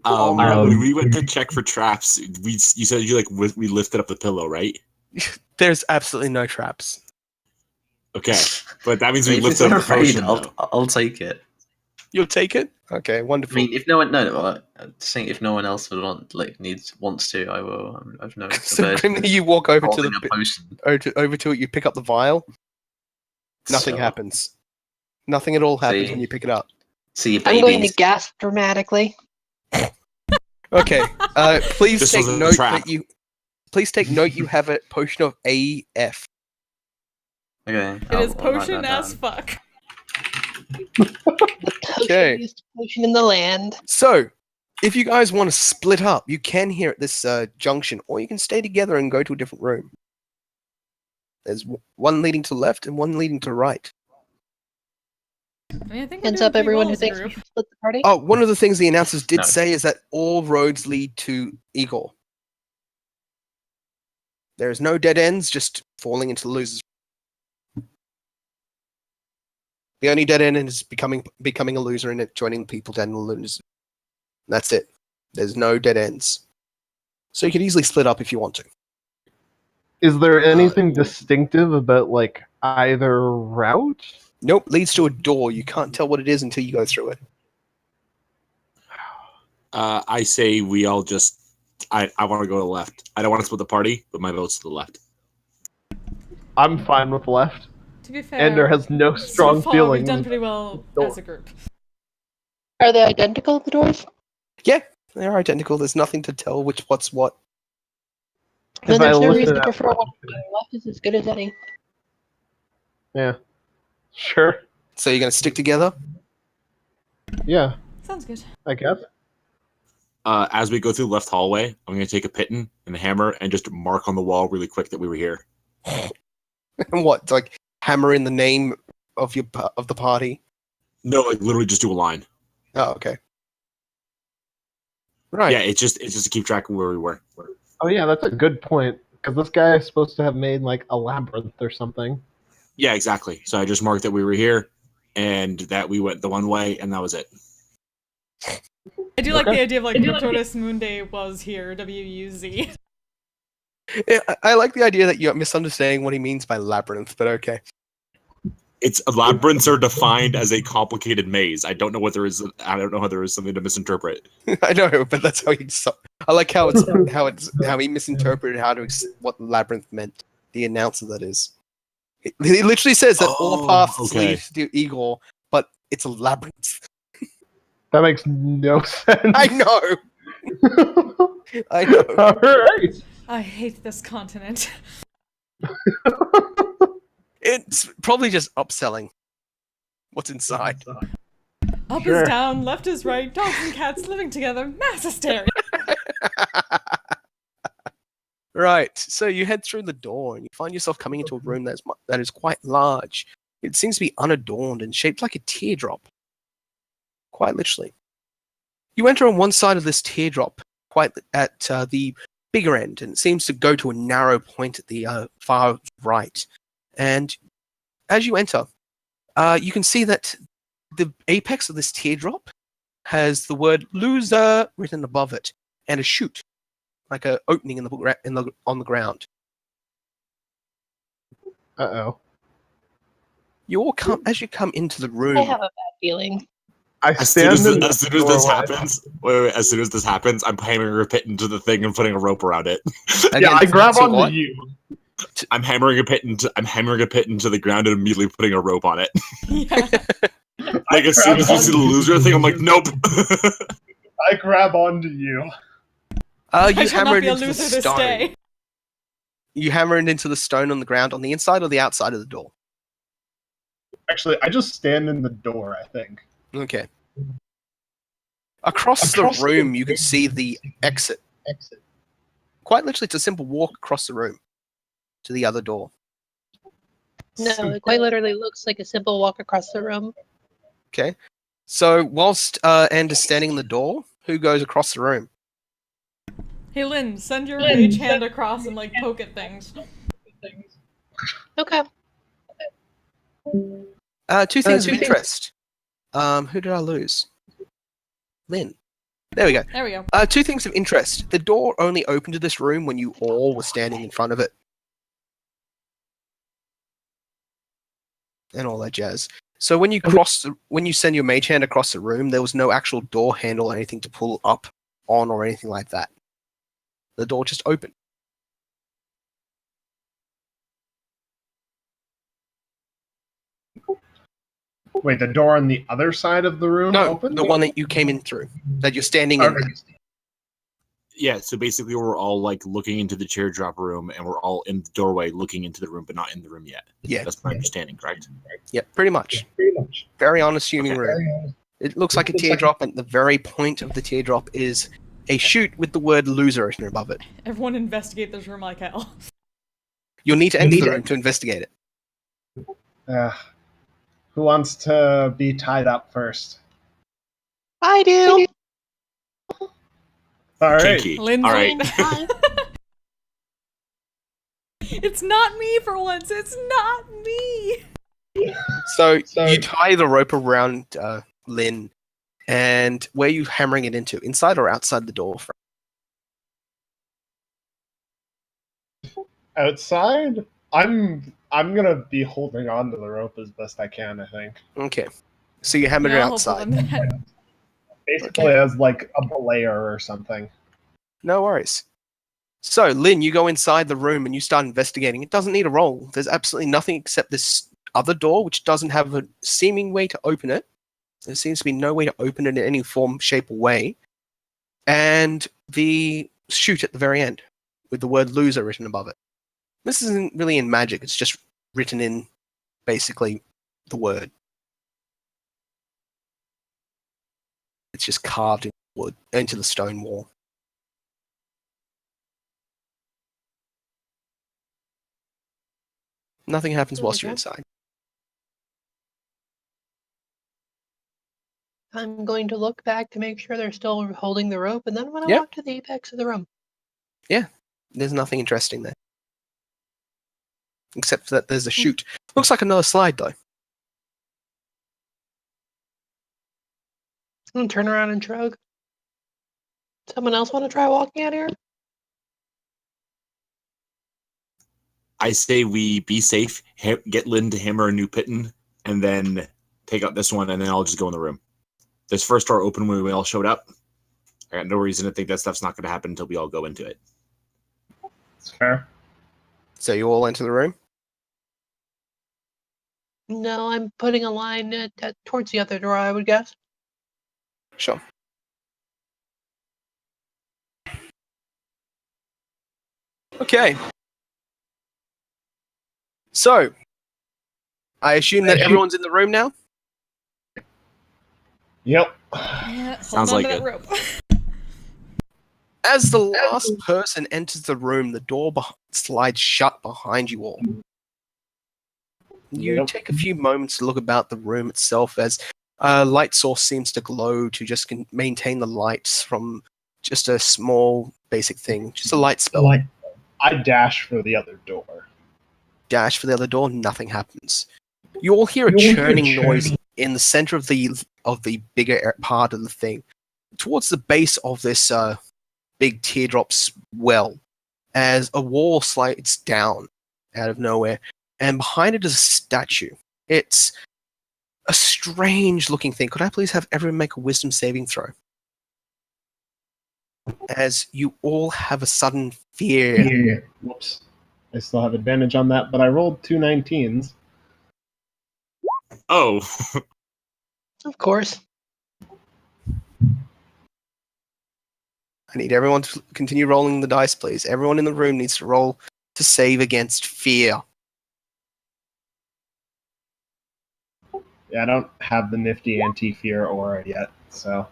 When we went to check for traps, you said we lifted up the pillow, right? There's absolutely no traps. Okay, but that means we If it's lifted up the afraid, potion. though. I'll take it. You'll take it? Okay, I wonderful. mean, if no one, no, I'm saying if no one else would wants to, I will. I've no. So aversion grimly to you walk over to holding the a potion. over to it. You pick up the vial. Nothing So, happens. Nothing at all happens See? when you pick it up. See, I'm going to babies. gasp dramatically. Okay. Please This take was a note trap. that you. Please take note you have a potion of AF. Okay. It is I'll write potion that as down. fuck. The Okay. potionest potion in the land. So, if you guys want to split up, you can here at this junction, or you can stay together and go to a different room. There's one leading to the left and one leading to the right. I mean, I think we're Hands doing up, pretty everyone well who as a thinks we group. should split the party. Oh, one of the things the announcers did No. say is that all roads lead to Igor. There is no dead ends, just falling into the losers. The only dead end is becoming a loser and it joining people down in the losers. That's it. There's no dead ends. So you could easily split up if you want to. Is there anything distinctive about like either route? Nope, leads to a door. You can't tell what it is until you go through it. I say we all just. I want to go to the left. I don't want to split the party, but my vote's to the left. I'm fine with left. To be fair, Ender has no strong so far, feelings. we've done pretty well as a group. Are they identical, the doors? Yeah, they're identical. There's nothing to tell what's what. Then If I there's no listen reason to to- prefer one. Left is as good as any. Yeah. Sure. So you're going to stick together? Yeah, Sounds good. I guess. As we go through the left hallway, I'm going to take a piton and a hammer and just mark on the wall really quick that we were here. And what? Like hammer in the name of the party? No, like literally just do a line. Oh, okay. Right. Yeah, it's just to keep track of where we were. Oh yeah, that's a good point. Because this guy is supposed to have made like a labyrinth or something. Yeah, exactly. So I just marked that we were here and that we went the one way, and that was it. I do like Okay. the idea of like Cryptonis Mundi was here, W-U-Z. Yeah, I like the idea that you're misunderstanding what he means by labyrinth, but okay. It's labyrinths are defined as a complicated maze. I don't know what there is. I don't know how there is something to misinterpret. I know, but that's how I like how how he misinterpreted what labyrinth meant. The announcer, that is. He literally says that all paths lead to Igor, but it's a labyrinth. That makes no sense. I know. I know. All right. I hate this continent. It's probably just upselling what's inside. Up Sure. is down, left is right, dogs and cats living together, mass hysteria. Right. So you head through the door and you find yourself coming into a room that is quite large. It seems to be unadorned and shaped like a teardrop. Quite literally. You enter on one side of this teardrop, quite at the bigger end, and it seems to go to a narrow point at the far right. And as you enter, you can see that the apex of this teardrop has the word "loser" written above it, and a chute, like an opening on the ground. Uh-oh. You all come as you come into the room. I have a bad feeling. As soon as this happens, I'm hammering a pit into the thing and putting a rope around it. Again, Yeah, I grab so onto what? you. I'm hammering a pit into the ground and immediately putting a rope on it. Yeah. Like as soon as you see the loser thing, I'm like, nope. I grab onto you. I You shall hammer not it be a into the loser this stone. day. You hammer it into the stone on the ground on the inside or the outside of the door. Actually, I just stand in the door, I think. Okay. Across the room, you can see the exit. Quite literally, it's a simple walk across the room to the other door. No, it quite literally looks like a simple walk across the room. Okay. So whilst End is standing in the door, who goes across the room? Hey Lynn, send your mage hand across and like poke at things. Okay. Two things of interest. Who did I lose? Lynn. There we go. There we go. Two things of interest. The door only opened to this room when you all were standing in front of it. And all that jazz. So when you send your mage hand across the room, there was no actual door handle or anything to pull up on or anything like that. The door just opened. Wait, the door on the other side of the room No, opened? the one that you came in through, that you're standing in. Okay. Yeah, so basically we're all like looking into the teardrop room and we're all in the doorway looking into the room but not in the room yet. Yeah, That's my understanding, correct? yeah, pretty much. Very unassuming room. It looks like a teardrop, and the very point of the teardrop is a chute with the word "loser" written above it. Everyone investigate this room like hell. You'll need to enter the room to investigate it. Who wants to be tied up first? I do. All right. Kinky. Lynn's All right. It's not me for once. It's not me. So you tie the rope around Lynn, and where are you hammering it into? Inside or outside the door? Outside, I'm gonna be holding on to the rope as best I can. I think Okay. So you hammered it Yeah, I'll help outside. with that. basically as like a belayer or something. No worries. So, Lynn, you go inside the room and you start investigating. It doesn't need a roll. There's absolutely nothing except this other door, which doesn't have a seeming way to open it. There seems to be no way to open it in any form, shape, or way. And the chute at the very end, with the word loser written above it. This isn't really in magic. It's just written in, basically, the word. It's just carved in wood, into the stone wall. Nothing happens whilst you're Okay. inside. I'm going to look back to make sure they're still holding the rope, and then I'm going to Yep. walk to the apex of the room. There's nothing interesting there. Except that there's a chute. Looks like another slide, though. I'm going to turn around and shrug. Someone else want to try walking out here? I say we be safe, get Lynn to hammer a new pitten, and then take out this one, and then I'll just go in the room. This first door opened when we all showed up. I got no reason to think that stuff's not going to happen until we all go into it. It's fair. So you all enter the room? No, I'm putting a line towards the other door, I would guess. Sure. Okay. So, I assume that everyone's in the room now? Yep. Yeah, hold Sounds on like to that it. rope. As the last person enters the room, the door slides shut behind you all. You Yep. take a few moments to look about the room itself as a light source seems to glow to just maintain the lights from just a small basic thing, just a light spell. I dash for the other door. Dash for the other door, nothing happens. You all hear a churning noise in the center of the bigger part of the thing, towards the base of this big teardrops well, as a wall slides down out of nowhere, and behind it is a statue. It's a strange looking thing. Could I please have everyone make a wisdom saving throw? As you all have a sudden fear. Whoops. I still have advantage on that, but I rolled 2 19s. Oh, Of course. I need everyone to continue rolling the dice, please. Everyone in the room needs to roll to save against fear. Yeah, I don't have the nifty anti-fear aura yet, so...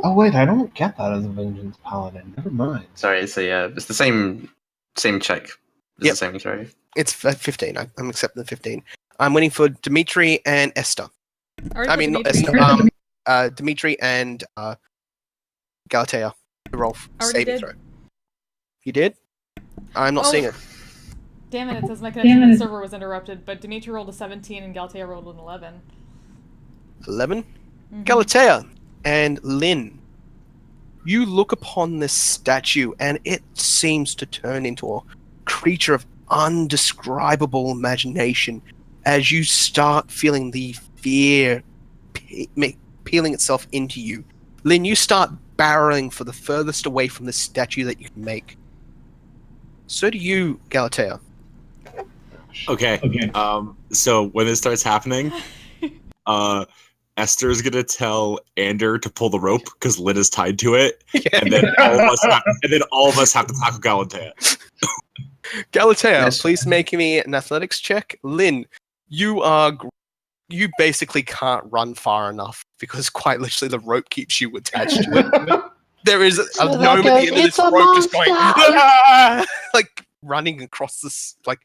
Oh wait, I don't get that as a Vengeance Paladin. Never mind. Sorry, so yeah, it's the same check. It's Yep. the same throw. It's 15. I'm accepting the 15. I'm waiting for Dimitri and Esther. Already I put mean, not Dimitri Esther. in. Dimitri and Galatea to roll Already saving did. throw. You did? I'm not Oh. seeing it. Damn it, it says my connection to the server was interrupted, but Dimitri rolled a 17 and Galtea rolled an 11. 11? Mhm. Galatea and Lynn, you look upon this statue and it seems to turn into a creature of undescribable imagination as you start feeling the fear peeling itself into you. Lynn, you start barreling for the furthest away from the statue that you can make. So do you, Galatea. okay. So when this starts happening, Esther's gonna tell Ander to pull the rope because Lynn is tied to it, and then all of us have to tackle Galatea. Galatea, Yes. please make me an athletics check. Lynn, you basically can't run far enough because quite literally the rope keeps you attached to it. There is a So that gnome at the goes, end of "It's this a rope just going, monster!" "Ah!" like running across this, like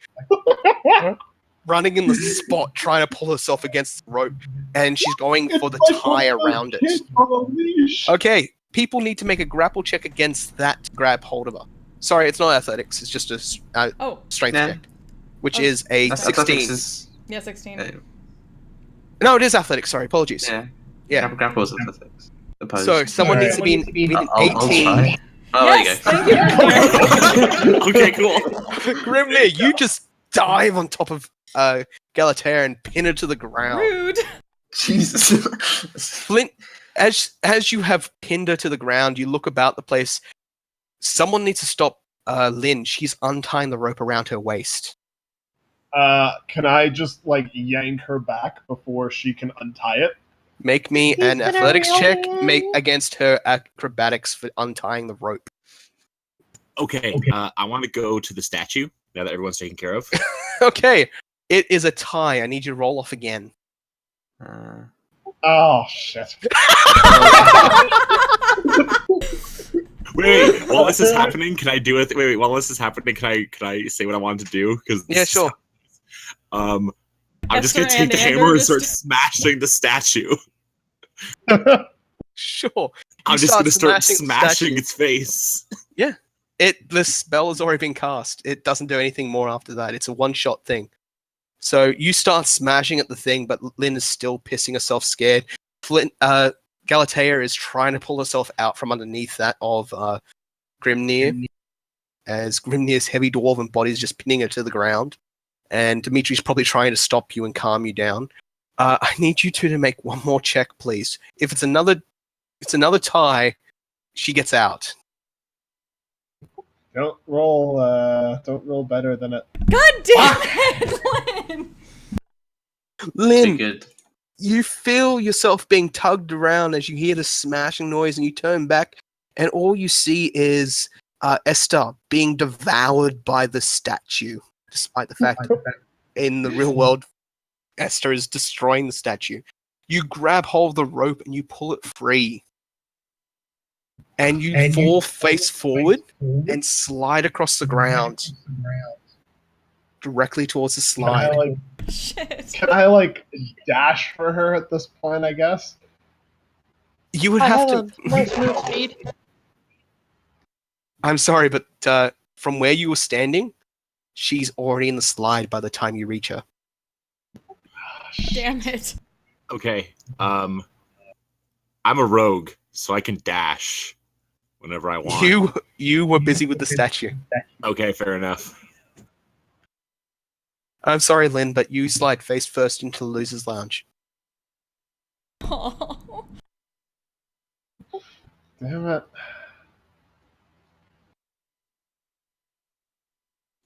running in the spot, trying to pull herself against the rope, and she's going for the tie around it. Okay, people need to make a grapple check against that to grab hold of her. Sorry, it's not athletics. It's just a Oh, strength Yeah. check, which Oh, is a that's- 16. Athletics is yeah, 16. No, it is athletics. Sorry, apologies. Yeah. Yeah. Grapples athletics. Opposed. So someone Alright. needs to be in I'll 18. try. Oh, Yes, there thank you, Grimnir. Okay, cool. Grimnir, you just dive on top of Galatea and pin her to the ground. Rude. Jesus. Flint, as you have pinned her to the ground, you look about the place. Someone needs to stop Lynn. She's untying the rope around her waist. Can I just like yank her back before she can untie it? Make me He's an gonna athletics reel check me make in. against her acrobatics for untying the rope. Okay, I want to go to the statue now that everyone's taken care of. Okay, it is a tie. I need you to roll off again. Oh shit! Wait, while this is happening, can I do it? Wait, while this is happening, can I say what I wanted to do? Because Yeah, sure. I'm just Esther gonna take and the Ander hammer and just- start smashing the statue. Sure. I'm just gonna start smashing the its face. The spell has already been cast. It doesn't do anything more after that. It's a one-shot thing. So you start smashing at the thing, but Lynn is still pissing herself scared. Galatea is trying to pull herself out from underneath that of Grimnir, as Grimnir's heavy dwarven body is just pinning her to the ground. And Dimitri's probably trying to stop you and calm you down. I need you two to make one more check, please. If it's another tie, she gets out. Don't roll better than it. God damn it, Lynn. Too Lynn, good. you feel yourself being tugged around as you hear the smashing noise, and you turn back, and all you see is Esther being devoured by the statue, despite the fact that in the real world, Esther is destroying the statue. You grab hold of the rope and you pull it free. And you fall face forward and slide across the ground directly towards the slide. Shit. Can I like dash for her at this point? I guess. You would I have have to. a nice move speed. I'm sorry, but from where you were standing, she's already in the slide by the time you reach her. Damn it. Okay, I'm a rogue, so I can dash whenever I want. You were busy with the statue. Okay, fair enough. I'm sorry, Lynn, but you slide face first into the loser's lounge. Oh. Damn it!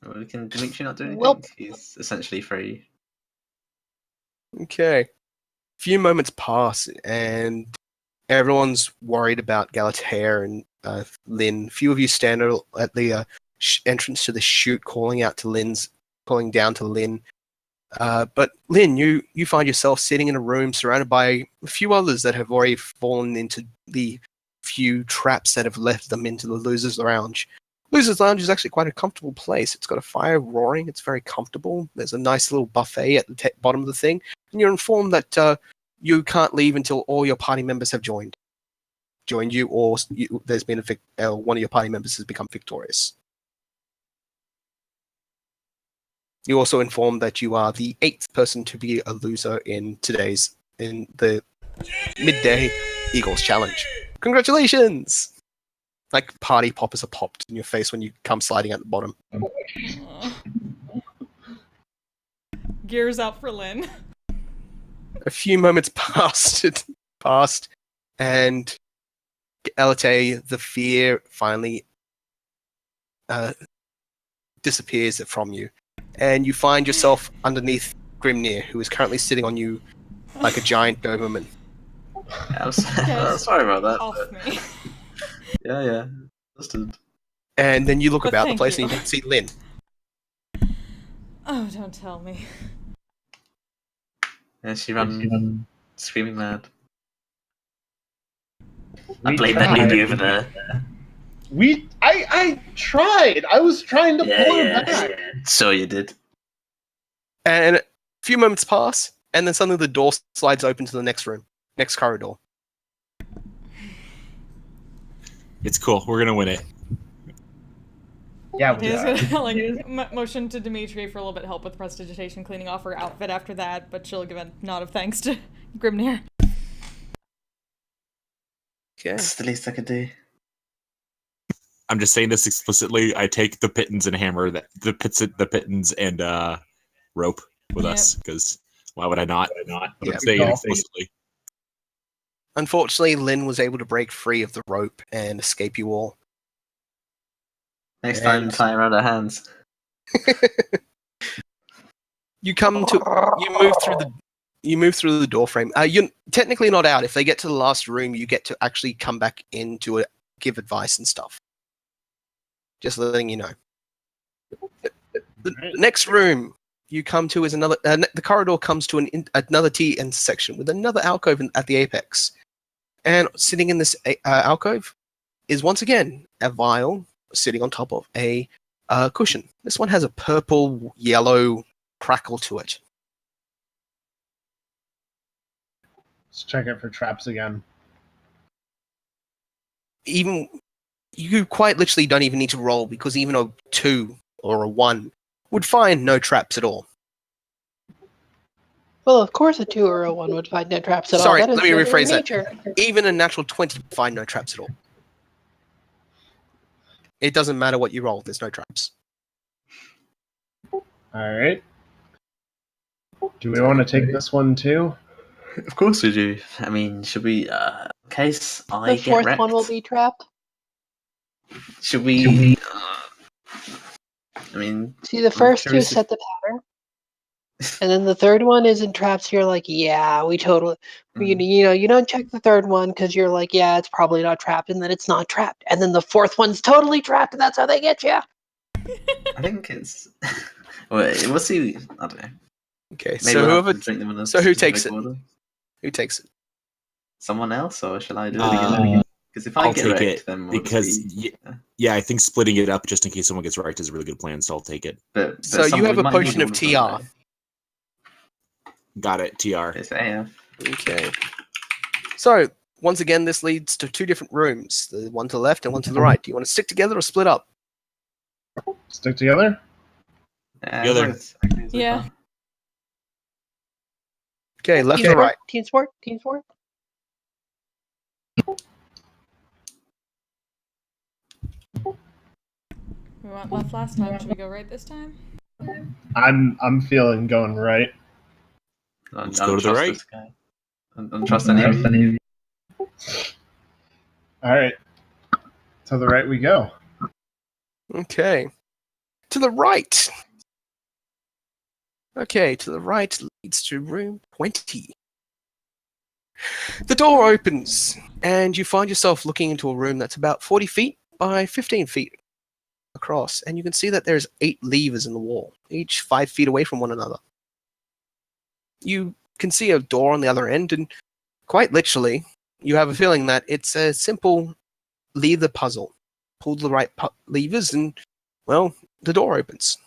Well, can Dimitri not do anything? Well- He's essentially free. Okay. A few moments pass, and everyone's worried about Galatea and Lynn. A few of you stand at the entrance to the chute, calling down to Lynn. But Lynn, you find yourself sitting in a room surrounded by a few others that have already fallen into the few traps that have left them into the Losers Lounge. Losers Lounge is actually quite a comfortable place. It's got a fire roaring. It's very comfortable. There's a nice little buffet at the bottom of the thing. And you're informed that you can't leave until all your party members have joined you, or there's been one of your party members has become victorious. You also informed that you are the 8th person to be a loser in the midday Eagles Challenge. Congratulations! Like party poppers are popped in your face when you come sliding at the bottom. Aw. Gears up for Lynn. A few moments passed, and Galatea, the fear finally disappears from you, and you find yourself underneath Grimnir, who is currently sitting on you like a giant Doberman. I'm sorry about that. Off but- me. Yeah. Understood. And then you look But about the thank place you. and you can see Lynn. Oh, don't tell me. Yeah, she ran screaming mad. I We blame that tried. lady over there. I tried. I was trying to pull her back. So you did. And a few moments pass, and then suddenly the door slides open to the next corridor. It's cool. We're gonna win it. Yeah, He's gonna like motion to Dimitri for a little bit help with prestidigitation, cleaning off her outfit after that, but she'll give a nod of thanks to Grimnir. Okay. That's the least I could do. I'm just saying this explicitly. I take the pittance and hammer, the pittance and rope with us, because why would I not? But Yeah. I'm saying it explicitly. Unfortunately, Lynn was able to break free of the rope and escape you all. Next time, tie around our hands. You move through the door frame. You're technically not out. If they get to the last room, you get to actually come back in to give advice and stuff. Just letting you know. The next room you come to is another. The corridor comes to another T intersection with another alcove at the apex, and sitting in this alcove is once again a vial sitting on top of a cushion. This one has a purple yellow crackle to it. Let's check it for traps again. Even you quite literally don't even need to roll, because even a 2 or a 1 would find no traps at all. Well, of course a 2 or a 1 would find no traps at Sorry, all. That is let me their rephrase that. nature. Even a natural 20 would find no traps at all. It doesn't matter what you roll, there's no traps. Alright. Do we want to take this one too? Of course we do. I mean, should we, in case I The get fourth wrecked, one will be trapped. should we, I mean... See, the I'm first 2 curious if- set the pattern. And then the third one is in traps. You're like, yeah, we totally, you don't check the third one because you're like, yeah, it's probably not trapped, and then it's not trapped, and then the fourth one's totally trapped, and that's how they get you. I think it's... well, we'll see. I don't know. Okay, Maybe so we'll have whoever. to drink them in a So who takes specific it? order. Who takes it? Someone else, or shall I do it again? Because if I I'll get take wrecked, it then we'll because be... yeah, I think splitting it up just in case someone gets wrecked is a really good plan. So I'll take it. But So you have we a might need potion of one TR. them, Got it. TR. It's AF. Okay. So, once again, this leads to 2 different rooms. The one to the left and one to the right. Do you want to stick together or split up? Stick together? Together. Yeah. Okay, left Team or right? sport? Team sport? We went left last time. Should we go right this time? I'm feeling going right. Let's go to the right. This guy. I don't trust any of you. Alright. To the right we go. Okay. To the right. Okay, to the right leads to room 20. The door opens, and you find yourself looking into a room that's about 40 feet by 15 feet across, and you can see that there's 8 levers in the wall, each 5 feet away from one another. You can see a door on the other end, and quite literally, you have a feeling that it's a simple lever puzzle. Pull the right levers, and, well, the door opens.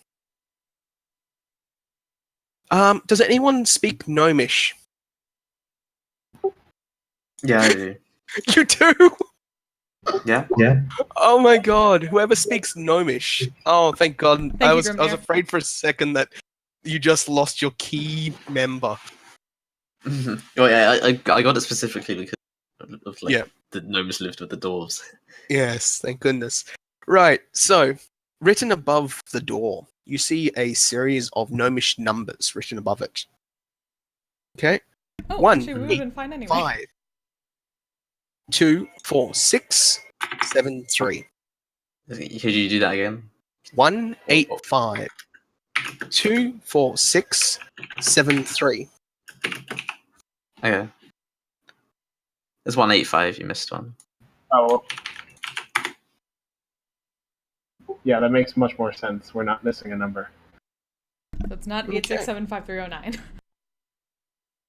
Does anyone speak Gnomish? Yeah, I do. You do? Yeah? Oh my god, whoever speaks Gnomish. Oh, thank god. Thank I you, was Grimnir. afraid for a second that you just lost your key member. Well, yeah, I got it specifically because of like, Yeah. the gnomes lived with the dwarves. Yes, thank goodness. Right, so, written above the door, you see a series of Gnomish numbers written above it. Okay? Oh, 1, actually, we would have been fine anyway. 5, 2, 4, 6, 7, 3. Could you do that again? 1, 8, 5. 2, 4, 6, 7, 3. Okay. There's 185, you missed one. Oh, well. Yeah, that makes much more sense. We're not missing a number. So it's not 8675309.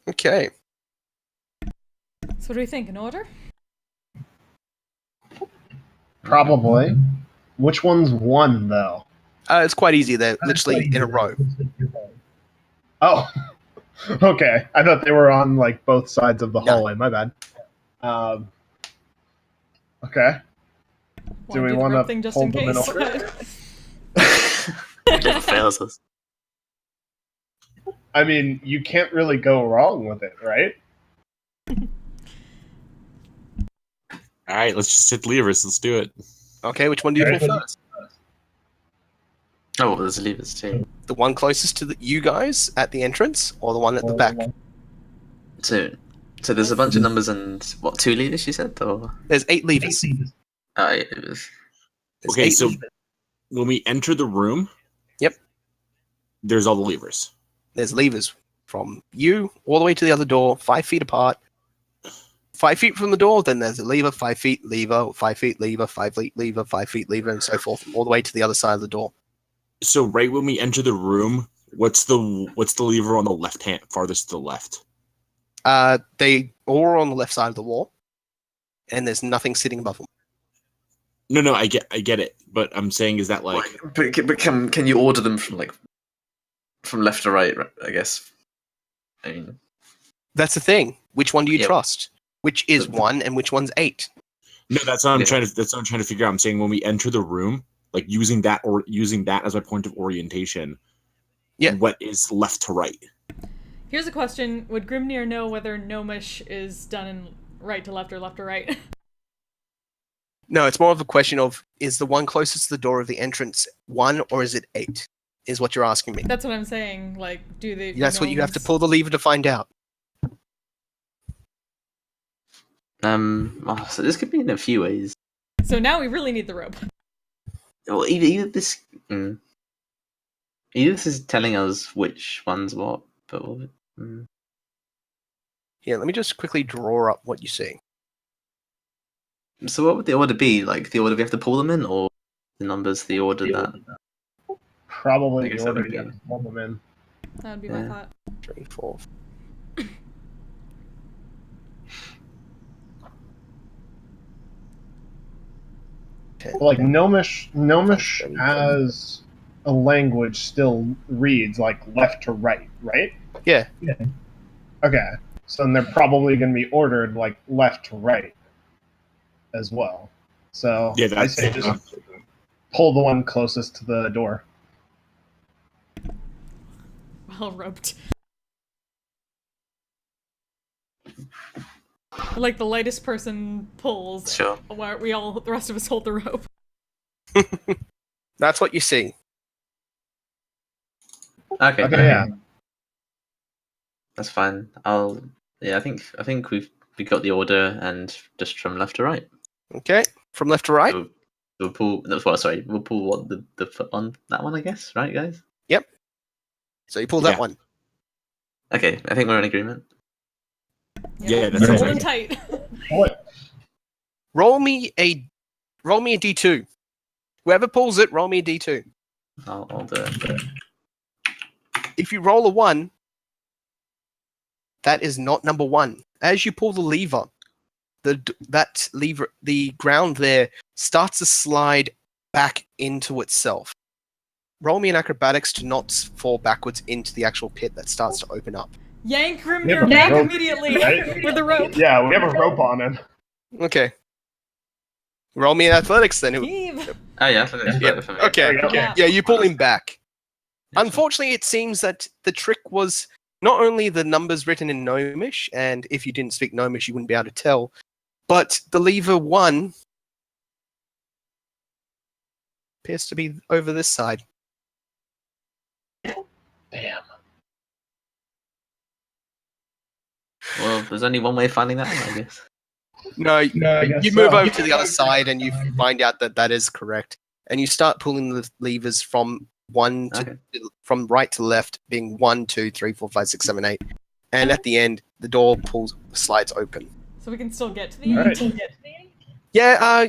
Okay. So what do we think? In order? Probably. Which one's 1, though? It's quite easy. They're literally in a row. Oh. Okay. I thought they were on, like, both sides of the hallway. My bad. Okay. Do we Wanna want the to thing just pull in them in case? order? fails us. I mean, you can't really go wrong with it, right? All right, let's just hit levers. Let's do it. Okay, which one do you pull Alright. first? Oh, there's levers too. The one closest to you guys at the entrance, or the one at the back? So there's a bunch of numbers and what? 2 levers you said, or There's 8 levers. 8 levers. There's Okay, 8 so levers. when we enter the room, Yep. there's all the levers. There's levers from you all the way to the other door, 5 feet apart. 5 feet from the door, then there's a lever, 5 feet, lever, 5 feet, lever, 5 feet, lever, 5 feet, lever, and so forth, all the way to the other side of the door. So right when we enter the room, what's the lever on the left hand, farthest to the left? They all are on the left side of the wall, and there's nothing sitting above them. No, I get it, but I'm saying is that like But can you order them from left to right? I guess. I mean, That's the thing. Which one do you Yep. trust? Which is 1 and which one's 8? no, that's what I'm Yeah. trying to figure out. I'm saying when we enter the room, like using that as my point of orientation. Yeah. What is left to right? Here's a question: would Grimnir know whether Gnomish is done in right to left or left to right? No, it's more of a question of, is the one closest to the door of the entrance 1 or is it 8? Is what you're asking me. That's what I'm saying. Like, do they? That's what you have to gnomes- pull the lever to find out. so this could be in a few ways. So now we really need the rope. Well, either this, either this is telling us which one's what, but Here, let me just quickly draw up what you see. so what would the order be? Like the order we have to pull them in, or the numbers, the order that? Probably I guess the that order would you be- have to pull them in. That would be Yeah. my thought. 3, 4. 10. Like Gnomish 32. has a language still reads like left to right, right? Yeah. Okay, so then they're probably going to be ordered like left to right as well. So Yeah, I that's say just pull the one closest to the door. Well roped. Like the lightest person pulls, Sure. while the rest of us hold the rope. That's what you see. Okay. Okay, yeah. That's fine. I think we got the order, and just from left to right. Okay. From left to right? So we'll pull. That's what. Sorry, we'll pull what the foot on that one, I guess. Right, guys. So you pull that Yeah. one. Okay, I think we're in agreement. Yeah, that's Hold right. him tight. What? Roll me a D2. Whoever pulls it, roll me a D2. I'll do it. If you roll a 1, that is not number 1. As you pull the lever, the ground there starts to slide back into itself. Roll me an acrobatics to not fall backwards into the actual pit that starts to open up. Yank Yeah, Grimnir but back rope, immediately right? with the rope. Yeah, we have a rope on him. Okay. Roll me an athletics then. Heave. Oh yeah, for me. Okay. Yeah. Yeah, you pull him back. Unfortunately, it seems that the trick was not only the numbers written in Gnomish, and if you didn't speak Gnomish, you wouldn't be able to tell, but the lever 1 appears to be over this side. Damn. Well, there's only one way of finding that out, I guess. No, I guess you move so. over to the other side and you find out that that is correct. And you start pulling the levers from from right to left, being 1, 2, 3, 4, 5, 6, 7, 8. And at the end, the door slides open. So we can still get to the All end. right. Yeah,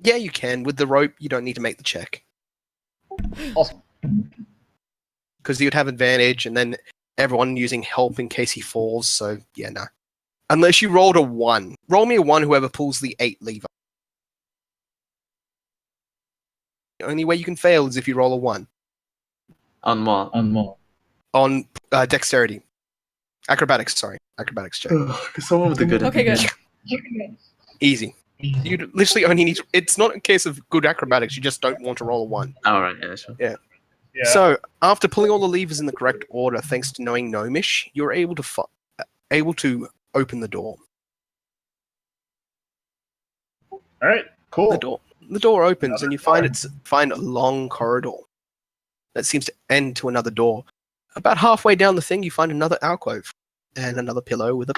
yeah, you can. With the rope, you don't need to make the check. Awesome. Because you'd have advantage, and then everyone using help in case he falls, so yeah, no. Unless you rolled a 1. Roll me a 1, whoever pulls the 8 lever. The only way you can fail is if you roll a 1. On what? On dexterity. Acrobatics, sorry. Acrobatics check. Someone with a good. Okay, good. Easy. You literally only need to, it's not a case of good acrobatics, you just don't want to roll a 1. All right, yeah, sure. Yeah. So, after pulling all the levers in the correct order, thanks to knowing Gnomish, you're able to open the door. All right. Cool. The door opens, and you Another find a long corridor that seems to end to another door. About halfway down the thing, you find another alcove and another pillow with a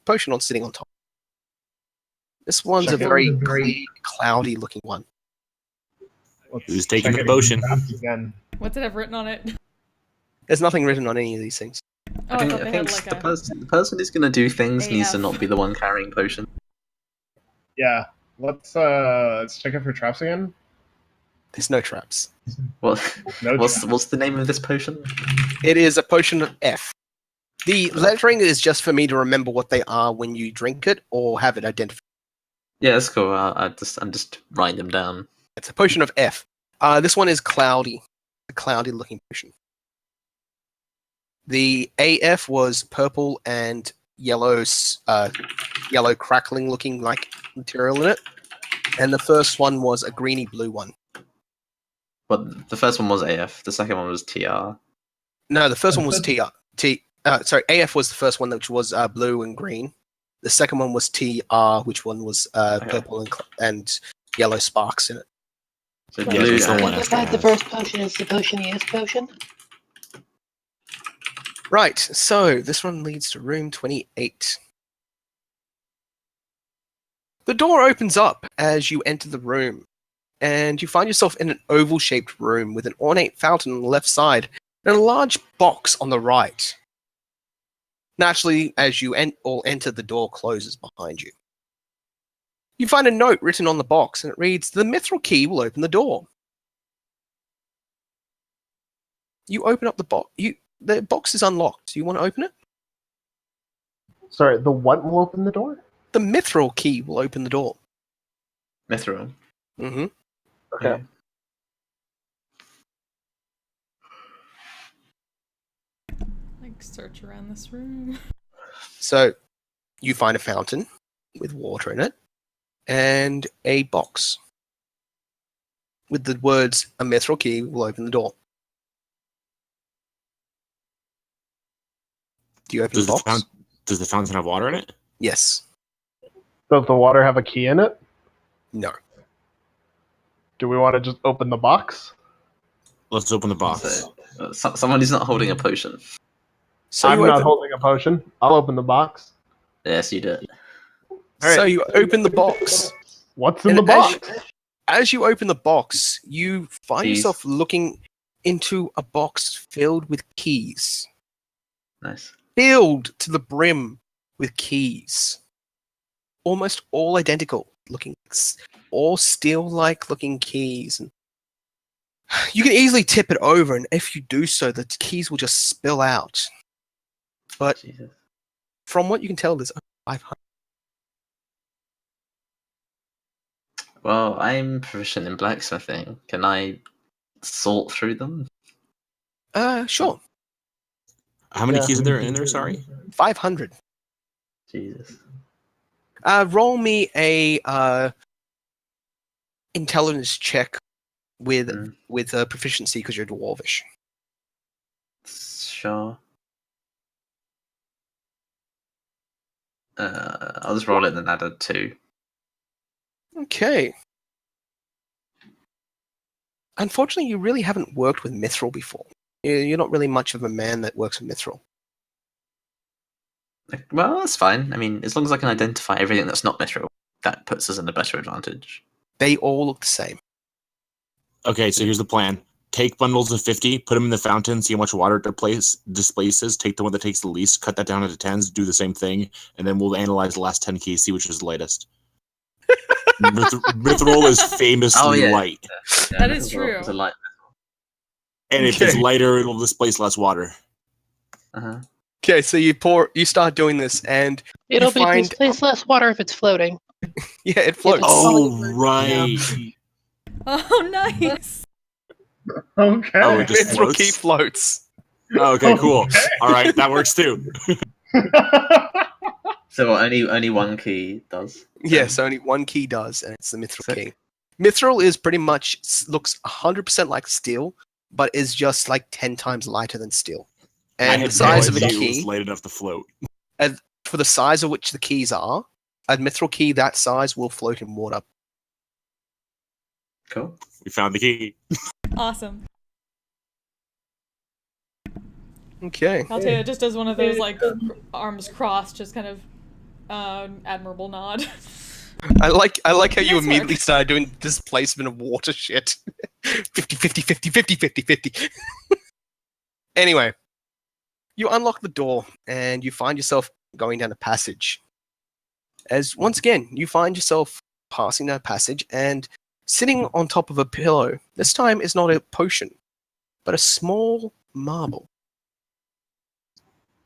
potion on sitting on top. This one's Check a out very the- clear, cloudy-looking one. Let's Who's taking check the it potion? Again. What's it have written on it? There's nothing written on any of these things. Oh, I thought they had like the a. person who's going to do things needs to AF. not be the one carrying potion. Yeah. Let's check it for traps again. There's no traps. What? No traps. What's the name of this potion? It is a potion of F. The lettering is just for me to remember what they are when you drink it or have it identified. Yeah, that's cool. I'm just writing them down. It's a potion of F. This one is cloudy. A cloudy-looking potion. The AF was purple and yellow crackling-looking like material in it. And the first one was a greeny-blue one. But the first one was AF. The second one was TR. No, the first one was AF was the first one, which was blue and green. The second one was TR, which one was purple and yellow sparks in it. So Yeah, blue there's no and- one Identified the first potion is the potion ES potion. Right, so this one leads to room 28. The door opens up as you enter the room, and you find yourself in an oval-shaped room with an ornate fountain on the left side and a large box on the right. Naturally, as you all enter, the door closes behind you. You find a note written on the box, and it reads, "The mithril key will open the door." You open up the box. The box is unlocked. Do you want to open it? Sorry, the what will open the door? The mithril key will open the door. Mithril. Mm-hmm. Okay. Like search around this room. So, you find a fountain with water in it, and a box with the words, "A mithril key will open the door." Do you open Does the box? does the fountain have water in it? Yes. Does the water have a key in it? No. Do we want to just open the box? Let's open the box. Someone who's not holding a potion. So I'm you not open, holding a potion. I'll open the box. Yes, you do it. so you open the box. What's in And the box? As you open the box, you find Keys. yourself looking into a box filled with keys. Nice. Filled to the brim with keys. Almost all identical looking, all steel-like looking keys. And you can easily tip it over, and if you do so, the keys will just spill out. But Jesus. from what you can tell, there's over 500. Well, I'm proficient in blacksmithing. Can I sort through them? Sure. How many Yeah. keys are there in there? Sorry. 500. Jesus. Roll me a intelligence check with proficiency because you're dwarvish. Sure. I'll just roll it and add a 2. Okay. Unfortunately, you really haven't worked with mithril before. You're not really much of a man that works with mithril. Well, that's fine. I mean, as long as I can identify everything that's not mithril, that puts us in a better advantage. They all look the same. Okay, so here's the plan. Take bundles of 50, put them in the fountain, see how much water it displaces, take the one that takes the least, cut that down into 10s, do the same thing, and then we'll analyze the last 10 keys, see which is the lightest. Mithril is famously light. Yeah, That is it's true. It's a light. And if it's lighter, it'll displace less water. Uh-huh. Okay, so you start doing this, and It'll You find- displace less water if it's floating. yeah, it floats. Oh, right. Oh, nice. Okay. Oh, it just mithril key floats? floats. Oh, okay, cool. All right, that works too. So only one key does. Yes, only one key does, and it's the mithril Sick. key. Mithril is pretty much looks 100% like steel, but is just like 10 times lighter than steel. I And had the size no of a idea it was key, light enough to float. for the size of which the keys are, a mithril key that size will float in water. Cool. We found the key. Awesome. Okay. Altea just does one of those like arms crossed, just kind of admirable nod. I like how you Nice work. immediately started doing displacement of water shit. 50, 50, 50, 50, 50, 50. Anyway, you unlock the door and you find yourself going down a passage. As once again, you find yourself passing that passage and sitting on top of a pillow. This time is not a potion, but a small marble.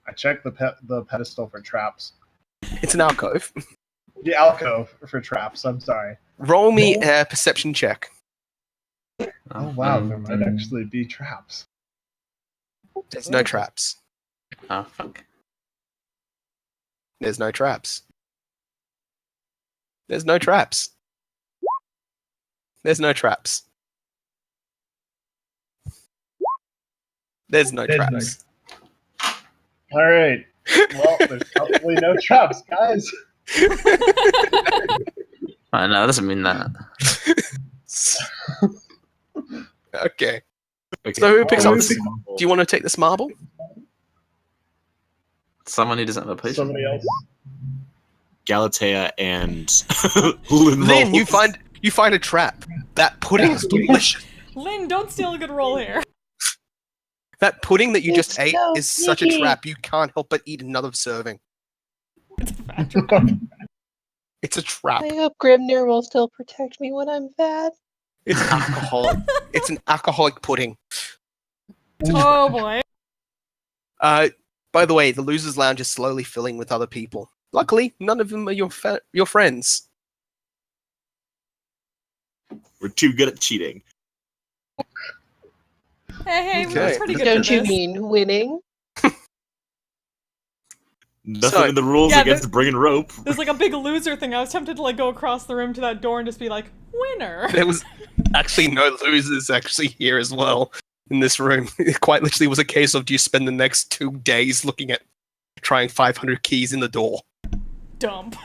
I checked the pedestal for traps. It's an alcove. The alcove for traps. I'm sorry. Roll me a perception check. Oh wow, there might actually be traps. There's no traps. Oh fuck. There's no traps. There's no traps. There's no traps. There's no traps. All right. Well, there's probably no traps, guys. I know, that doesn't mean that. Okay. Okay. So who picks up this? marble? Do you want to take this marble? Someone who doesn't have a potion. Somebody else. Galatea and Lynn Lynn, roll. you find a trap. That pudding is delicious. Lynn, don't steal a good roll here. That pudding that you just It's ate so is such a sneaky. trap. You can't help but eat another serving. It's a fat trap. It's a trap. I hope Grimnir will still protect me when I'm bad. It's alcoholic. It's an alcoholic pudding. Oh boy. By the way, the losers' lounge is slowly filling with other people. Luckily, none of them are your friends. We're too good at cheating. Hey, Okay. we're pretty good Don't at you this. mean winning? Nothing So- in the rules Yeah, against bringing rope. There's like a big loser thing. I was tempted to like go across the room to that door and just be like, winner. There was actually no losers actually here as well in this room. It quite literally was a case of do you spend the next 2 days looking at trying 500 keys in the door. Dump.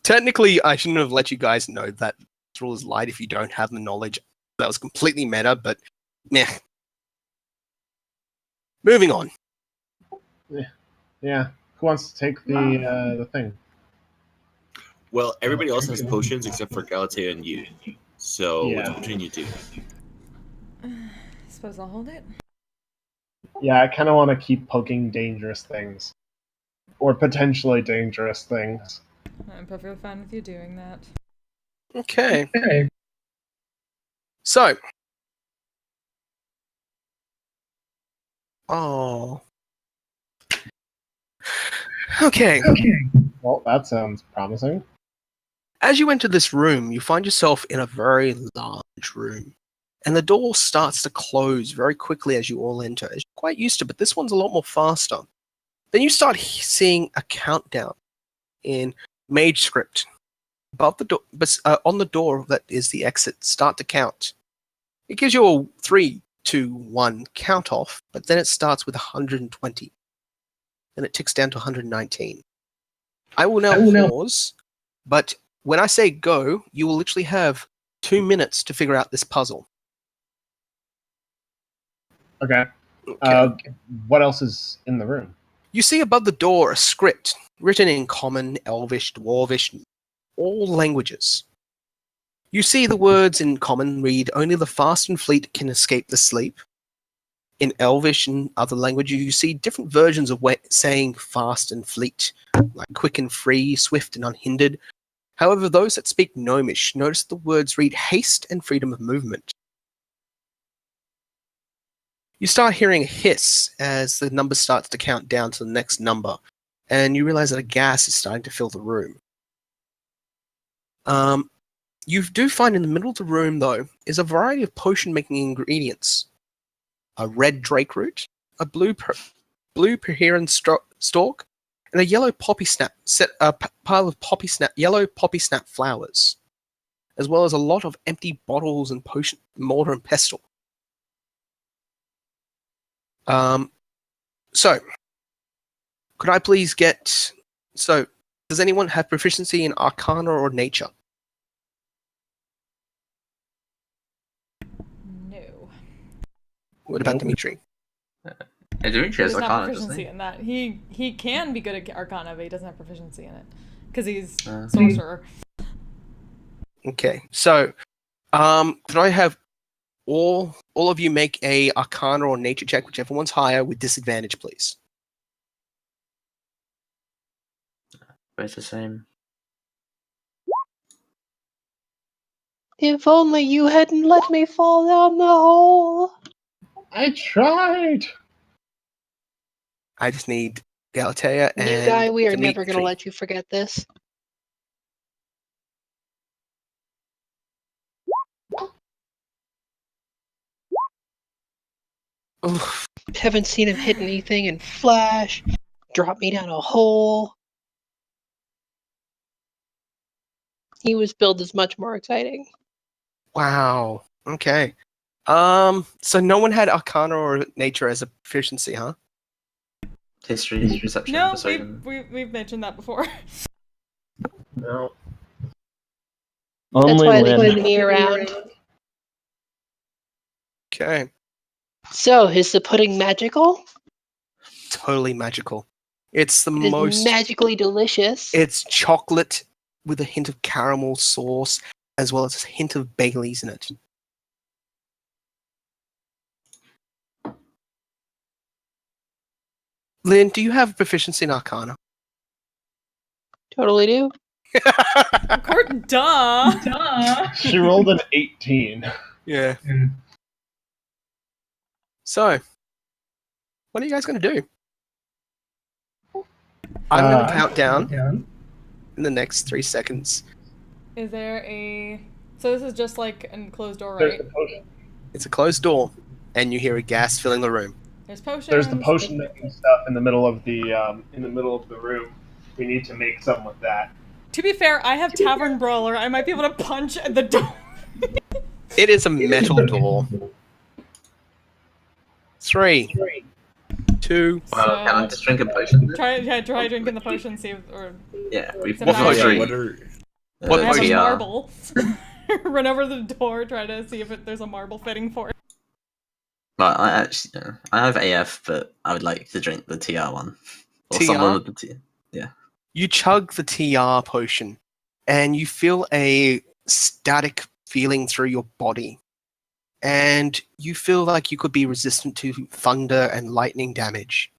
Technically, I shouldn't have let you guys know that this rule is light if you don't have the knowledge. That was completely meta, but meh. Moving on. Yeah. Who wants to take the thing? Well, everybody else has potions except for Galatea and you. So Yeah. what's between you two? Suppose I'll hold it. Yeah, I kind of want to keep poking dangerous things. Or potentially dangerous things. I'm perfectly fine with you doing that. Okay. So. Oh. Okay. Well, that sounds promising. As you enter this room, you find yourself in a very large room. And the door starts to close very quickly as you all enter. As you're quite used to, but this one's a lot more faster. Then you start seeing a countdown in mage script. Above the door, but on the door that is the exit, start to count. It gives you a 3, 2, 1 count off, but then it starts with 120. Then it ticks down to 119. I will now pause, but when I say go, you will literally have 2 minutes to figure out this puzzle. Okay. Okay. What else is in the room? You see above the door a script written in Common, Elvish, Dwarvish, all languages. You see the words in Common read, "Only the fast and fleet can escape the sleep." In Elvish and other languages, you see different versions of saying fast and fleet, like quick and free, swift and unhindered. However, those that speak Gnomish notice the words read haste and freedom of movement. You start hearing a hiss as the number starts to count down to the next number, and you realize that a gas is starting to fill the room. You do find in the middle of the room, though, is a variety of potion-making ingredients. A red drake root, a blue perheron stalk, and a yellow poppy snap pile of yellow poppy snap flowers. as well as a lot of empty bottles and potion, mortar and pestle. So, could I please get... So, does anyone have proficiency in Arcana or Nature? No. What about Dimitri? Dimitri He has doesn't have Arcana, doesn't proficiency he? in that. He can be good at Arcana, but he doesn't have proficiency in it. Because he's Uh. sorcerer. Okay, so, could I have all of you make a Arcana or Nature check, whichever one's higher, with disadvantage, please? But it's the same. If only you hadn't let me fall down the hole. I tried. I just need Galatea New and guy, we are never Dimitri. going to let you forget this. Oof. Haven't seen him hit anything in Flash. Drop me down a hole. He was billed as much more exciting. Wow. Okay. So no one had Arcana or Nature as a proficiency, huh? History, perception, No, persuasion. we've mentioned that before. No. That's Only why they Lynn. keep me around. Okay. So, is the pudding magical? Totally magical. It's the It is most... magically delicious. It's chocolate with a hint of caramel sauce, as well as a hint of Bailey's in it. Lynn, do you have proficiency in Arcana? Totally do. Of course, duh. She rolled an 18. Yeah. So, what are you guys going to do? I'm going to count down in the next 3 seconds. Is there a... So this is just like a closed door, right? It's a closed door, and you hear a gas filling the room. There's potions. There's the potion making stuff in the middle of the room. We need to make some with that. To be fair, I have Tavern Brawler. I might be able to punch at the door. It is a metal door. 3, 2. Well, can I just drink a potion? Try drinking the potion, see if... Or, Yeah, we've What potion? What are... What I have a potion? marble. Run over the door, try to see if there's a marble fitting for it. Well, I have AF, but I would like to drink the TR one. Or TR? someone with the TR. You chug the TR potion, and you feel a static feeling through your body. And you feel like you could be resistant to thunder and lightning damage.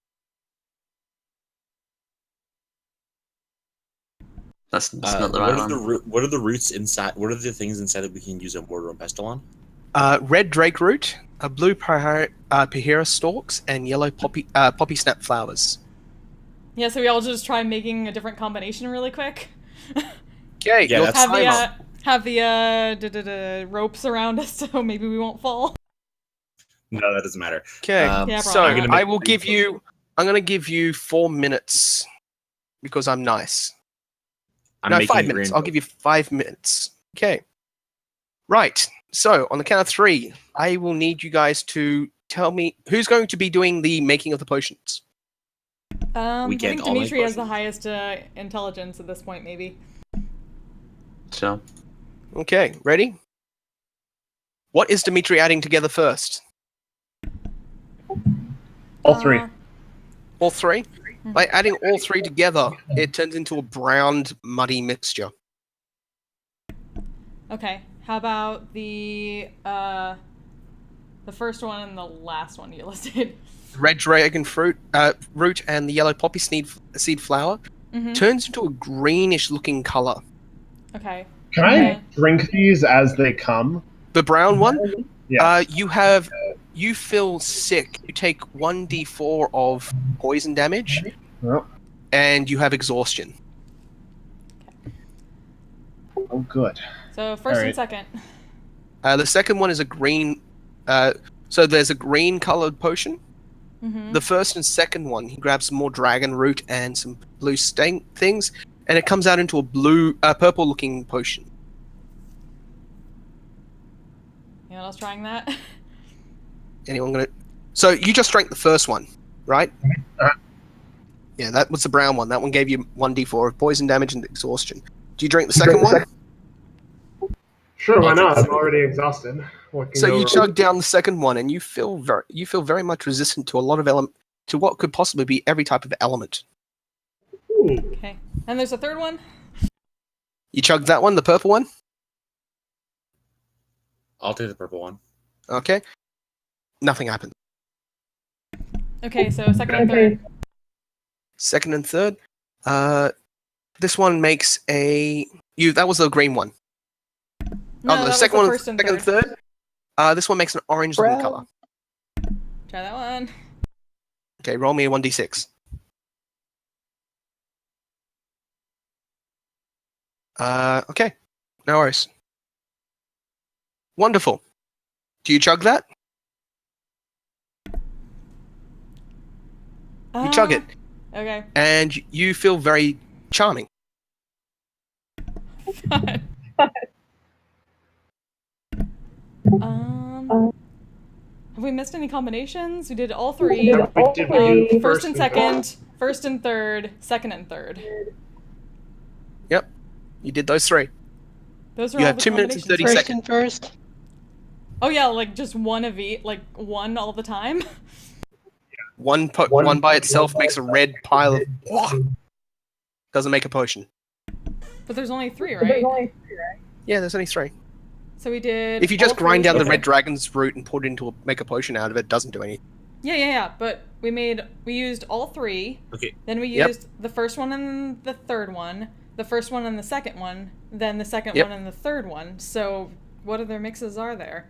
That's not the right one. What are the roots inside? What are the things inside that we can use a mortar and pestle on? Red drake root, a blue pahira stalks, and yellow poppy snap flowers. Yeah, so we all just try making a different combination really quick. Okay, Yeah, your that's timer. Have the ropes around us so maybe we won't fall. No, that doesn't matter. Okay, Yeah, so probably not. I will give you. I'm going to give you 4 minutes because I'm nice. I'm No, making 5 a minutes. green I'll give you 5 minutes. Okay. Right. So on the count of 3, I will need you guys to tell me who's going to be doing the making of the potions. We I can't think all make Dimitri has the potions. highest intelligence at this point, maybe. So, Okay, ready? What is Dimitri adding together first? All 3. All 3? By adding all 3 together, it turns into a browned, muddy mixture. Okay. How about the first one and the last one you listed? Red dragon root and the yellow poppy seed flower Mm-hmm. turns into a greenish-looking color. Okay. Can I drink these as they come? The brown one, Yeah. you feel sick. You take 1d4 of poison damage, Oh, and you have exhaustion. oh, good. So first and Alright. second. The second one is a green. So there's a green-colored potion. Mm-hmm. The first and second one, he grabs some more dragon root and some blue stain things, and it comes out into a purple-looking potion. Anyone else trying that? Anyone gonna? So you just drank the first one, right? Yeah, that was the brown one. That one gave you 1d4 of poison damage and exhaustion. Do you drink the second one? Sure, why I'll take not? the I'm second already exhausted. What can So go you wrong? chug down the second one, and you feel very much resistant to a lot of to what could possibly be every type of element. Ooh. Okay. And there's a third one? You chugged that one, the purple one. I'll take the purple one. Okay. Nothing happened. Okay, so second and third. Second and third. This one makes a that was the green one. No, the that second was the one, first and second third. and third. This one makes an orange looking Brown. color. Try that one. Okay, roll me a 1d6. Okay, no worries. Wonderful. Do you chug that? You chug it, Okay. and you feel very charming. Have we missed any combinations? We did all three. Did we do First and second, first and third, second and third. Yep, you did those three. Those are You all have the 2 minutes and 30 combinations. First seconds. and first. Oh yeah, like just one of each, like one all the time. One by itself makes a red pile of. Doesn't make a potion. But there's only three, right? Yeah, there's only 3. So we did. If you just all grind three. down the red dragon's root and put it into make a potion out of it, doesn't do anything. Yeah. But we used all 3. Okay. Then we Yep. used the first one and the third one, the first one and the second one, then the second Yep. one and the third one. So what other mixes are there?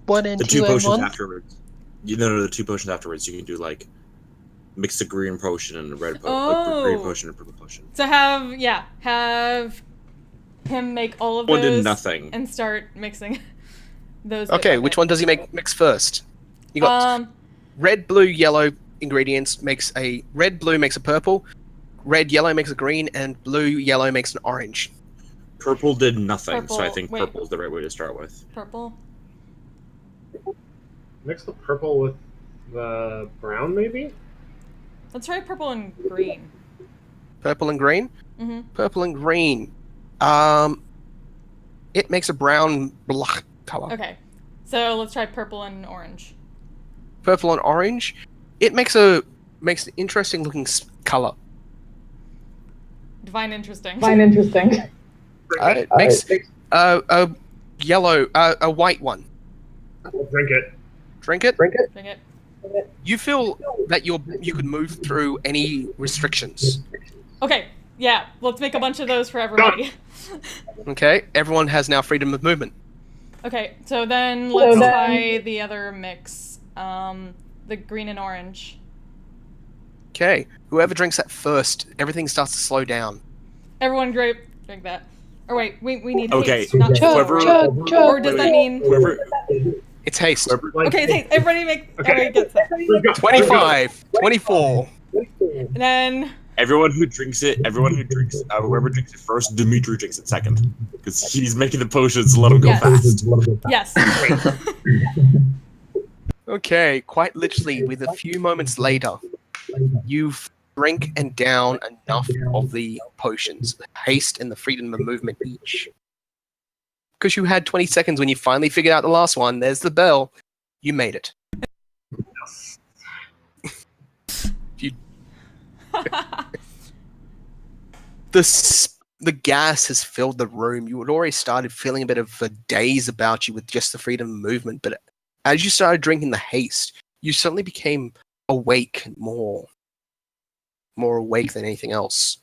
1 and The 2 two and potions 1. afterwards. No, the 2 potions afterwards. You can do like mix the green potion and the red potion, Oh. green potion and purple potion. So have him make all of One those did nothing. and start mixing those. Okay, which one does he mix first? You got red, blue, yellow ingredients makes a red, blue makes a purple, red, yellow makes a green, and blue, yellow makes an orange. Purple did nothing, so I Purple- think wait. purple is the right way to start with. Purple. Mix the purple with the brown, maybe? Let's try purple and green. Purple and green. Mm-hmm. Purple and green. It makes a brown color. Okay. So let's try purple and orange. Purple and orange. It makes an interesting looking color. Divine interesting. It makes a yellow, a white one. I'll drink it. Drink it. Bring it. You feel that you could move through any restrictions. Okay. Yeah. Let's make a bunch of those for everybody. Okay, everyone has now freedom of movement. Okay. So then let's try the other mix. The green and orange. Okay, whoever drinks that first, everything starts to slow down. Everyone drink that. Or wait, we need Okay. haste, not Chug, Whoever- chug, chug. Or does that mean? Whoever, It's haste. Like, Okay, haste. Everybody gets that. we've got 25, 24. And then everyone who drinks it, whoever drinks it first, Dimitri drinks it second, because he's making the potions. Let him go Yes. fast. yes. Okay, quite literally, with a few moments later, you've drink and down enough of the potions, haste and the freedom of movement each. Because you had 20 seconds when you finally figured out the last one, there's the bell, you made it. The gas has filled the room. You had already started feeling a bit of a daze about you with just the freedom of movement, but as you started drinking the haste, you suddenly became awake, more awake than anything else.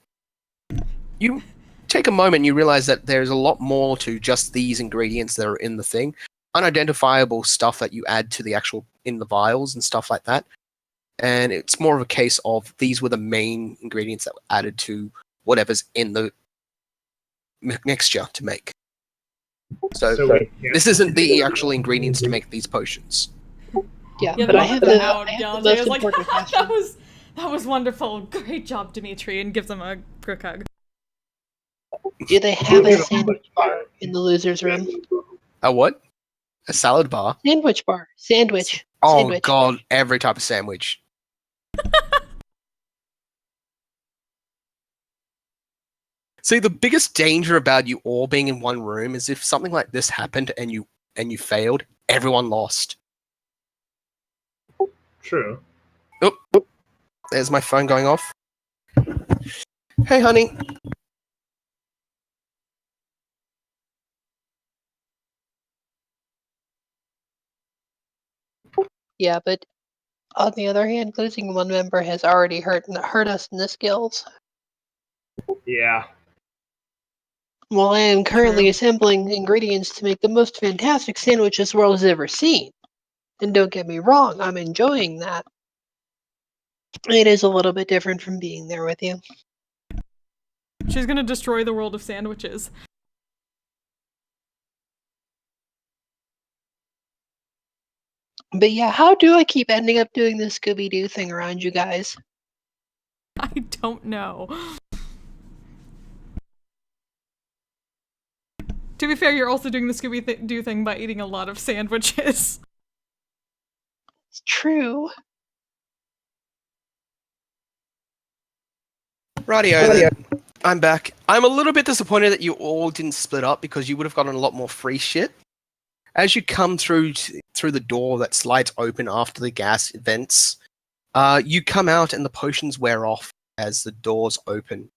You take a moment and you realize that there's a lot more to just these ingredients that are in the thing. Unidentifiable stuff that you add to the actual, in the vials and stuff like that. And it's more of a case of these were the main ingredients that were added to whatever's in the mixture to make. So this isn't the actual ingredients to make these potions. Yeah, Yeah, but I have the out. most I was like, important that question. was wonderful. Great job, Dimitri, and gives him a quick hug. Do they have a sandwich bar in the loser's room? A what? A salad bar? Sandwich bar. Sandwich. Oh Sandwich. god, every type of sandwich. See, the biggest danger about you all being in one room is if something like this happened and you failed, everyone lost. True. Oh, there's my phone going off. Hey, honey. Yeah, but on the other hand, losing one member has already hurt us in the skills. Yeah. While I am currently True. assembling ingredients to make the most fantastic sandwich this world has ever seen. And don't get me wrong, I'm enjoying that. It is a little bit different from being there with you. She's gonna destroy the world of sandwiches. But yeah, how do I keep ending up doing this Scooby-Doo thing around you guys? I don't know. To be fair, you're also doing the Scooby-Doo thing by eating a lot of sandwiches. It's true. Rightio then. I'm back. I'm a little bit disappointed that you all didn't split up because you would have gotten a lot more free shit. As you come through the door that slides open after the gas vents, you come out and the potions wear off as the doors open.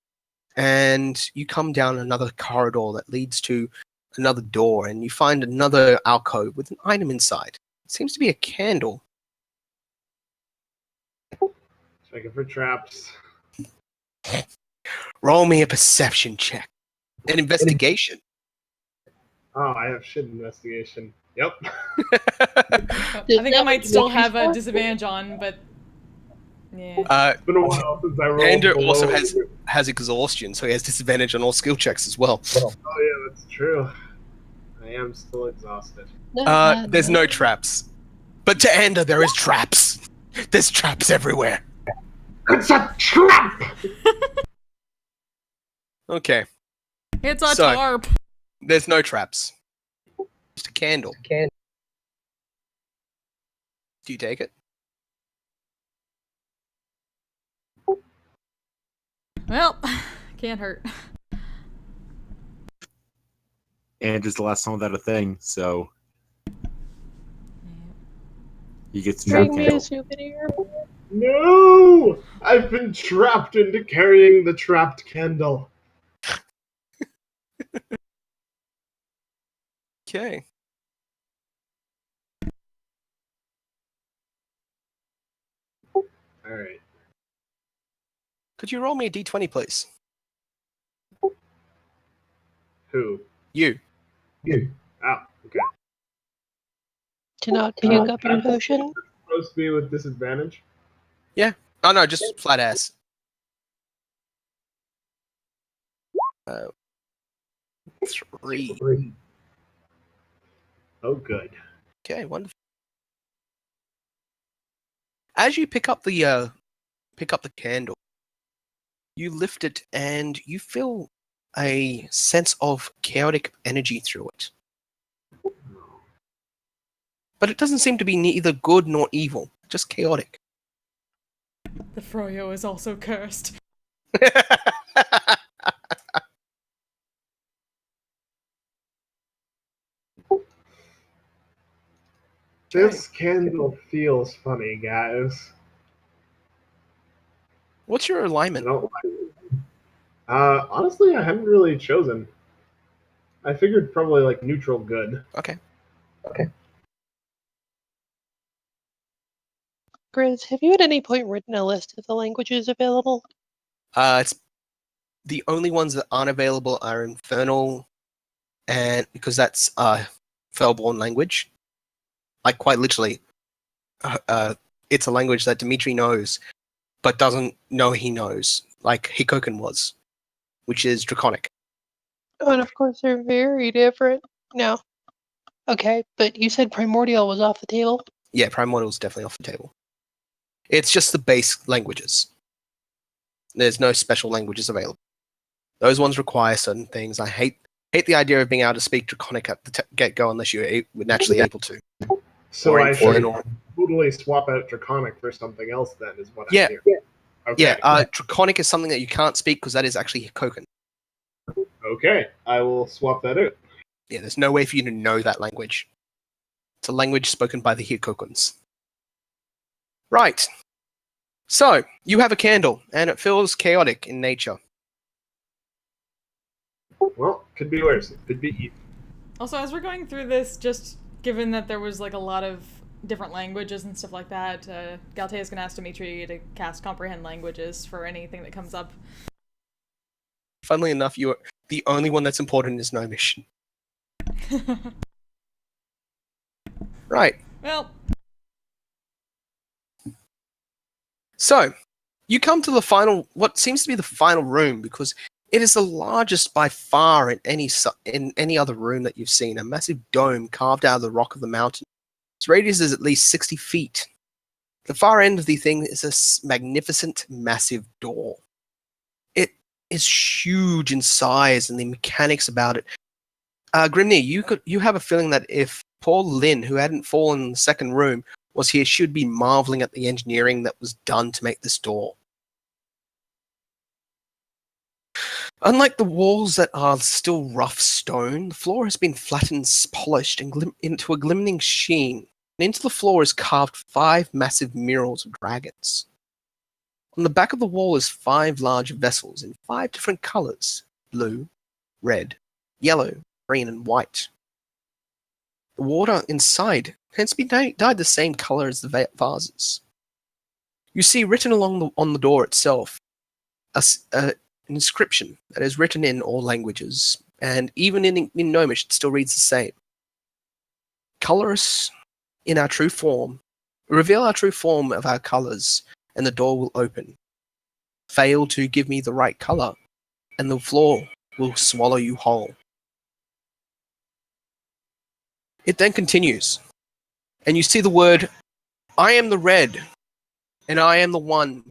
And you come down another corridor that leads to another door, and you find another alcove with an item inside. It seems to be a candle. Checking for traps. Roll me a perception check. An investigation. Oh, I have shit investigation. Yep. I think I might still have a disadvantage on, but yeah. It's been a while since I rolled. Andrew below. also has exhaustion, so he has disadvantage on all skill checks as well. Oh yeah, that's true. I am still exhausted. There's no traps. But to Ander, there is traps. There's traps everywhere. It's a trap! Okay, It's a So- tarp! there's no traps. Just a candle. Do you take it? Well, can't hurt. And it's the last time without a thing, so he gets the trap Bring me a candle. souvenir. No! I've been trapped into carrying the trapped candle. Okay. Alright. Could you roll me a d20, please? Who? You. Oh, okay. To not pick up your potion. Supposed to be with disadvantage? Oh no, just flat ass. Three. Oh, good. Okay, wonderful. As you pick up the candle, you lift it and you feel a sense of chaotic energy through it. But it doesn't seem to be neither good nor evil, just chaotic. The Froyo is also cursed. This candle feels funny, guys. What's your I alignment? don't like it. Honestly, I haven't really chosen. I figured probably like neutral good. Okay. Grizz, have you at any point written a list of the languages available? It's the only ones that aren't available are Infernal, and because that's Fellborn language. Like quite literally, it's a language that Dimitri knows, but doesn't know he knows, like Hikokan was, which is Draconic. Oh, and of course they're very different. No. Okay, but you said Primordial was off the table? Yeah, Primordial is definitely off the table. It's just the base languages. There's no special languages available. Those ones require certain things. I hate Hate the idea of being able to speak Draconic at the get-go unless you're naturally able to. So Or I in should Fallen totally swap out Draconic for something else then, is what Yeah. I'm hearing. Okay. Yeah, Draconic is something that you can't speak because that is actually Hikokan. Okay, I will swap that out. Yeah, there's no way for you to know that language. It's a language spoken by the Hikokans. Right. So, you have a candle, and it feels chaotic in nature. Well, could be worse. It could be evil. Also, as we're going through this, just given that there was like a lot of different languages and stuff like that, Galtea is going to ask Dimitri to cast Comprehend Languages for anything that comes up. Funnily enough, you're the only one that's important is Gnomish. Right. Well, So, you come to the final, what seems to be the final room, because it is the largest by far in any other room that you've seen. A massive dome carved out of the rock of the mountain. Its radius is at least 60 feet. The far end of the thing is a magnificent, massive door. It is huge in size, and the mechanics about it. Grimnir, you have a feeling that if poor Lynn, who hadn't fallen in the second room, was here, she would be marveling at the engineering that was done to make this door. Unlike the walls that are still rough stone, the floor has been flattened, polished, and into a glimmering sheen. And into the floor is carved 5 massive murals of dragons. On the back of the wall is 5 large vessels in 5 different colors: blue, red, yellow, green, and white. The water inside tends to be dyed the same color as the vases. You see written on the door itself an inscription that is written in all languages, and even in Gnomish it still reads the same. Color us in our true form, reveal our true form of our colors, and the door will open. Fail to give me the right color, and the floor will swallow you whole. It then continues, and you see the word, I am the red, and I am the one.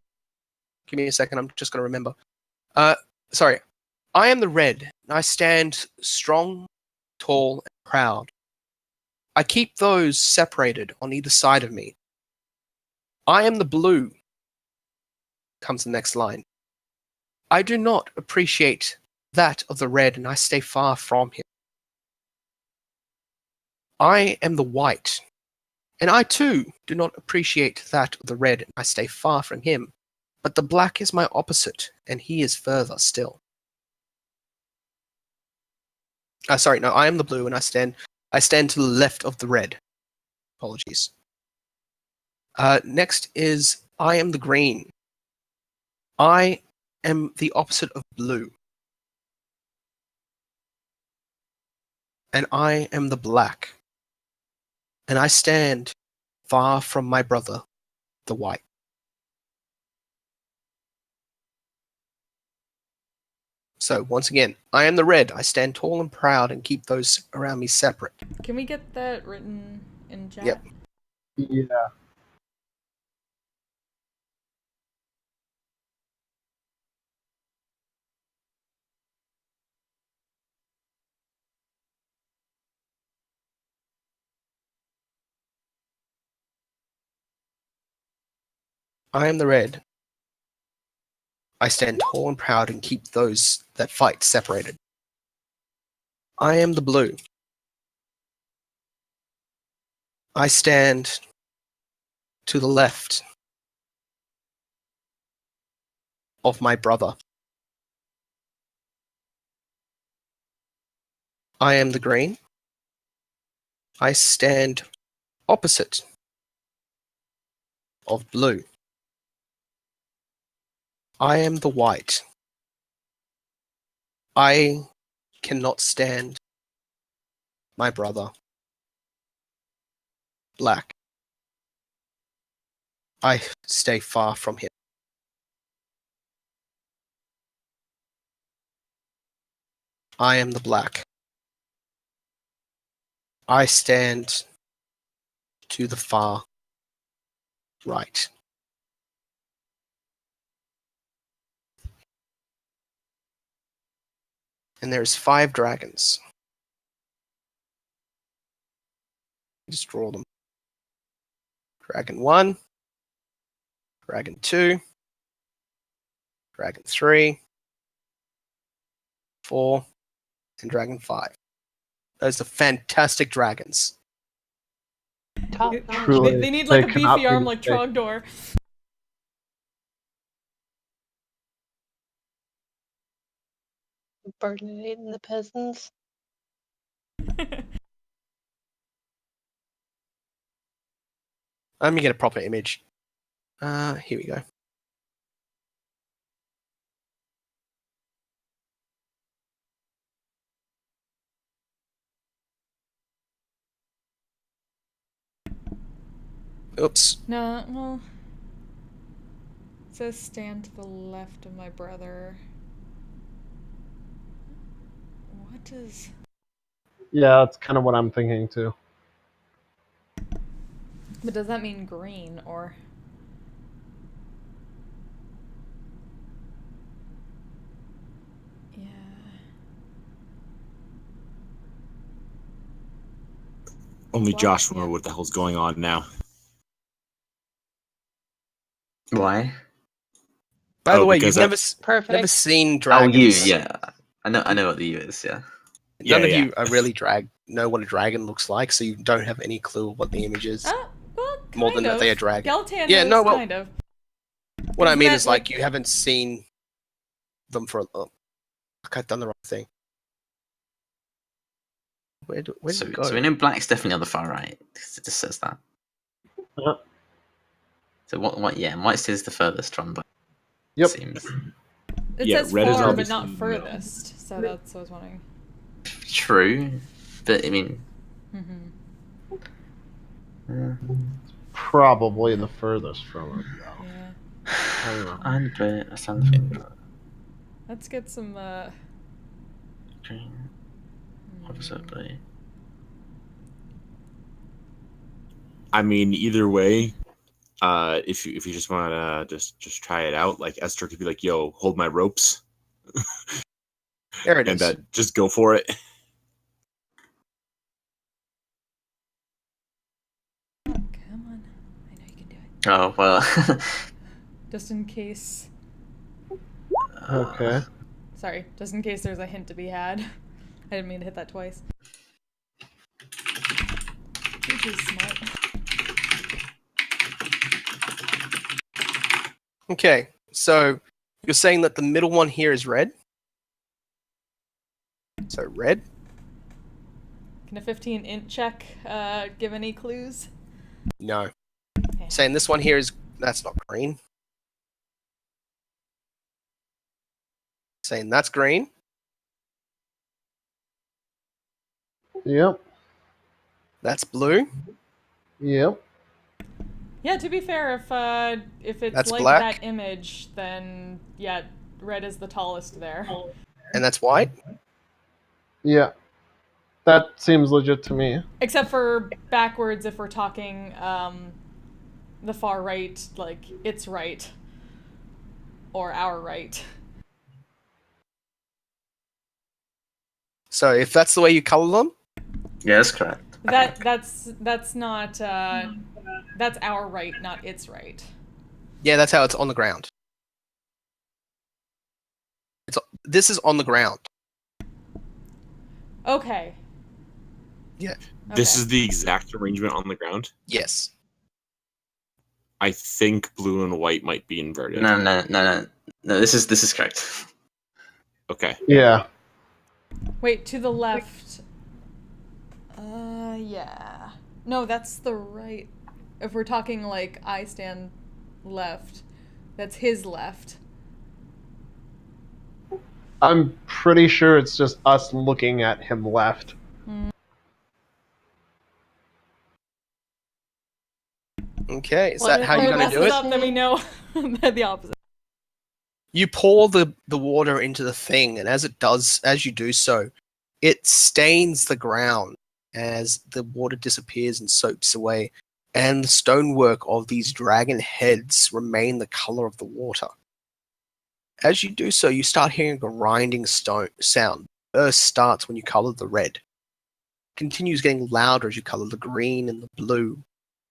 Give me a second, I'm just going to remember. Sorry. I am the red, and I stand strong, tall, and proud. I keep those separated on either side of me. I am the blue, comes the next line. I do not appreciate that of the red, and I stay far from him. I am the white, and I too do not appreciate that of the red, and I stay far from him. But the black is my opposite, and he is further still. Sorry, no, I am the blue, and I stand to the left of the red. Apologies. Next is I am the green. I am the opposite of blue. And I am the black. And I stand far from my brother, the white. So, once again, I am the red. I stand tall and proud and keep those around me separate. can we get that written in chat? Yep. Yeah. I am the red. I stand tall and proud and keep those that fight separated. I am the blue. I stand to the left of my brother. I am the green. I stand opposite of blue. I am the white. I cannot stand my brother, black. I stay far from him. I am the black. I stand to the far right. And there's 5 dragons. Just draw them. Dragon 1, Dragon 2, Dragon 3, 4, and Dragon 5. Those are fantastic dragons. Top They, notch. Truly. they need like They a cannot beefy be arm like mistaken. Trogdor. Burdening the peasants. Let me get a proper image. Here we go. Oops. No, well. It says stand to the left of my brother. What is. Yeah, that's kind of what I'm thinking too. But does that mean green or. Yeah. Only Black, Josh will yeah. know what the hell's going on now. Why? By the Oh, way, because you've never Perfect. never seen Oh, dragons. you, yeah. I know what the U is, yeah. None Yeah, of yeah. you are really know what a dragon looks like, so you don't have any clue what the image is. Well, More than kind that of. they are dragon. Galtan Yeah, knows, no, well- kind of. What I Isn't mean that is like you haven't seen them for. Oh, I've done the wrong thing. Where did So, it go? so we know black's definitely on the far right, 'cause it just says that. Uh-huh. So what? Yeah, white says the furthest from, but Yep. seems It Yeah, says red is far, but obviously not in the middle. furthest. So that's what I was wondering. true. But I mean, Probably the furthest from it, though. Yeah. I don't know. and but I stand for Let's get some. green. Opposite blue. I mean, either way, if you just want to just try it out, like Esther could be like, "Yo, hold my ropes," There it and is. just go for it. Oh, come on. I know you can do it. Oh well. Just in case. Okay. Sorry, just in case there's a hint to be had. I didn't mean to hit that twice. Which is smart. Okay, so you're saying that the middle one here is red? So red? Can a 15-int check give any clues? No. Okay. Saying this one here is that's not green. Saying that's green. Yep. That's blue. Yep. Yeah, to be fair, if it's That's like black. that image, then yeah, red is the tallest there. And that's white. Yeah. That seems legit to me. Except for backwards, if we're talking the far right, like its right, or our right. So if that's the way you color them, Yeah, that's correct. That's not that's our right, not its right. yeah, that's how it's on the ground. This is on the ground. Okay. Yeah. This Okay. is the exact arrangement on the ground. Yes. I think blue and white might be inverted. No. This is correct. Okay. Yeah. Wait, to the left. Yeah. No, that's the right. If we're talking like I stand left, that's his left. I'm pretty sure it's just us looking at him left. Okay, is Well, that how if you're it going to do messes it? up, then we know the opposite. You pour the water into the thing, and as you do so, it stains the ground as the water disappears and soaks away, and the stonework of these dragon heads remain the color of the water. As you do so, you start hearing a grinding sound. first starts when you color the red. Continues getting louder as you color the green and the blue.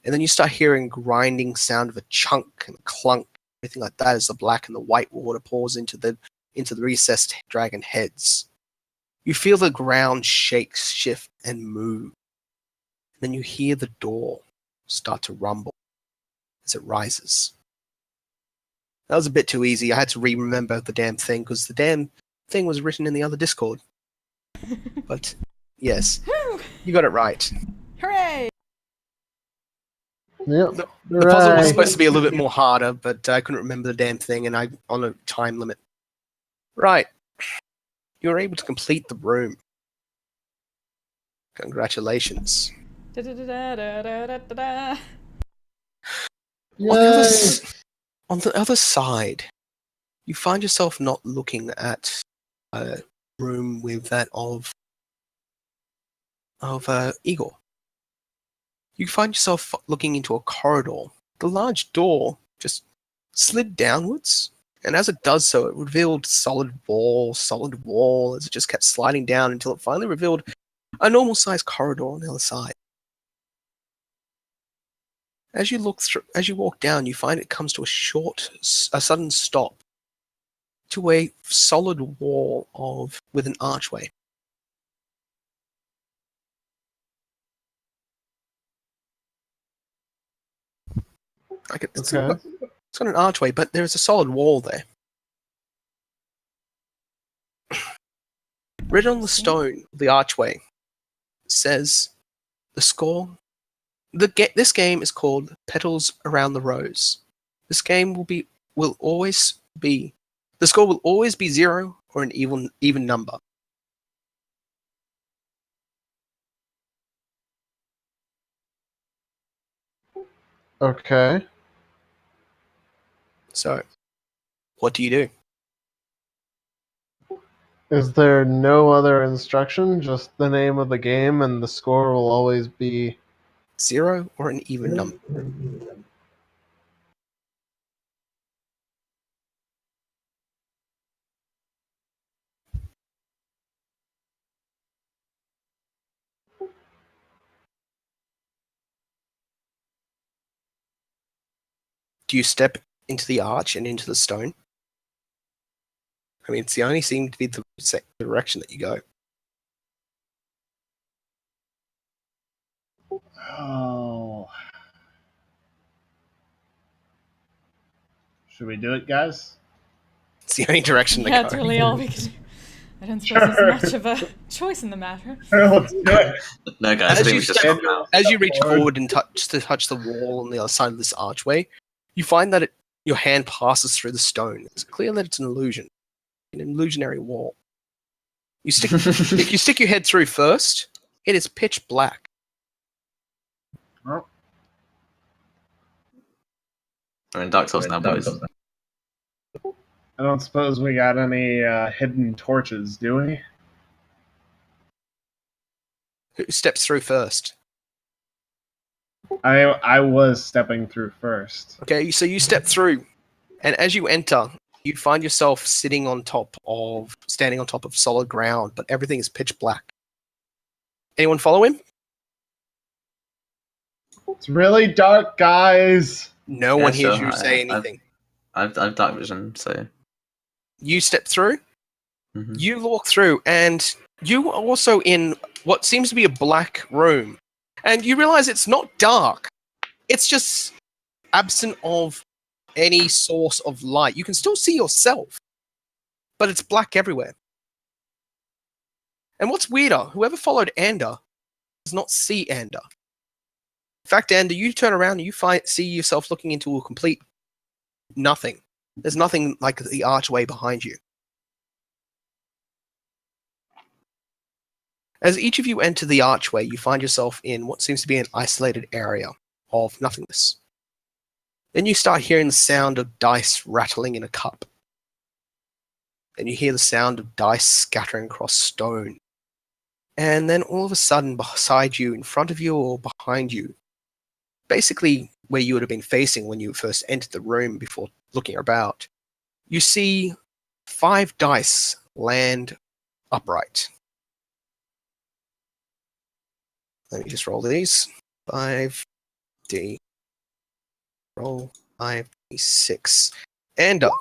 And then you start hearing grinding sound of a chunk and a clunk, everything like that as the black and the white water pours into the recessed dragon heads. You feel the ground shake, shift, and move. Then you hear the door start to rumble as it rises. That was a bit too easy. I had to remember the damn thing because the damn thing was written in the other Discord. But yes, you got it right. Hooray! Yep. The puzzle was Right. supposed to be a little bit more harder, but I couldn't remember the damn thing, and I'm on a time limit. Right. You were able to complete the room. Congratulations. Da-da-da-da-da-da-da-da. Yay. On the other side, you find yourself not looking at a room with that of Igor. You find yourself looking into a corridor. The large door just slid downwards, and as it does so, it revealed solid wall, as it just kept sliding down until it finally revealed a normal-sized corridor on the other side. As you walk down, you find it comes to a sudden stop to a solid wall with an archway. It's got an archway, but there's a solid wall there. Written on the stone of the archway says the score. This game is called Petals Around the Rose. This game will always be. The score will always be 0 or an even number. Okay. So, what do you do? Is there no other instruction? Just the name of the game, and the score will always be 0 or an even number. Do you step into the arch and into the stone? I mean, it's the only seem to be the direction that you go. Oh. Should we do it, guys? It's the only direction to Yeah, go. it's really all we can do. I don't suppose there's much of a choice in the matter. Let's do it. No, guys, I As think you we just step- come out. As you reach Forward. forward and touch the wall on the other side of this archway, you find that your hand passes through the stone. It's clear that it's an illusion, an illusionary wall. If you stick your head through first, it is pitch black. Oh. We're in Dark Souls now, boys. I don't suppose we got any hidden torches, do we? Who steps through first? I was stepping through first. Okay, so you step through, and as you enter, you find yourself standing on top of solid ground, but everything is pitch black. Anyone follow him? It's really dark, guys. No Yeah, one hears sure, you say anything. I've dark vision, so. You step through, Mhm. you walk through, and you are also in what seems to be a black room. And you realize it's not dark. It's just absent of any source of light. You can still see yourself, but it's black everywhere. And what's weirder, whoever followed Ander does not see Ander. In fact, Ander, you turn around and you see yourself looking into a complete nothing. There's nothing like the archway behind you. As each of you enter the archway, you find yourself in what seems to be an isolated area of nothingness. Then you start hearing the sound of dice rattling in a cup. Then you hear the sound of dice scattering across stone. And then all of a sudden, beside you, in front of you, or behind you, basically where you would have been facing when you first entered the room before looking about, you see 5 dice land upright. Let me just roll these. 5d. Roll 5d6. And up.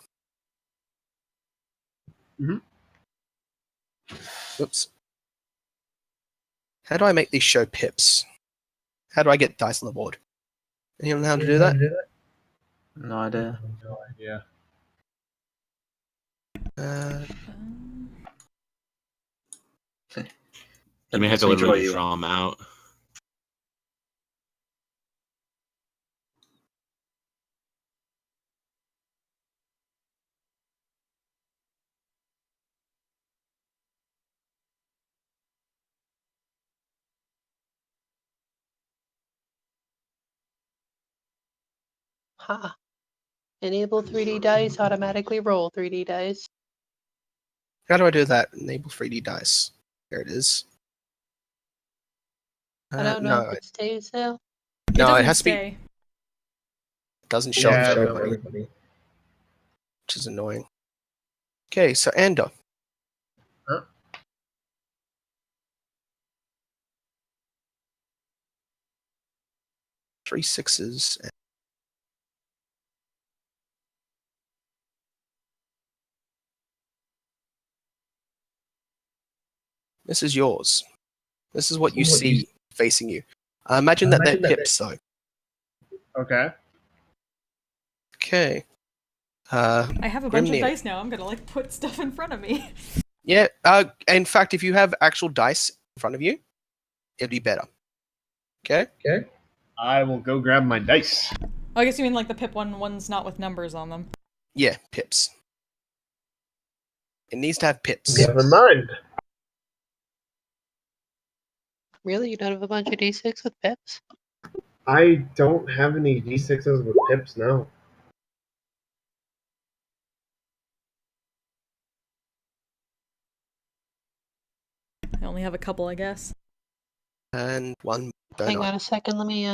Mhm. Oops. How do I make these show pips? How do I get dice on the board? Anyone know how to do that? No idea. No idea. You may have to literally just draw them out. Ha. Enable 3D dice, automatically roll 3D dice. How do I do that? Enable 3D dice. There it is. I don't know No, if it stays there. It no, doesn't it has to be. stay. Doesn't show Yeah, for no, everybody, everybody. which is annoying. Okay, so Ender. Huh? Three sixes. This is yours. This is what you see facing you. Imagine that they're pips, though. Okay. Okay. I have a bunch of Grimnir. dice now. I'm gonna like put stuff in front of me. Yeah. In fact, if you have actual dice in front of you, it'd be better. Okay. Okay. I will go grab my dice. Oh, I guess you mean like the pip one's not with numbers on them. Yeah, pips. It needs to have pips. Never mind. Really? You don't have a bunch of D6 with pips? I don't have any D6s with pips now. I only have a couple, I guess. And one donut. Hang on a second, let me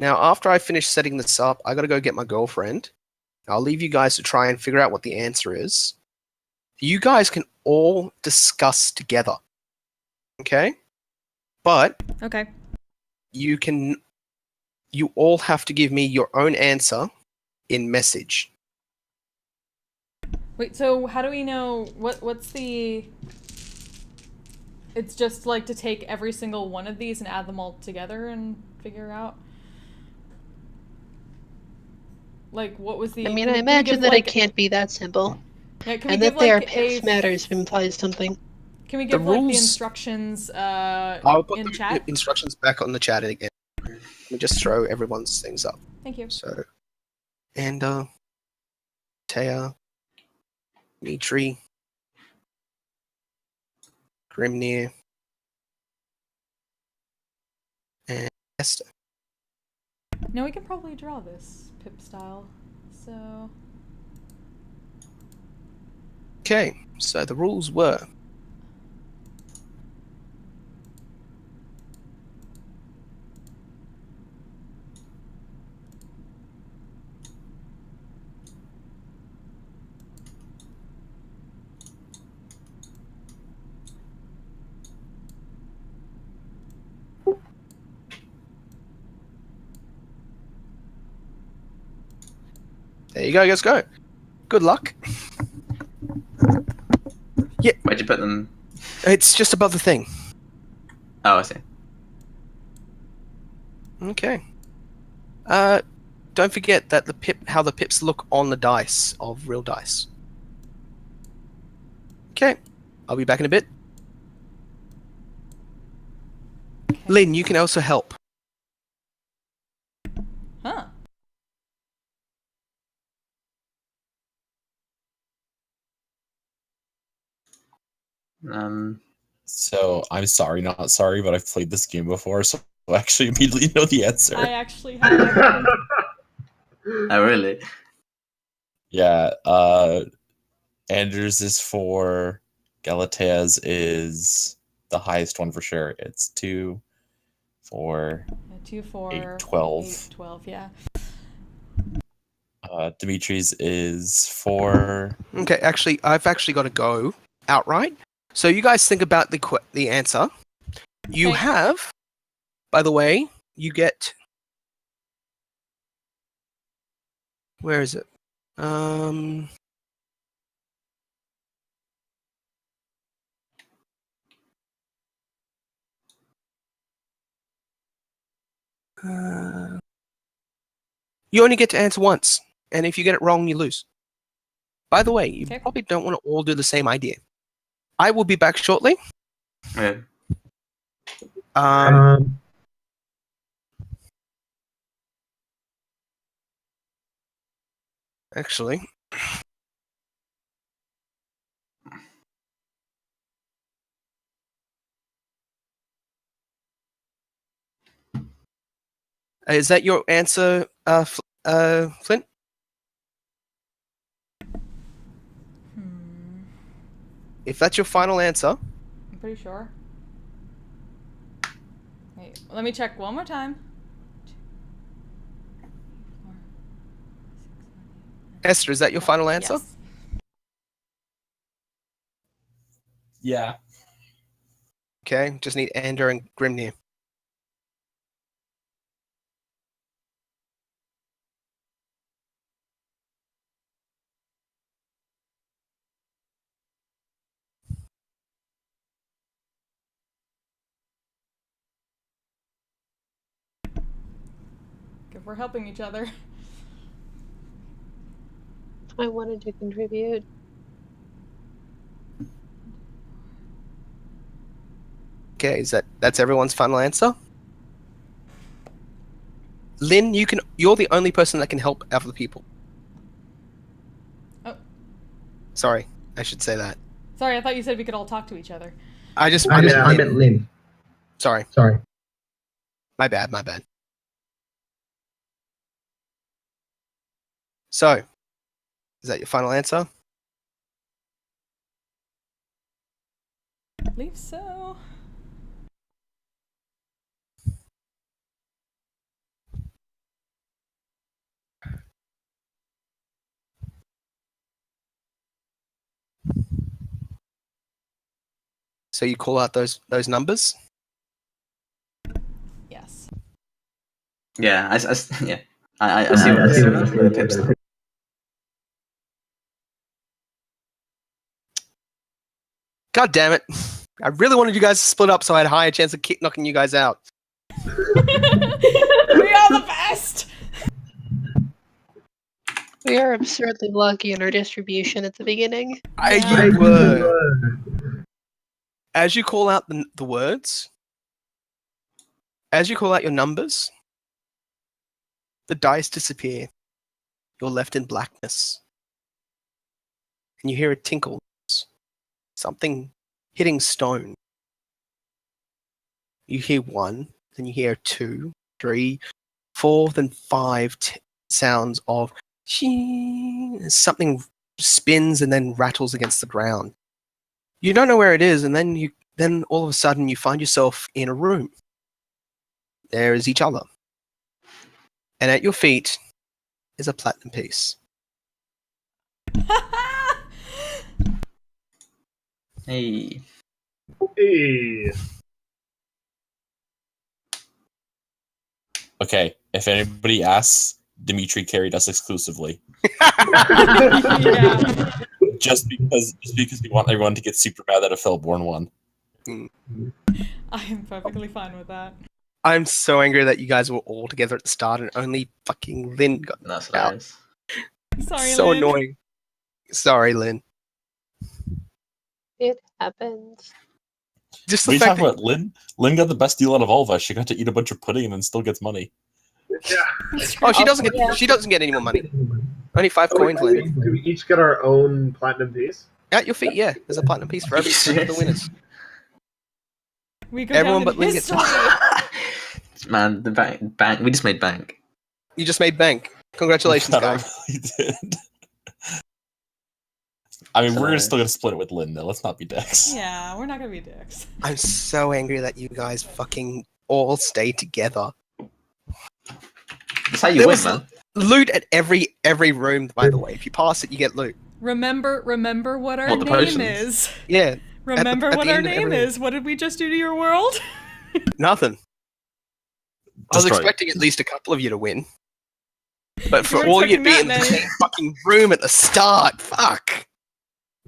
Now, after I finish setting this up, I gotta go get my girlfriend. I'll leave you guys to try and figure out what the answer is. You guys can all discuss together. Okay? But Okay. you all have to give me your own answer in message. Wait, so how do we know what's the... It's just like to take every single one of these and add them all together and figure out? Like, what was the... I mean, can I we imagine give, that like, it can't be that simple. Yeah, can we And give that they are like pips matters implies something. Can we give The like the rules- instructions I'll put in the chat? instructions back on the chat again. Let me just throw everyone's things up. Thank you. So, Ender, Taya, Mitri, Grimnir, and Esther. No, we can probably draw this pip style. So Okay, so the rules were there you go, let's go. Good luck. Where'd you put them? It's just above the thing. Oh, I see. Okay. Don't forget that how the pips look on the dice of real dice. Okay, I'll be back in a bit. okay. Lynn, you can also help. Huh. So I'm sorry, not sorry, but I've played this game before, so I actually immediately know the answer. I actually have Oh, really? Yeah, Anders is 4, Galatea's is the highest one for sure. It's 2, 4, 2, 4, 8, 12. 8, 12, yeah. Dimitri's is 4. Okay, actually, I've actually got to go outright. So you guys think about the answer. You Okay. have, by the way, you get. Where is it? You only get to answer once, and if you get it wrong, you lose. By the way, you Okay. probably don't want to all do the same idea. I will be back shortly. Yeah. Actually, is that your answer, Flint? If that's your final answer, I'm pretty sure. Wait, let me check one more time. Esther, is that your final answer? Yes. Yeah. Okay, just need Ander and Grimnir. If we're helping each other. I wanted to contribute. Okay, that's everyone's final answer? Lynn, you're the only person that can help other people. Oh. Sorry, I should say that. Sorry, I thought you said we could all talk to each other. I meant Lynn. Sorry, Sorry. my bad. So, is that your final answer? I believe so. So you call out those numbers? Yes. Yeah, I see what Pip's done. God damn it. I really wanted you guys to split up so I had a higher chance of knocking you guys out. We are the best! We are absurdly lucky in our distribution at the beginning. You were. As you call out the words, as you call out your numbers, the dice disappear. You're left in blackness. And you hear a tinkle. Something hitting stone. You hear 1, then you hear 2, 3, 4, then 5 sounds of something spins and then rattles against the ground. You don't know where it is, and then all of a sudden you find yourself in a room. There is each other. And at your feet is a platinum piece. Hey. Hey. Okay, if anybody asks, Dimitri carried us exclusively. Yeah. Just because we want everyone to get super mad that a Fellborn won. I am perfectly fine with that. I'm so angry that you guys were all together at the start and only fucking Lynn got That's out. hilarious. Sorry, So Lynn. annoying. Sorry, Lynn. It happens. Just What the are you fact talking that about? Lynn got the best deal out of all of us. She got to eat a bunch of pudding and then still gets money. oh, she doesn't Yeah. get any more money. Only 5 coins, Lynn. Do we each get our own platinum piece? At your feet, yeah. There's a platinum piece for every one of the winners. We go Everyone down but in Lynn gets history. Man, the bank. We just made bank. You just made bank. Congratulations, I guys. really did. I mean, we're Hilarious. still gonna split it with Lynn, though. Let's not be dicks. Yeah, we're not gonna be dicks. I'm so angry that you guys fucking all stay together. That's how you There win, was- man. Loot at every room, by the way. If you pass it, you get loot. Remember what our What, the name potions? is. Yeah, Remember at what the our end of name every- is. What did we just do to your world? nothing. I was Destroy it. expecting at least a couple of you to win. But for weren't all you to be expecting in the that many. same fucking room at the start, fuck.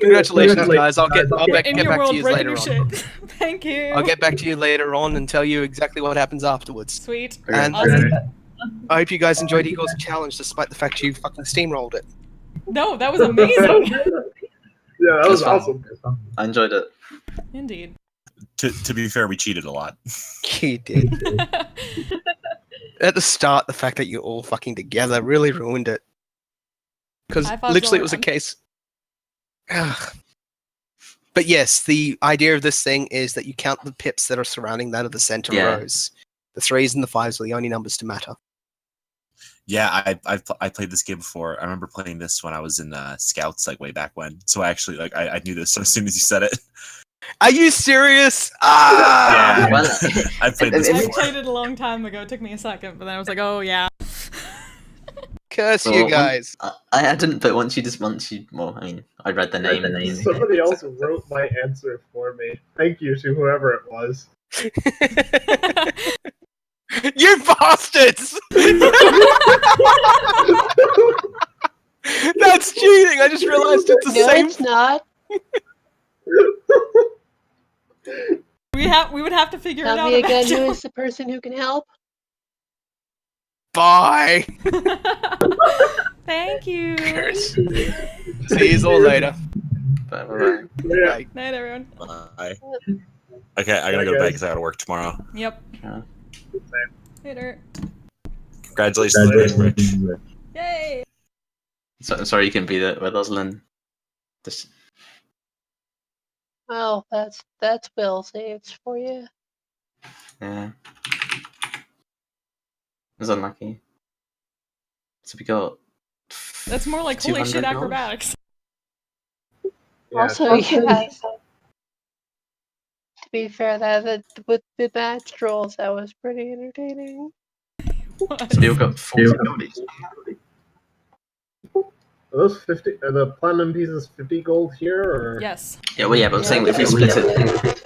Congratulations, guys. I'll get In get your back to world, you breaking later your on. shit. Thank you. I'll get back to you later on and tell you exactly what happens afterwards. Sweet. And Awesome. I hope you guys enjoyed Eagle's challenge, despite the fact you fucking steamrolled it. No, that was amazing. Yeah, that was It was fun. awesome. I enjoyed it. Indeed. To be fair, we cheated a lot. You did. At the start, the fact that you're all fucking together really ruined it. Because High fives literally all it was a around. case. Ugh. But yes, the idea of this thing is that you count the pips that are surrounding that of the center Yeah. rows. The 3s and the 5s are the only numbers to matter. Yeah, I played this game before. I remember playing this when I was in Scouts, like way back when. So I actually I knew this as soon as you said it. Are you serious? Ah! Yeah. Well, I played this it- I before. played it a long time ago. It took me a second, but then I was like, oh yeah. Curse Well, you one- guys. I didn't, but once you, well, I mean, I read the name. Somebody else wrote my answer for me. Thank you to whoever it was. You bastards! That's cheating. I just realized it's the No, same. it's not. We would have to figure Tell it out me again who eventually. is the person who can help. Bye. Thank you. Curse. See you all later. But, alright. Yeah. Bye. Night, everyone. Bye. Okay, I gotta go to bed because I gotta work tomorrow. Yep. Yeah. Later. Congratulations, Rich. Yay. So, sorry you can be there with us, Lynn. Just, Well, that's Will saves for you. yeah. It was unlucky. So we got. That's more like holy shit $200. acrobatics. Yeah, Also, yes. To be fair, that with the match trolls, that was pretty entertaining. What? So we all got 40 goodies. Are those 50? Are the platinum pieces 50 gold here, or? Yes. Yeah, well, yeah, but I'm saying if we split it,